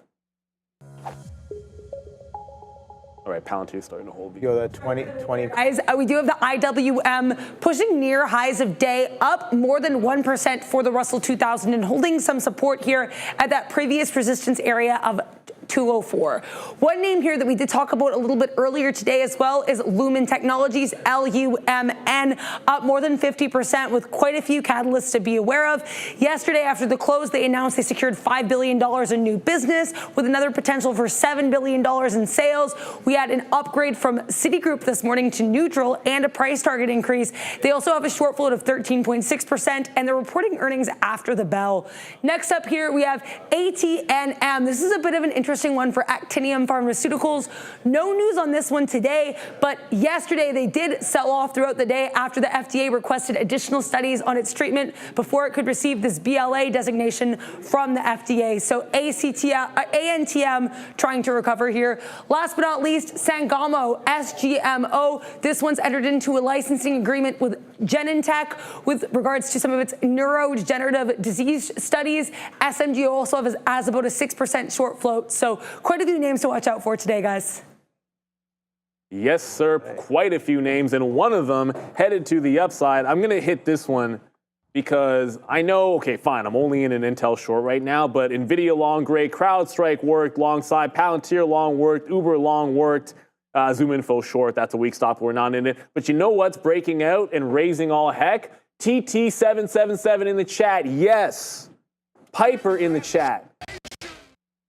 All right, Palantir starting to hold. Yo, that 20. Guys, we do have the IWM pushing near highs of day, up more than 1% for the Russell 2000 and holding some support here at that previous resistance area of 204. One name here that we did talk about a little bit earlier today as well is Lumen Technologies, LUMN, up more than 50% with quite a few catalysts to be aware of. Yesterday after the close, they announced they secured $5 billion in new business with another potential for $7 billion in sales. We had an upgrade from Citigroup this morning to neutral and a price target increase. They also have a short float of 13.6% and they're reporting earnings after the bell. Next up here, we have ATNM. This is a bit of an interesting one for Actinium Pharmaceuticals. No news on this one today, but yesterday they did sell off throughout the day after the FDA requested additional studies on its treatment before it could receive this BLA designation from the FDA. So ANTM trying to recover here. Last but not least, Sangamo, SGMO. This one's entered into a licensing agreement with Genentech with regards to some of its neurodegenerative disease studies. SMG also has about a 6% short float. So quite a few names to watch out for today, guys. Yes, sir. Quite a few names, and one of them headed to the upside. I'm going to hit this one because I know, okay, fine, I'm only in an Intel short right now, but NVIDIA long great, CrowdStrike worked alongside, Palantir long worked, Uber long worked, Zoom Info short, that's a weak stop, we're not in it. But you know what's breaking out and raising all heck? TT777 in the chat, yes. Piper in the chat.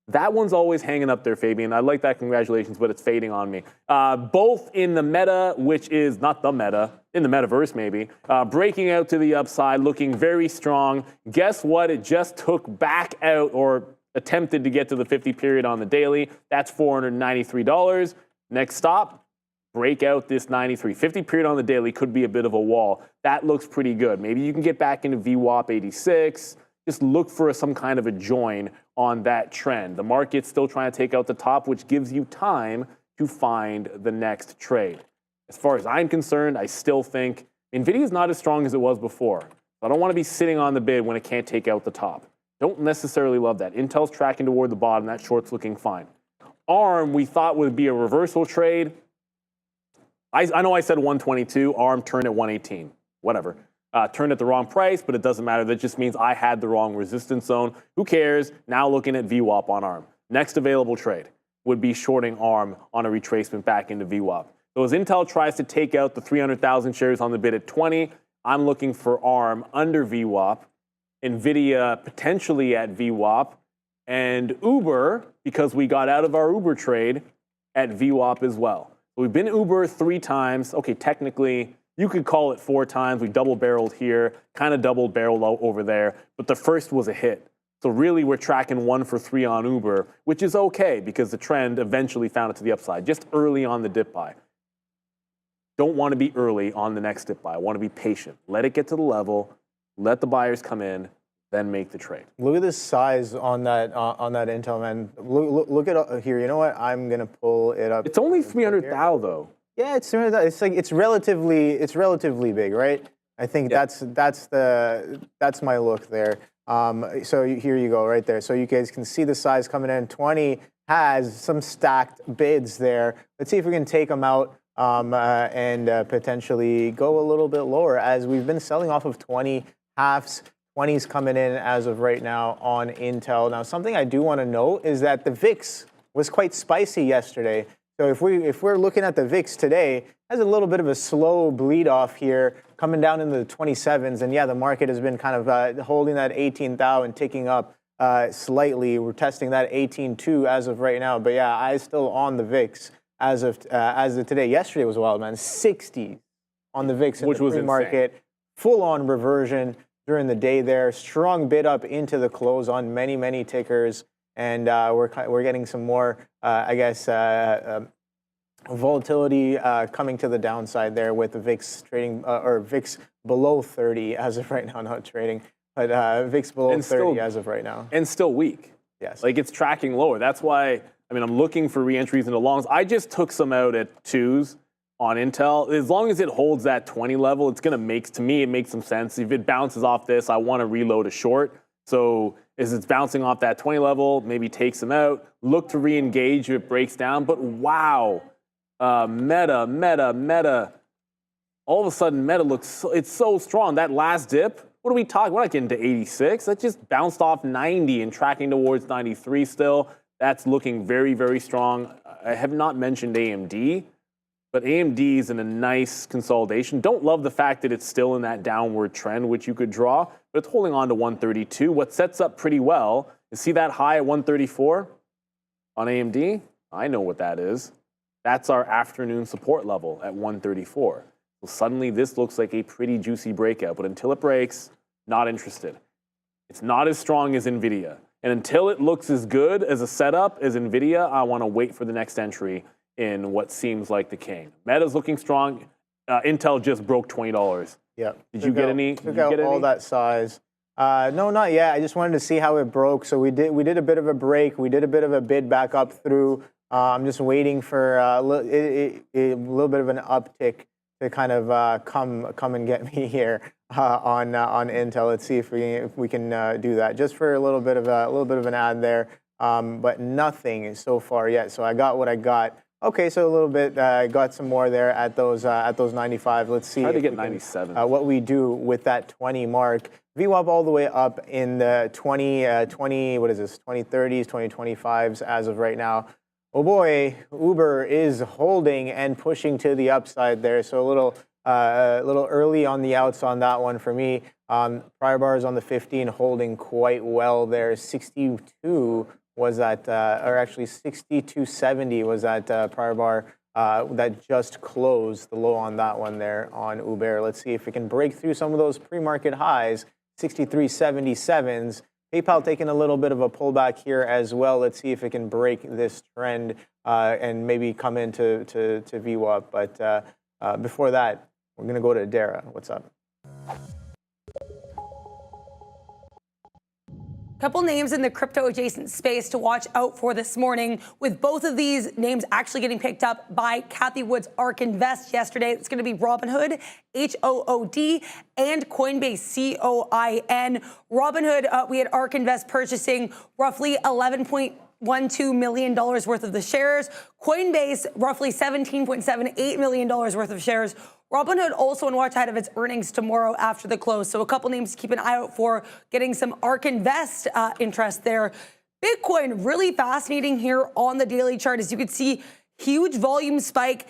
That one's always hanging up there, Fabian. I like that, congratulations, but it's fading on me. Both in the meta, which is not the meta, in the metaverse maybe, breaking out to the upside, looking very strong. Guess what? It just took back out or attempted to get to the 50 period on the daily. That's $493. Next stop, break out this 93. 50 period on the daily could be a bit of a wall. That looks pretty good. Maybe you can get back into VWAP 86. Just look for some kind of a join on that trend. The market's still trying to take out the top, which gives you time to find the next trade. As far as I'm concerned, I still think NVIDIA is not as strong as it was before. I don't want to be sitting on the bid when it can't take out the top. Don't necessarily love that. Intel's tracking toward the bottom. That short's looking fine. ARM, we thought would be a reversal trade. I know I said 122. ARM turned at 118. Whatever. Turned at the wrong price, but it doesn't matter. That just means I had the wrong resistance zone. Who cares? Now looking at VWAP on ARM. Next available trade would be shorting ARM on a retracement back into VWAP. So as Intel tries to take out the 300,000 shares on the bid at 20, I'm looking for ARM under VWAP, NVIDIA potentially at VWAP, and Uber, because we got out of our Uber trade, at VWAP as well. So we've been Uber 3 times. Okay, technically, you could call it 4 times. We double-barreled here, kind of double-barreled over there, but the first was a hit. So really, we're tracking 1 for 3 on Uber, which is okay because the trend eventually found it to the upside, just early on the dip buy. Don't want to be early on the next dip buy. I want to be patient. Let it get to the level, let the buyers come in, then make the trade. Look at the size on that Intel, man. Look at here. You know what? I'm gonna pull it up. It's only 300,000 though. Yeah, it's relatively big, right? I think that's my look there. So here you go, right there. So you guys can see the size coming in. 20 has some stacked bids there. Let's see if we can take them out and potentially go a little bit lower, as we've been selling off of 20 halves. 20s coming in as of right now on Intel. Now, something I do want to note is that the VIX was quite spicy yesterday. So if we're looking at the VIX today, it has a little bit of a slow bleed off here, coming down into the 27s. And yeah, the market has been kind of holding that 18,000 and ticking up slightly. We're testing that 18.2 as of right now. But yeah, eyes still on the VIX as of today. Yesterday was wild, man. 60 on the VIX in the pre-market. Full-on reversion during the day there. Strong bid up into the close on many tickers. And we're getting some more, volatility coming to the downside there with the VIX trading, or VIX below 30 as of right now, not trading, but VIX below 30 as of right now. And still weak. Yes. Like, it's tracking lower. That's why, I mean, I'm looking for re-entries into longs. I just took some out at 2s on Intel. As long as it holds that 20 level, it's going to make, to me, it makes some sense. If it bounces off this, I want to reload a short. So as it's bouncing off that 20 level, maybe take some out, look to re-engage if it breaks down. But wow, Meta. All of a sudden, Meta looks, it's so strong. That last dip, what are we talking? We're not getting to 86. That just bounced off 90 and tracking towards 93 still. That's looking very, very strong. I have not mentioned AMD, but AMD is in a nice consolidation. Don't love the fact that it's still in that downward trend, which you could draw, but it's holding on to 132. What sets up pretty well is, see that high at 134 on AMD? I know what that is. That's our afternoon support level at 134. So suddenly this looks like a pretty juicy breakout, but until it breaks, not interested. It's not as strong as NVIDIA. And until it looks as good as a setup as NVIDIA, I want to wait for the next entry in what seems like the king. Meta's looking strong. Intel just broke $20. Yeah. Did you get any? Took out all that size. No, not yet. I just wanted to see how it broke. So we did a bit of a break. We did a bit of a bid back up through. I'm just waiting for a little bit of an uptick to kind of come and get me here on Intel. Let's see if we can do that just for a little bit of an ad there, but nothing so far yet. So I got what I got. Okay, so a little bit got some more there at those 95. Let's see. Try to get 97. What we do with that 20 mark. VWAP all the way up in the 20 what is this? 2030s, 2025s as of right now. Oh boy, Uber is holding and pushing to the upside there. So a little early on the outs on that one for me. Prior bars on the 15 holding quite well there. 62 was at, or actually 62.70 was at prior bar that just closed the low on that one there on Uber. Let's see if it can break through some of those pre-market highs. 63.77s. PayPal taking a little bit of a pullback here as well. Let's see if it can break this trend and maybe come into VWAP. But before that, we're going to go to Dara. What's up? Couple names in the crypto adjacent space to watch out for this morning, with both of these names actually getting picked up by Cathie Wood's ARK Invest yesterday. It's going to be Robinhood, HOOD, and Coinbase, COIN. Robinhood, we had ARK Invest purchasing roughly $11.12 million worth of the shares. Coinbase, roughly $17.78 million worth of shares. Robinhood also on watch ahead of its earnings tomorrow after the close. So a couple names to keep an eye out for, getting some ARK Invest interest there. Bitcoin, really fascinating here on the daily chart. As you can see, huge volume spike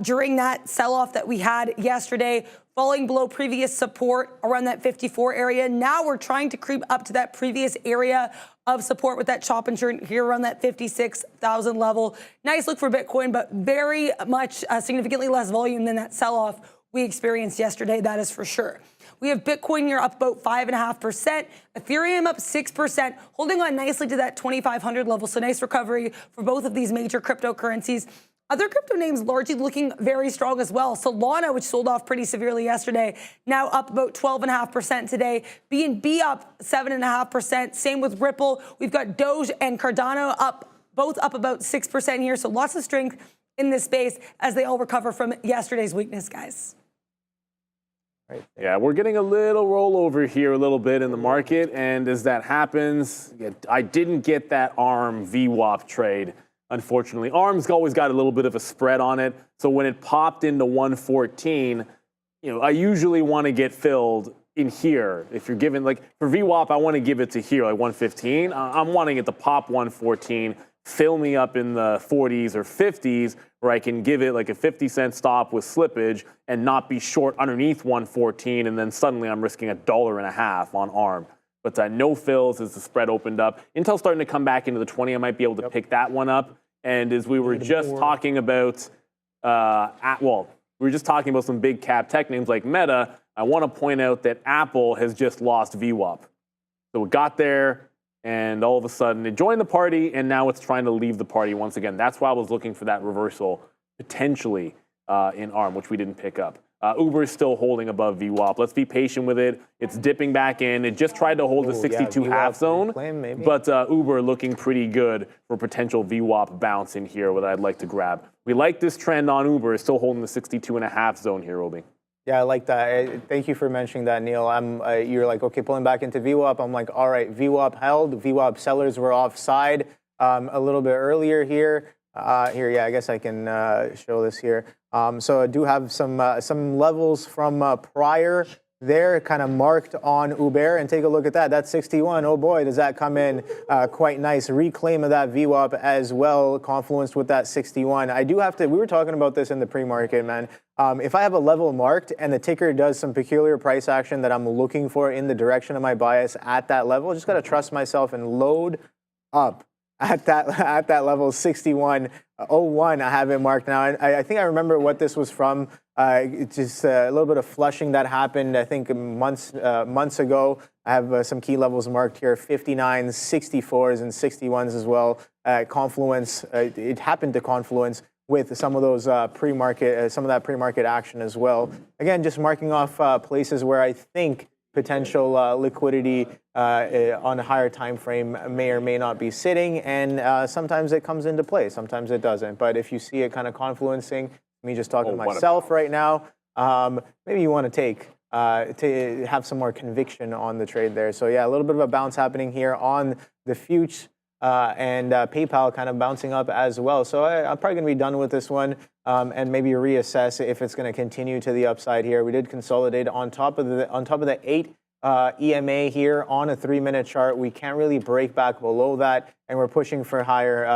during that sell-off that we had yesterday, falling below previous support around that 54 area. Now we're trying to creep up to that previous area of support with that chop and churn here around that 56,000 level. Nice look for Bitcoin, but very much significantly less volume than that sell-off we experienced yesterday, that is for sure. We have Bitcoin here up about 5.5%, Ethereum up 6%, holding on nicely to that 2,500 level. So nice recovery for both of these major cryptocurrencies. Other crypto names largely looking very strong as well. Solana, which sold off pretty severely yesterday, now up about 12.5% today. BNB up 7.5%. Same with Ripple. We've got Doge and Cardano both up about 6% here. So lots of strength in this space as they all recover from yesterday's weakness, guys. Yeah, we're getting a little rollover here a little bit in the market. And as that happens, I didn't get that ARM VWAP trade. Unfortunately, ARM's always got a little bit of a spread on it. So when it popped into 114, I usually want to get filled in here. If you're given, like for VWAP, I want to give it to here, like 115. I'm wanting it to pop 114, fill me up in the 40s or 50s, where I can give it like a 50-cent stop with slippage and not be short underneath 114, and then suddenly I'm risking $1.50 on ARM. But no fills as the spread opened up. Intel's starting to come back into the 20. I might be able to pick that one up. And as we were just talking about, we were just talking about some big cap tech names like Meta. I want to point out that Apple has just lost VWAP. So it got there, and all of a sudden it joined the party, and now it's trying to leave the party once again. That's why I was looking for that reversal potentially in ARM, which we didn't pick up. Uber is still holding above VWAP. Let's be patient with it. It's dipping back in. It just tried to hold the 62 half zone, but Uber looking pretty good for potential VWAP bounce in here, what I'd like to grab. We like this trend on Uber. It's still holding the 62.5 zone here, Obi. Yeah, I like that. Thank you for mentioning that, Neil. You're like, okay, pulling back into VWAP. I'm like, all right, VWAP held. VWAP sellers were offside a little bit earlier here. Here, yeah, I guess I can show this here. So I do have some levels from prior there kind of marked on Uber, and take a look at that. That's 61. Oh boy, does that come in quite nice. Reclaim of that VWAP as well, confluenced with that 61. I do have to, we were talking about this in the pre-market, man. If I have a level marked and the ticker does some peculiar price action that I'm looking for in the direction of my bias at that level, I just got to trust myself and load up at that level 61.01. I have it marked now. I think I remember what this was from. Just a little bit of flushing that happened, I think, months ago. I have some key levels marked here: 59s, 64s, and 61s as well. Confluence. It happened to confluence with some of those pre-market, some of that pre-market action as well. Again, just marking off places where I think potential liquidity on a higher time frame may or may not be sitting, and sometimes it comes into play, sometimes it doesn't. But if you see it kind of confluencing, me just talking to myself right now, maybe you want to have some more conviction on the trade there. So yeah, a little bit of a bounce happening here on the future, and PayPal kind of bouncing up as well. So I'm probably going to be done with this one, and maybe reassess if it's going to continue to the upside here. We did consolidate on top of the 8 EMA here on a 3-minute chart. We can't really break back below that, and we're pushing for higher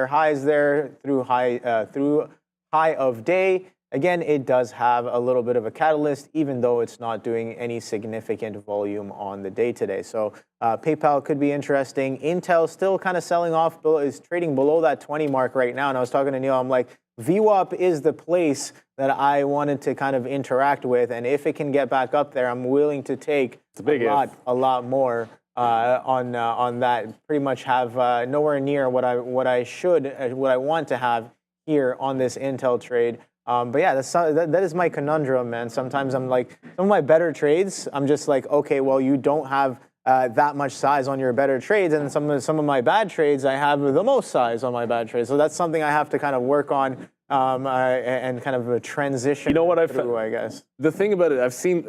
highs there through high of day. Again, it does have a little bit of a catalyst, even though it's not doing any significant volume on the day today. So PayPal could be interesting. Intel still kind of selling off, is trading below that 20 mark right now. And I was talking to Neil, I'm like, VWAP is the place that I wanted to kind of interact with. And if it can get back up there, I'm willing to take a lot more on that. Pretty much have nowhere near what I want to have here on this Intel trade. But yeah, that is my conundrum, man. Sometimes I'm like, some of my better trades, I'm just like, okay, well, you don't have that much size on your better trades, and some of my bad trades, I have the most size on my bad trades. So that's something I have to kind of work on and kind of a transition. You know what I guess the thing about it, I've seen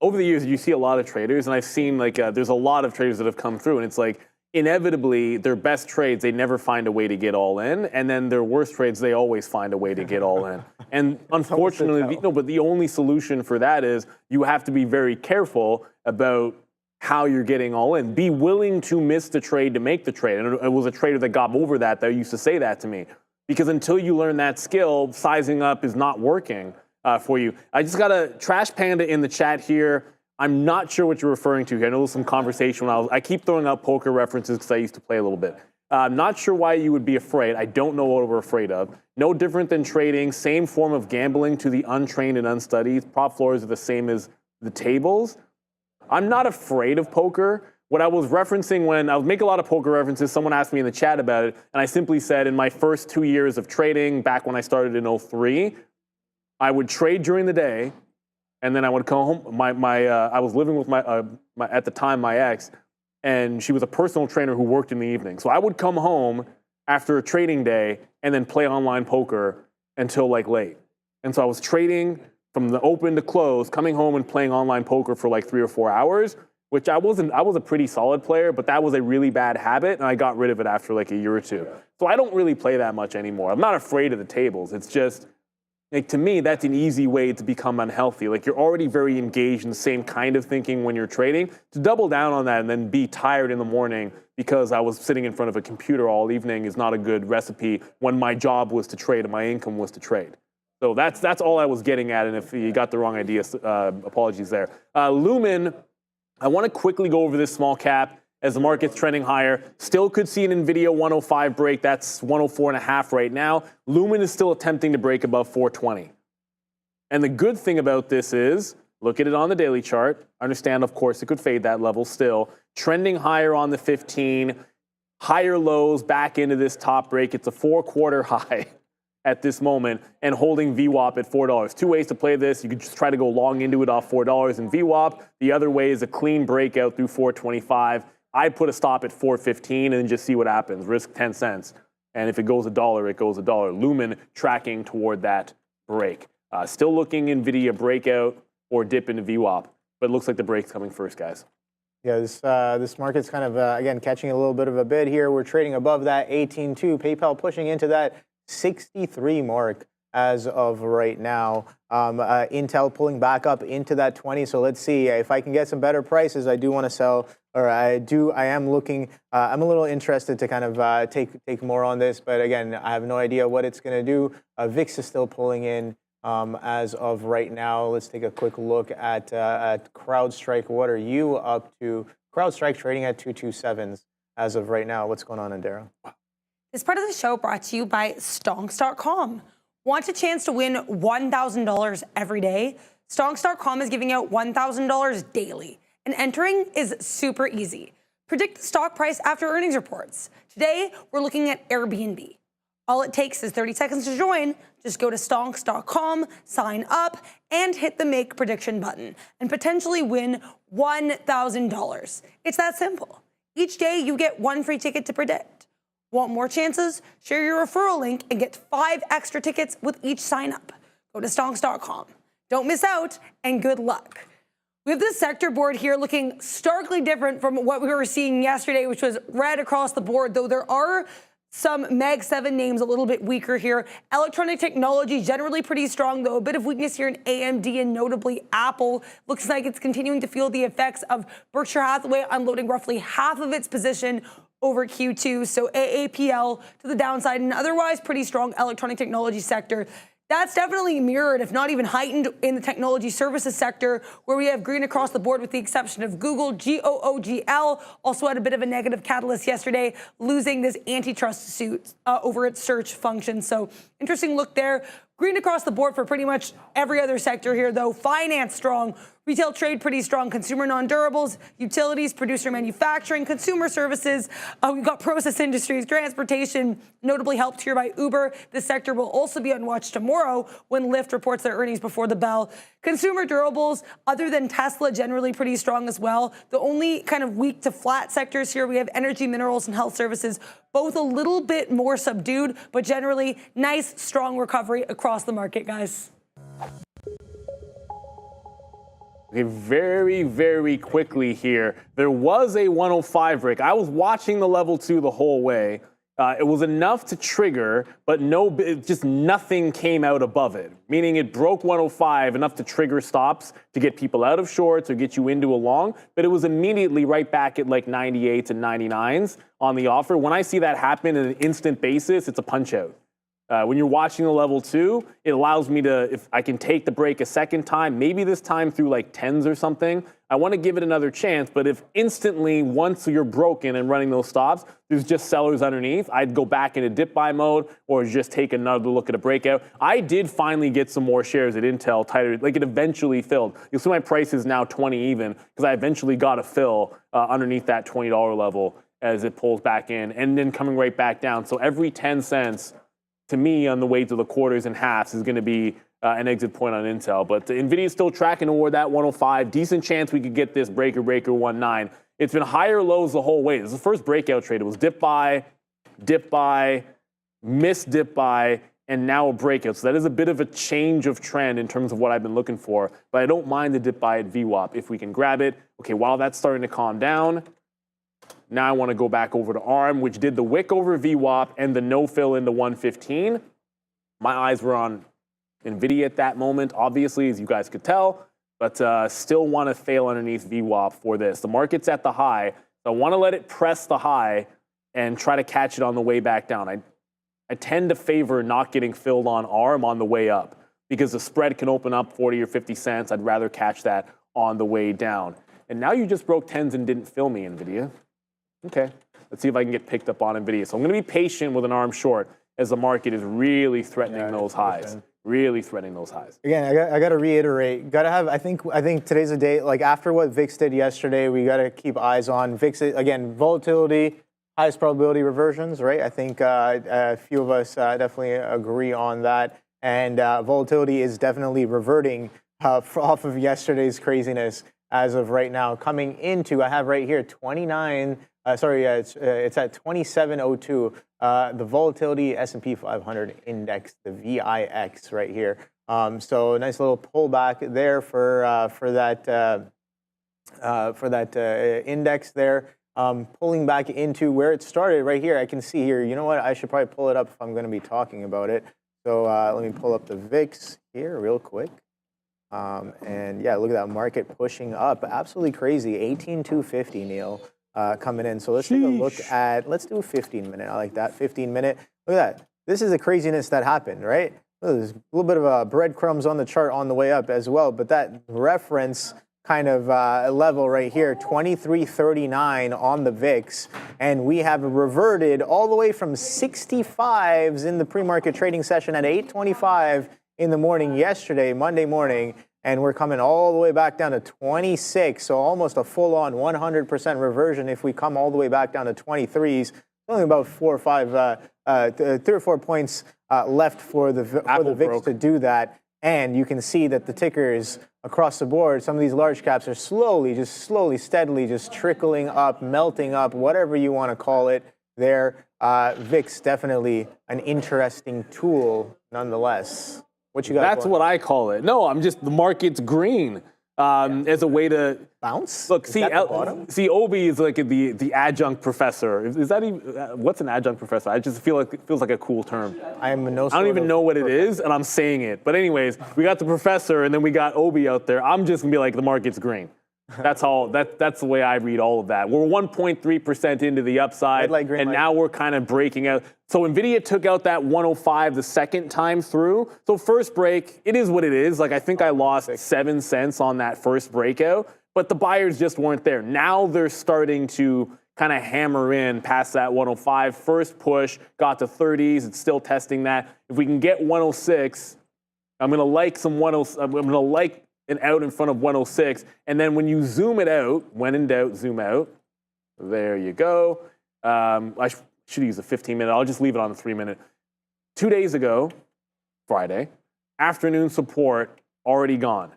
over the years, you see a lot of traders, and I've seen like there's a lot of traders that have come through, and it's like, inevitably, their best trades, they never find a way to get all in. And then their worst trades, they always find a way to get all in. And unfortunately, but the only solution for that is you have to be very careful about how you're getting all in. Be willing to miss the trade to make the trade. And it was a trader that got over that used to say that to me. Because until you learn that skill, sizing up is not working for you. I just got a Trash Panda in the chat here. I'm not sure what you're referring to here. I know there's some conversation when I keep throwing out poker references because I used to play a little bit. I'm not sure why you would be afraid. I don't know what we're afraid of. No different than trading, same form of gambling to the untrained and unstudied. Prop floors are the same as the tables. I'm not afraid of poker. What I was referencing when I was making a lot of poker references, someone asked me in the chat about it, and I simply said in my first 2 years of trading, back when I started in 2003, I would trade during the day, and then I would come home. I was living with at the time, my ex, and she was a personal trainer who worked in the evening. So I would come home after a trading day and then play online poker until like late. And so I was trading from the open to close, coming home and playing online poker for like 3 or 4 hours, which I was a pretty solid player, but that was a really bad habit, and I got rid of it after like a year or two. So I don't really play that much anymore. I'm not afraid of the tables. It's just, like, to me, that's an easy way to become unhealthy. Like, you're already very engaged in the same kind of thinking when you're trading. To double down on that and then be tired in the morning because I was sitting in front of a computer all evening is not a good recipe when my job was to trade and my income was to trade. So that's all I was getting at, and if you got the wrong idea, apologies there. Lumen, I want to quickly go over this small cap as the market's trending higher. Still could see an NVIDIA 105 break. That's 104.5 right now. Lumen is still attempting to break above 420. And the good thing about this is, look at it on the daily chart. Understand, of course, it could fade that level still. Trending higher on the 15. Higher lows back into this top break. It's a 4-quarter high at this moment and holding VWAP at $4. 2 ways to play this. You could just try to go long into it off $4 in VWAP. The other way is a clean breakout through 425. I'd put a stop at 415 and just see what happens. Risk 10 cents. And if it goes $1, it goes $1. Lumen tracking toward that break. Still looking NVIDIA breakout or dip into VWAP, but it looks like the break's coming first, guys. Yeah, this market's kind of, again, catching a little bit of a bid here. We're trading above that 18.2. PayPal pushing into that 63 mark as of right now. Intel pulling back up into that 20. So let's see if I can get some better prices. I do want to sell, or I am looking. I'm a little interested to kind of take more on this, but again, I have no idea what it's going to do. VIX is still pulling in as of right now. Let's take a quick look at CrowdStrike. What are you up to? CrowdStrike trading at 227s as of right now. What's going on, Indira? This part of the show brought to you by Stonks.com. Want a chance to win $1,000 every day? Stonks.com is giving out $1,000 daily, and entering is super easy. Predict the stock price after earnings reports. Today, we're looking at Airbnb. All it takes is 30 seconds to join. Just go to stonks.com, sign up, and hit the Make Prediction button, and potentially win $1,000. It's that simple. Each day, you get one free ticket to predict. Want more chances? Share your referral link and get 5 extra tickets with each sign up. Go to stonks.com. Don't miss out, and good luck. We have this sector board here looking starkly different from what we were seeing yesterday, which was red across the board, though there are some Mag 7 names a little bit weaker here. Electronic technology generally pretty strong, though a bit of weakness here in AMD and notably Apple. Looks like it's continuing to feel the effects of Berkshire Hathaway unloading roughly half of its position over Q2, so AAPL to the downside, and otherwise pretty strong electronic technology sector. That's definitely mirrored, if not even heightened, in the technology services sector, where we have green across the board with the exception of Google. GOOGL also had a bit of a negative catalyst yesterday, losing this antitrust suit over its search function. So interesting look there. Green across the board for pretty much every other sector here, though. Finance strong. Retail trade pretty strong. Consumer non-durables, utilities, producer manufacturing, consumer services. We've got process industries, transportation, notably helped here by Uber. This sector will also be on watch tomorrow when Lyft reports their earnings before the bell. Consumer durables, other than Tesla, generally pretty strong as well. The only kind of weak to flat sectors here, we have energy, minerals, and health services, both a little bit more subdued, but generally nice, strong recovery across the market, guys. Okay, very, very quickly here. There was a 105 break. I was watching the level 2 the whole way. It was enough to trigger, but just nothing came out above it. Meaning it broke 105, enough to trigger stops to get people out of shorts or get you into a long. But it was immediately right back at like 98s and 99s on the offer. When I see that happen on an instant basis, it's a punch out. When you're watching the level 2, it allows me to, if I can take the break a second time, maybe this time through like 10s or something, I want to give it another chance. But if instantly, once you're broken and running those stops, there's just sellers underneath, I'd go back into dip buy mode or just take another look at a breakout. I did finally get some more shares at Intel tighter, like it eventually filled. You'll see my price is now 20 even because I eventually got a fill underneath that $20 level as it pulls back in and then coming right back down. So every 10 cents, to me, on the way to the quarters and halves is going to be an exit point on Intel. But NVIDIA is still tracking toward that 105. Decent chance we could get this breaker 19. It's been higher lows the whole way. This is the first breakout trade. It was dip buy, missed dip buy, and now a breakout. So that is a bit of a change of trend in terms of what I've been looking for. But I don't mind the dip buy at VWAP if we can grab it. Okay, while that's starting to calm down, now I want to go back over to ARM, which did the wick over VWAP and the no fill into 115. My eyes were on NVIDIA at that moment, obviously, as you guys could tell, but still want to fail underneath VWAP for this. The market's at the high, so I want to let it press the high and try to catch it on the way back down. I tend to favor not getting filled on ARM on the way up because the spread can open up 40 or 50 cents. I'd rather catch that on the way down. And now you just broke 10s and didn't fill me, NVIDIA. Okay, let's see if I can get picked up on NVIDIA. So I'm going to be patient with an ARM short as the market is really threatening those highs. Really threatening those highs. Again, I got to reiterate. Got to have. I think today's a day. Like after what VIX did yesterday, we got to keep eyes on VIX. Again, volatility, highest probability reversions. Right. I think a few of us definitely agree on that. And volatility is definitely reverting off of yesterday's craziness as of right now. Coming into, I have right here 29. It's at 2702. The volatility S&P 500 index, the VIX, right here. So a nice little pullback there for that index there. Pulling back into where it started right here. I can see here, you know what, I should probably pull it up if I'm going to be talking about it. So let me pull up the VIX here real quick. And yeah, look at that market pushing up. Absolutely crazy. 18,250, Neil, coming in. So let's take a look at, let's do a 15-minute. I like that, 15-minute. Look at that. This is the craziness that happened, right? There's a little bit of breadcrumbs on the chart on the way up as well, but that reference kind of level right here, 2339 on the VIX, and we have reverted all the way from 65s in the pre-market trading session at 8:25 in the morning yesterday, Monday morning, and we're coming all the way back down to 26, so almost a full-on 100% reversion if we come all the way back down to 23s. Only about 3 or 4 points left for the VIX to do that. And you can see that the tickers across the board, some of these large caps are slowly, steadily, just trickling up, melting up, whatever you want to call it there. VIX, definitely an interesting tool nonetheless. What you got? That's what I call it. No, the market's green. As a way to bounce. Look, see, Obi is like the adjunct professor. Is that even what's an adjunct professor? I just feel like it feels like a cool term. I don't even know what it is, and I'm saying it. But anyways, we got the professor, and then we got Obi out there. I'm just gonna be like, the market's green. That's all. That's the way I read all of that. We're 1.3% into the upside, and now we're kind of breaking out. So NVIDIA took out that 105 the second time through. So first break, it is what it is. Like, I think I lost 7 cents on that first breakout, but the buyers just weren't there. Now they're starting to kind of hammer in past that 105. First push got to 30s. It's still testing that. If we can get 106, I'm gonna like some 106. I'm gonna like an out in front of 106, and then when you zoom it out, when in doubt, zoom out. There you go. I should use a 15-minute. I'll just leave it on the 3-minute. 2 days ago, Friday, afternoon support already gone.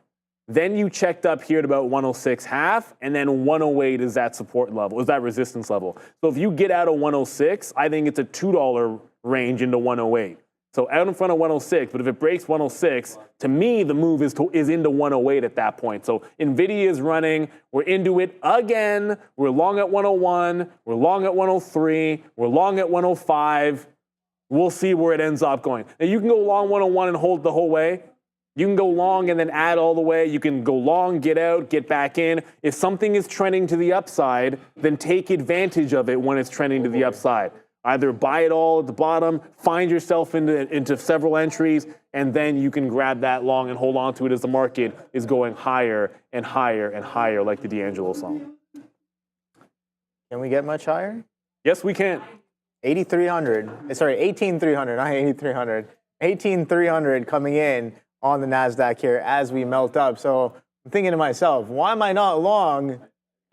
Then you checked up here at about 106.5, and then 108 is that support level, is that resistance level. So if you get out of 106, I think it's a $2 range into 108. So out in front of 106, but if it breaks 106, to me, the move is into 108 at that point. So NVIDIA is running. We're into it again. We're long at 101. We're long at 103. We're long at 105. We'll see where it ends up going. Now, you can go long 101 and hold the whole way. You can go long and then add all the way. You can go long, get out, get back in. If something is trending to the upside, then take advantage of it when it's trending to the upside. Either buy it all at the bottom, find yourself into several entries, and then you can grab that long and hold on to it as the market is going higher and higher and higher, like the D'Angelo song. Can we get much higher? Yes, we can. 8,300. Sorry, 18,300, not 8,300. 18,300 coming in on the NASDAQ here as we melt up. So I'm thinking to myself, why am I not long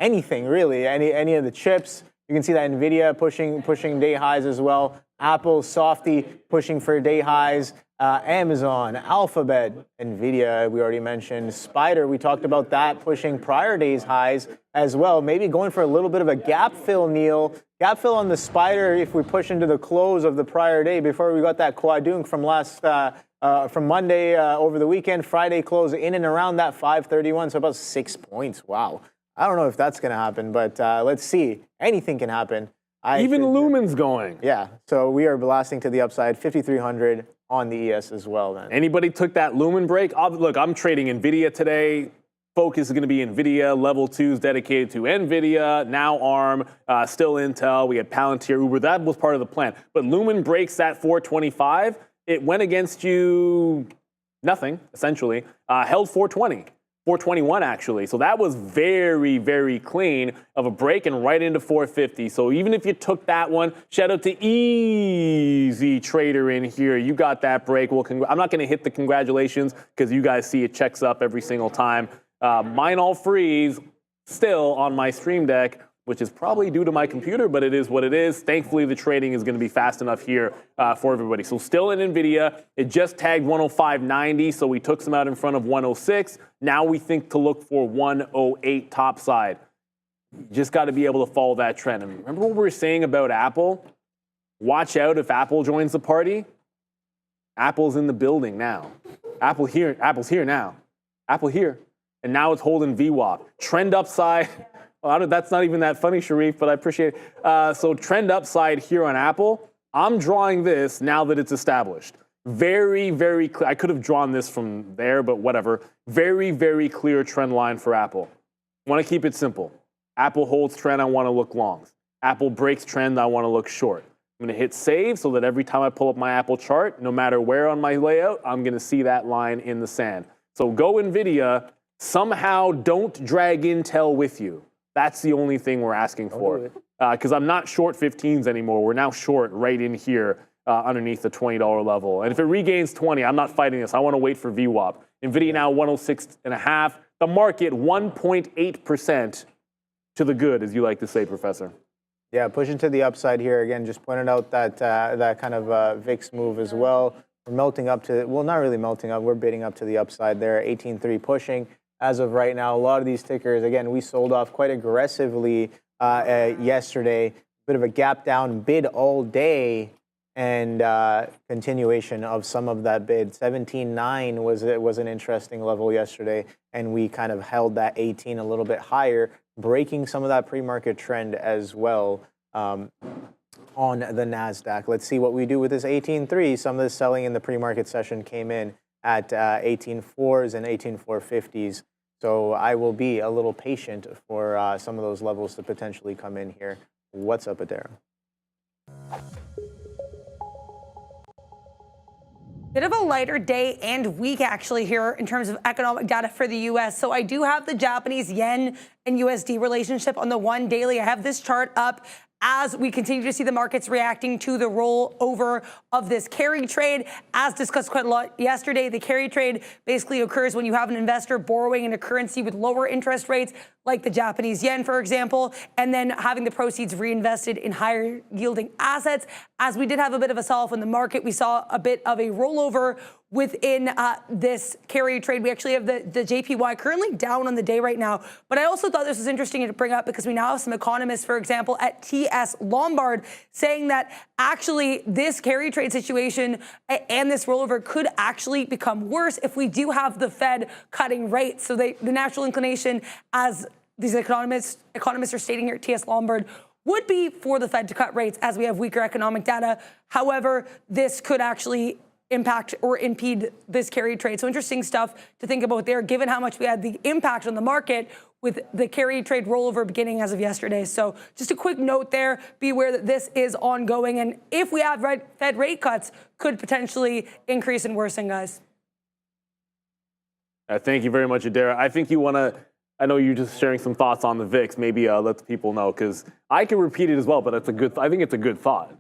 anything, really? Any of the chips? You can see that NVIDIA pushing day highs as well. Apple, Softy pushing for day highs. Amazon, Alphabet, NVIDIA, we already mentioned. Spider, we talked about that, pushing prior day's highs as well. Maybe going for a little bit of a gap fill, Neil. Gap fill on the Spider if we push into the close of the prior day before we got that quadunk from Monday over the weekend. Friday close in and around that 531, so about 6 points. Wow. I don't know if that's going to happen, but let's see. Anything can happen. Even Lumen's going. Yeah, so we are blasting to the upside, 5,300 on the ES as well then. Anybody took that Lumen break? Look, I'm trading NVIDIA today. Focus is going to be NVIDIA. Level 2 is dedicated to NVIDIA, now ARM, still Intel. We had Palantir, Uber. That was part of the plan. But Lumen breaks that 425. It went against you nothing, essentially. Held 420. 421 actually. So that was very, very clean of a break and right into 450. So even if you took that one, shout out to Easy Trader in here. You got that break. Well, I'm not going to hit the congratulations because you guys see it checks up every single time. Mine all freeze still on my Stream Deck, which is probably due to my computer, but it is what it is. Thankfully, the trading is going to be fast enough here for everybody. So still in NVIDIA, it just tagged 105.90, so we took some out in front of 106. Now we think to look for 108 topside. You just got to be able to follow that trend. And remember what we were saying about Apple? Watch out if Apple joins the party. Apple's in the building now. Apple's here now. Apple here. and now it's holding VWAP. Trend upside. Well, that's not even that funny, Sharif, but I appreciate it. So trend upside here on Apple. I'm drawing this now that it's established. Very, very clear. I could have drawn this from there, but whatever. Very, very clear trend line for Apple. Want to keep it simple. Apple holds trend, I want to look longs. Apple breaks trend, I want to look short. I'm going to hit save so that every time I pull up my Apple chart, no matter where on my layout, I'm going to see that line in the sand. So go NVIDIA, somehow don't drag Intel with you. That's the only thing we're asking for. Because I'm not short 15s anymore. We're now short right in here underneath the $20 level. And if it regains 20, I'm not fighting this. I want to wait for VWAP. NVIDIA now 106.5. The market 1.8% to the good, as you like to say, Professor. Yeah, pushing to the upside here. Again, just pointed out that that kind of VIX move as well. We're melting up to, well, not really melting up. We're bidding up to the upside there. 18.3 pushing as of right now. A lot of these tickers, again, we sold off quite aggressively yesterday. Bit of a gap down bid all day, and continuation of some of that bid. 17.9 was an interesting level yesterday, and we kind of held that 18 a little bit higher, breaking some of that pre-market trend as well on the NASDAQ. Let's see what we do with this 18.3. Some of the selling in the pre-market session came in at 18.4s and 18.450s. So I will be a little patient for some of those levels to potentially come in here. What's up, Adara? Bit of a lighter day and week actually here in terms of economic data for the U.S. So I do have the Japanese yen and USD relationship on the 1 daily. I have this chart up as we continue to see the markets reacting to the rollover of this carry trade. As discussed quite a lot yesterday, the carry trade basically occurs when you have an investor borrowing in a currency with lower interest rates, like the Japanese yen, for example, and then having the proceeds reinvested in higher yielding assets. As we did have a bit of a sell-off in the market, we saw a bit of a rollover within this carry trade. We actually have the JPY currently down on the day right now. But I also thought this was interesting to bring up because we now have some economists, for example, at TS Lombard saying that actually this carry trade situation and this rollover could actually become worse if we do have the Fed cutting rates. So the natural inclination, as these economists are stating here at TS Lombard, would be for the Fed to cut rates as we have weaker economic data. However, this could actually impact or impede this carry trade. So interesting stuff to think about there, given how much we had the impact on the market with the carry trade rollover beginning as of yesterday. So just a quick note there, be aware that this is ongoing. And if we have Fed rate cuts, could potentially increase and worsen, guys. Thank you very much, Adara. I think you want to, I know you're just sharing some thoughts on the VIX. Maybe let the people know, because I can repeat it as well, but I think it's a good thought.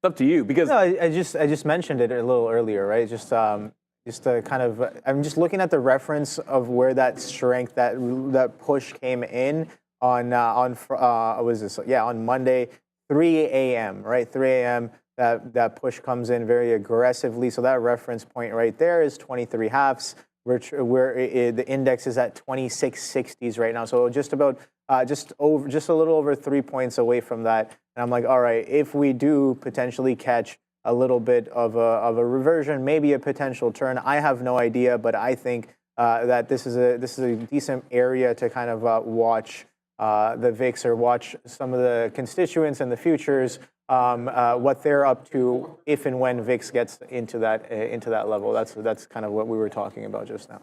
It's up to you, because no, I just mentioned it a little earlier, right? Just to kind of, I'm just looking at the reference of where that strength, that push came in on what was this? Yeah, on Monday, 3 a.m. Right, 3 a.m. That push comes in very aggressively. So that reference point right there is 23 halves. Where the index is at 2660s right now. So just about just a little over 3 points away from that. And I'm like, all right, if we do potentially catch a little bit of a reversion, maybe a potential turn, I have no idea, but I think that this is a decent area to kind of watch the VIX, or watch some of the constituents and the futures, what they're up to if and when VIX gets into that level. That's kind of what we were talking about just now.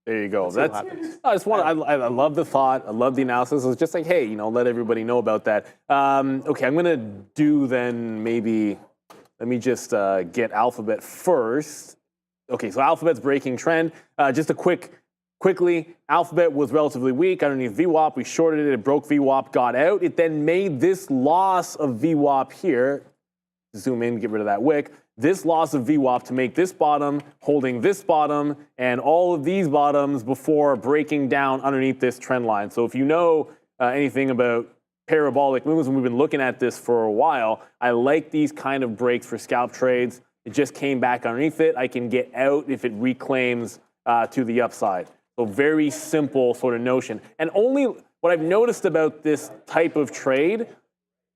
There you go. I love the thought. I love the analysis. It's just like, hey, let everybody know about that. Okay, I'm gonna do then maybe. Let me just get Alphabet first. Okay, so Alphabet's breaking trend. Just a quickly, Alphabet was relatively weak underneath VWAP. We shorted it. It broke VWAP, got out. It then made this loss of VWAP here. Zoom in, get rid of that wick. This loss of VWAP to make this bottom, holding this bottom, and all of these bottoms before breaking down underneath this trend line. So if you know anything about parabolic moves, and we've been looking at this for a while, I like these kind of breaks for scalp trades. It just came back underneath it. I can get out if it reclaims to the upside. So very simple sort of notion. And only what I've noticed about this type of trade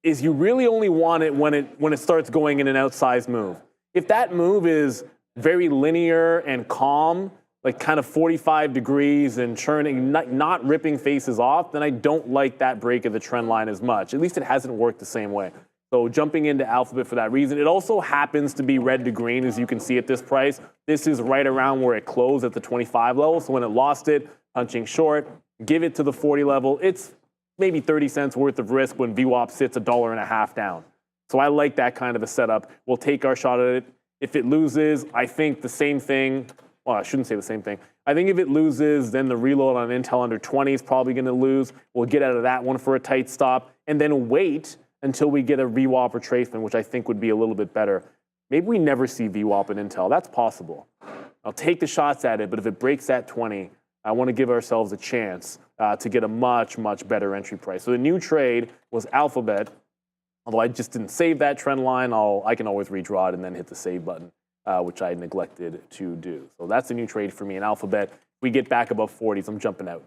is you really only want it when it starts going in an outsized move. If that move is very linear and calm, like kind of 45 degrees and churning, not ripping faces off, then I don't like that break of the trend line as much. At least it hasn't worked the same way. So jumping into Alphabet for that reason. It also happens to be red to green, as you can see at this price. This is right around where it closed at the 25 level. So when it lost it, punching short, give it to the 40 level. It's maybe 30 cents worth of risk when VWAP sits $1.50 down. So I like that kind of a setup. We'll take our shot at it. If it loses, I think the same thing. Well, I shouldn't say the same thing. I think if it loses, then the reload on Intel under 20 is probably going to lose. We'll get out of that one for a tight stop and then wait until we get a VWAP retracement, which I think would be a little bit better. Maybe we never see VWAP in Intel. That's possible. I'll take the shots at it, but if it breaks that 20, I want to give ourselves a chance to get a much, much better entry price. So the new trade was Alphabet. Although I just didn't save that trend line, I can always redraw it and then hit the save button, which I neglected to do. So that's a new trade for me in Alphabet. If we get back above 40s, I'm jumping out.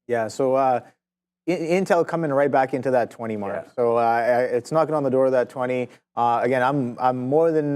Yeah, so Intel coming right back into that 20 mark. Yeah. So it's knocking on the door of that 20. Again, I'm more than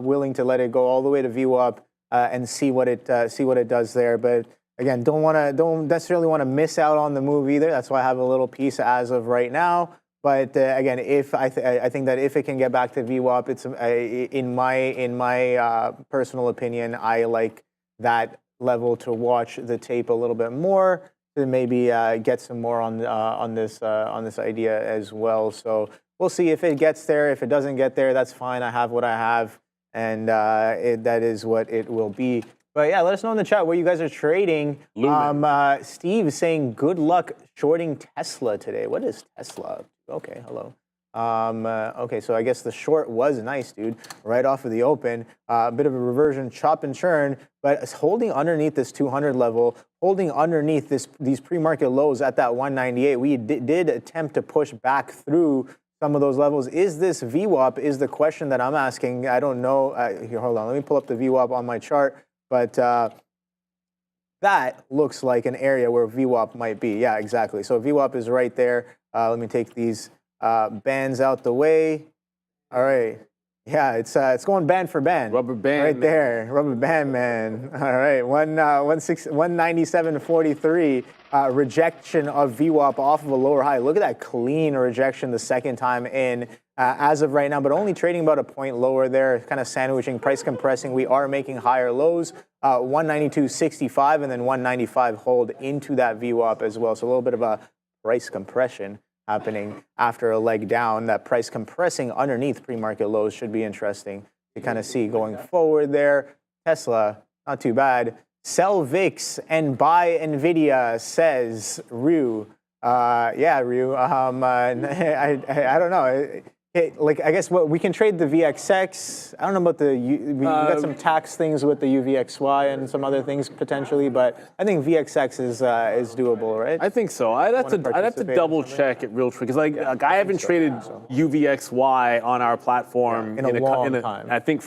willing to let it go all the way to VWAP and see what it does there. But again, don't necessarily want to miss out on the move either. That's why I have a little piece as of right now. But again, if I think that if it can get back to VWAP, it's in my personal opinion, I like that level to watch the tape a little bit more to maybe get some more on this idea as well. So we'll see if it gets there. If it doesn't get there, that's fine. I have what I have, and that is what it will be. But yeah, let us know in the chat what you guys are trading. Steve is saying good luck shorting Tesla today. What is Tesla? Okay, hello. Okay, so I guess the short was nice, dude. Right off of the open. A bit of a reversion, chop and churn, but it's holding underneath this 200 level, holding underneath these pre-market lows at that 198. We did attempt to push back through some of those levels. Is this VWAP is the question that I'm asking. I don't know. Here, hold on. Let me pull up the VWAP on my chart. But that looks like an area where VWAP might be. Yeah, exactly. So VWAP is right there. Let me take these bands out the way. All right. Yeah, it's going band for band. Rubber band. Right there. Rubber band, man. All right. 197.43. Rejection of VWAP off of a lower high. Look at that clean rejection the second time in as of right now, but only trading about a point lower there, kind of sandwiching, price compressing. We are making higher lows, 192.65 and then 195 hold into that VWAP as well. So a little bit of a price compression happening after a leg down. That price compressing underneath pre-market lows should be interesting to kind of see going forward there. Tesla, not too bad. Sell VIX and buy NVIDIA, says Ryu. Yeah, Ryu. I don't know. Like, I guess we can trade the VXX. I don't know about we got some tax things with the UVXY and some other things potentially, but I think VXX is doable, right? I think so. I'd have to double check it real quick because I haven't traded UVXY on our platform in a long time. I think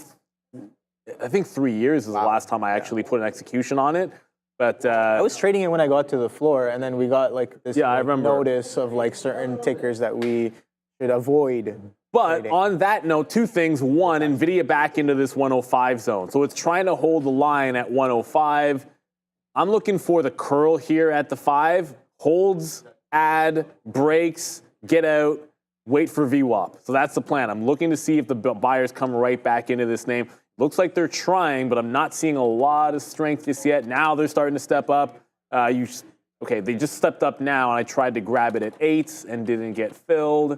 3 years is the last time I actually put an execution on it. But I was trading it when I got to the floor, and then we got like this I remember. notice of like certain tickers that we should avoid. But trading. on that note, two things. One, NVIDIA back into this 105 zone. So it's trying to hold the line at 105. I'm looking for the curl here at the 5. Holds, add, breaks, get out, wait for VWAP. So that's the plan. I'm looking to see if the buyers come right back into this name. Looks like they're trying, but I'm not seeing a lot of strength just yet. Now they're starting to step up. They just stepped up now, and I tried to grab it at 8 and didn't get filled.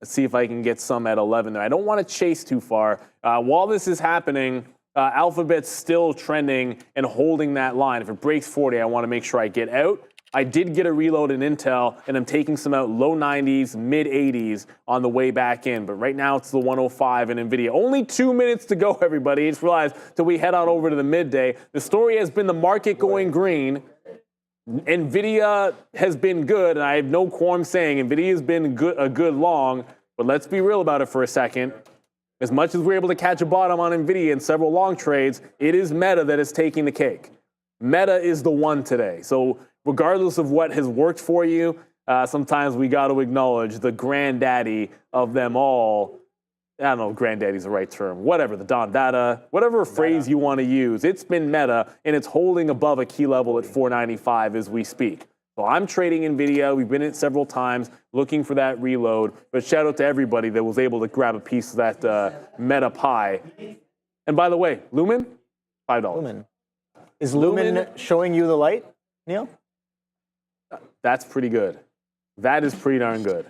Let's see if I can get some at 11 there. I don't want to chase too far. While this is happening, Alphabet's still trending and holding that line. If it breaks 40, I want to make sure I get out. I did get a reload in Intel, and I'm taking some out low 90s, mid 80s on the way back in. But right now it's the 105 in NVIDIA. Only 2 minutes to go, everybody. Just realized till we head on over to the midday. The story has been the market going green. NVIDIA has been good, and I have no qualm saying NVIDIA has been a good long, but let's be real about it for a second. As much as we're able to catch a bottom on NVIDIA in several long trades, it is Meta that is taking the cake. Meta is the one today. So regardless of what has worked for you, sometimes we got to acknowledge the granddaddy of them all I don't know if granddaddy's the right term, whatever, the Don Data, whatever phrase you want to use, it's been meta, and it's holding above a key level at 495 as we speak. So I'm trading NVIDIA. We've been in it several times looking for that reload. But shout out to everybody that was able to grab a piece of that meta pie. And by the way, Lumen, $5. Lumen. Is Lumen showing you the light, Neil? That's pretty good. That is pretty darn good.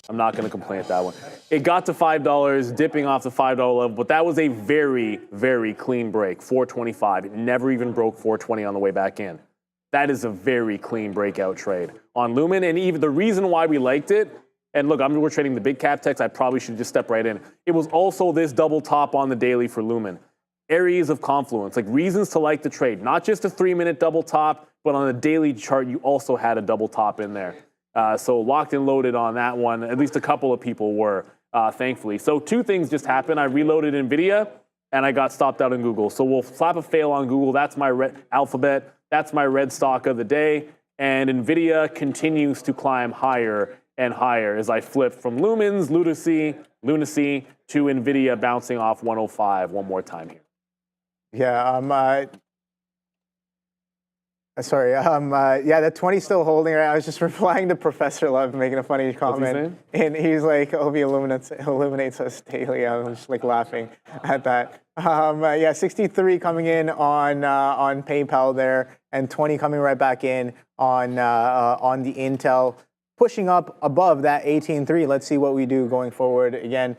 I'm not going to complain at that one. It got to $5, dipping off the $5 level, but that was a very, very clean break, 425. It never even broke 420 on the way back in. That is a very clean breakout trade on Lumen. And even the reason why we liked it, and look, we're trading the big cap techs. I probably should just step right in. It was also this double top on the daily for Lumen. Areas of confluence, like reasons to like the trade. Not just a 3-minute double top, but on the daily chart, you also had a double top in there. So locked and loaded on that one. At least a couple of people were, thankfully. So 2 things just happened. I reloaded NVIDIA, and I got stopped out in Google. So we'll slap a fail on Google. That's my red Alphabet. That's my red stock of the day. And NVIDIA continues to climb higher and higher as I flip from Lumen's lunacy to NVIDIA bouncing off 105 one more time here. Yeah, sorry. Yeah, that 20 still holding. Right? I was just replying to Professor Love, making a funny comment, and he's like, "OB illuminates us daily." I was just like laughing at that. Yeah, 63 coming in on PayPal there, and 20 coming right back in on the Intel, pushing up above that 18.3. Let's see what we do going forward. Again,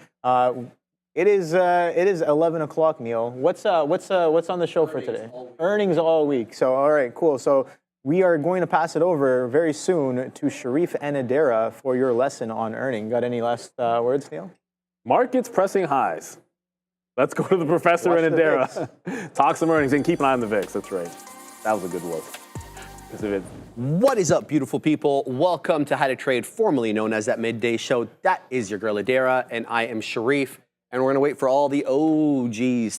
it is 11 o'clock, Neil. What's on the show for today? Earnings all week. So all right, cool. So we are going to pass it over very soon to Sharif and Adara for your lesson on earning. Got any last words, Neil? Markets pressing highs. Let's go to the professor and Adara. Talk some earnings and keep an eye on the VIX. That's right. That was a good look. What is up, beautiful people? Welcome to How to Trade, formerly known as That Midday Show. That is your girl Adara, and I am Sharif. And we're going to wait for all the OGs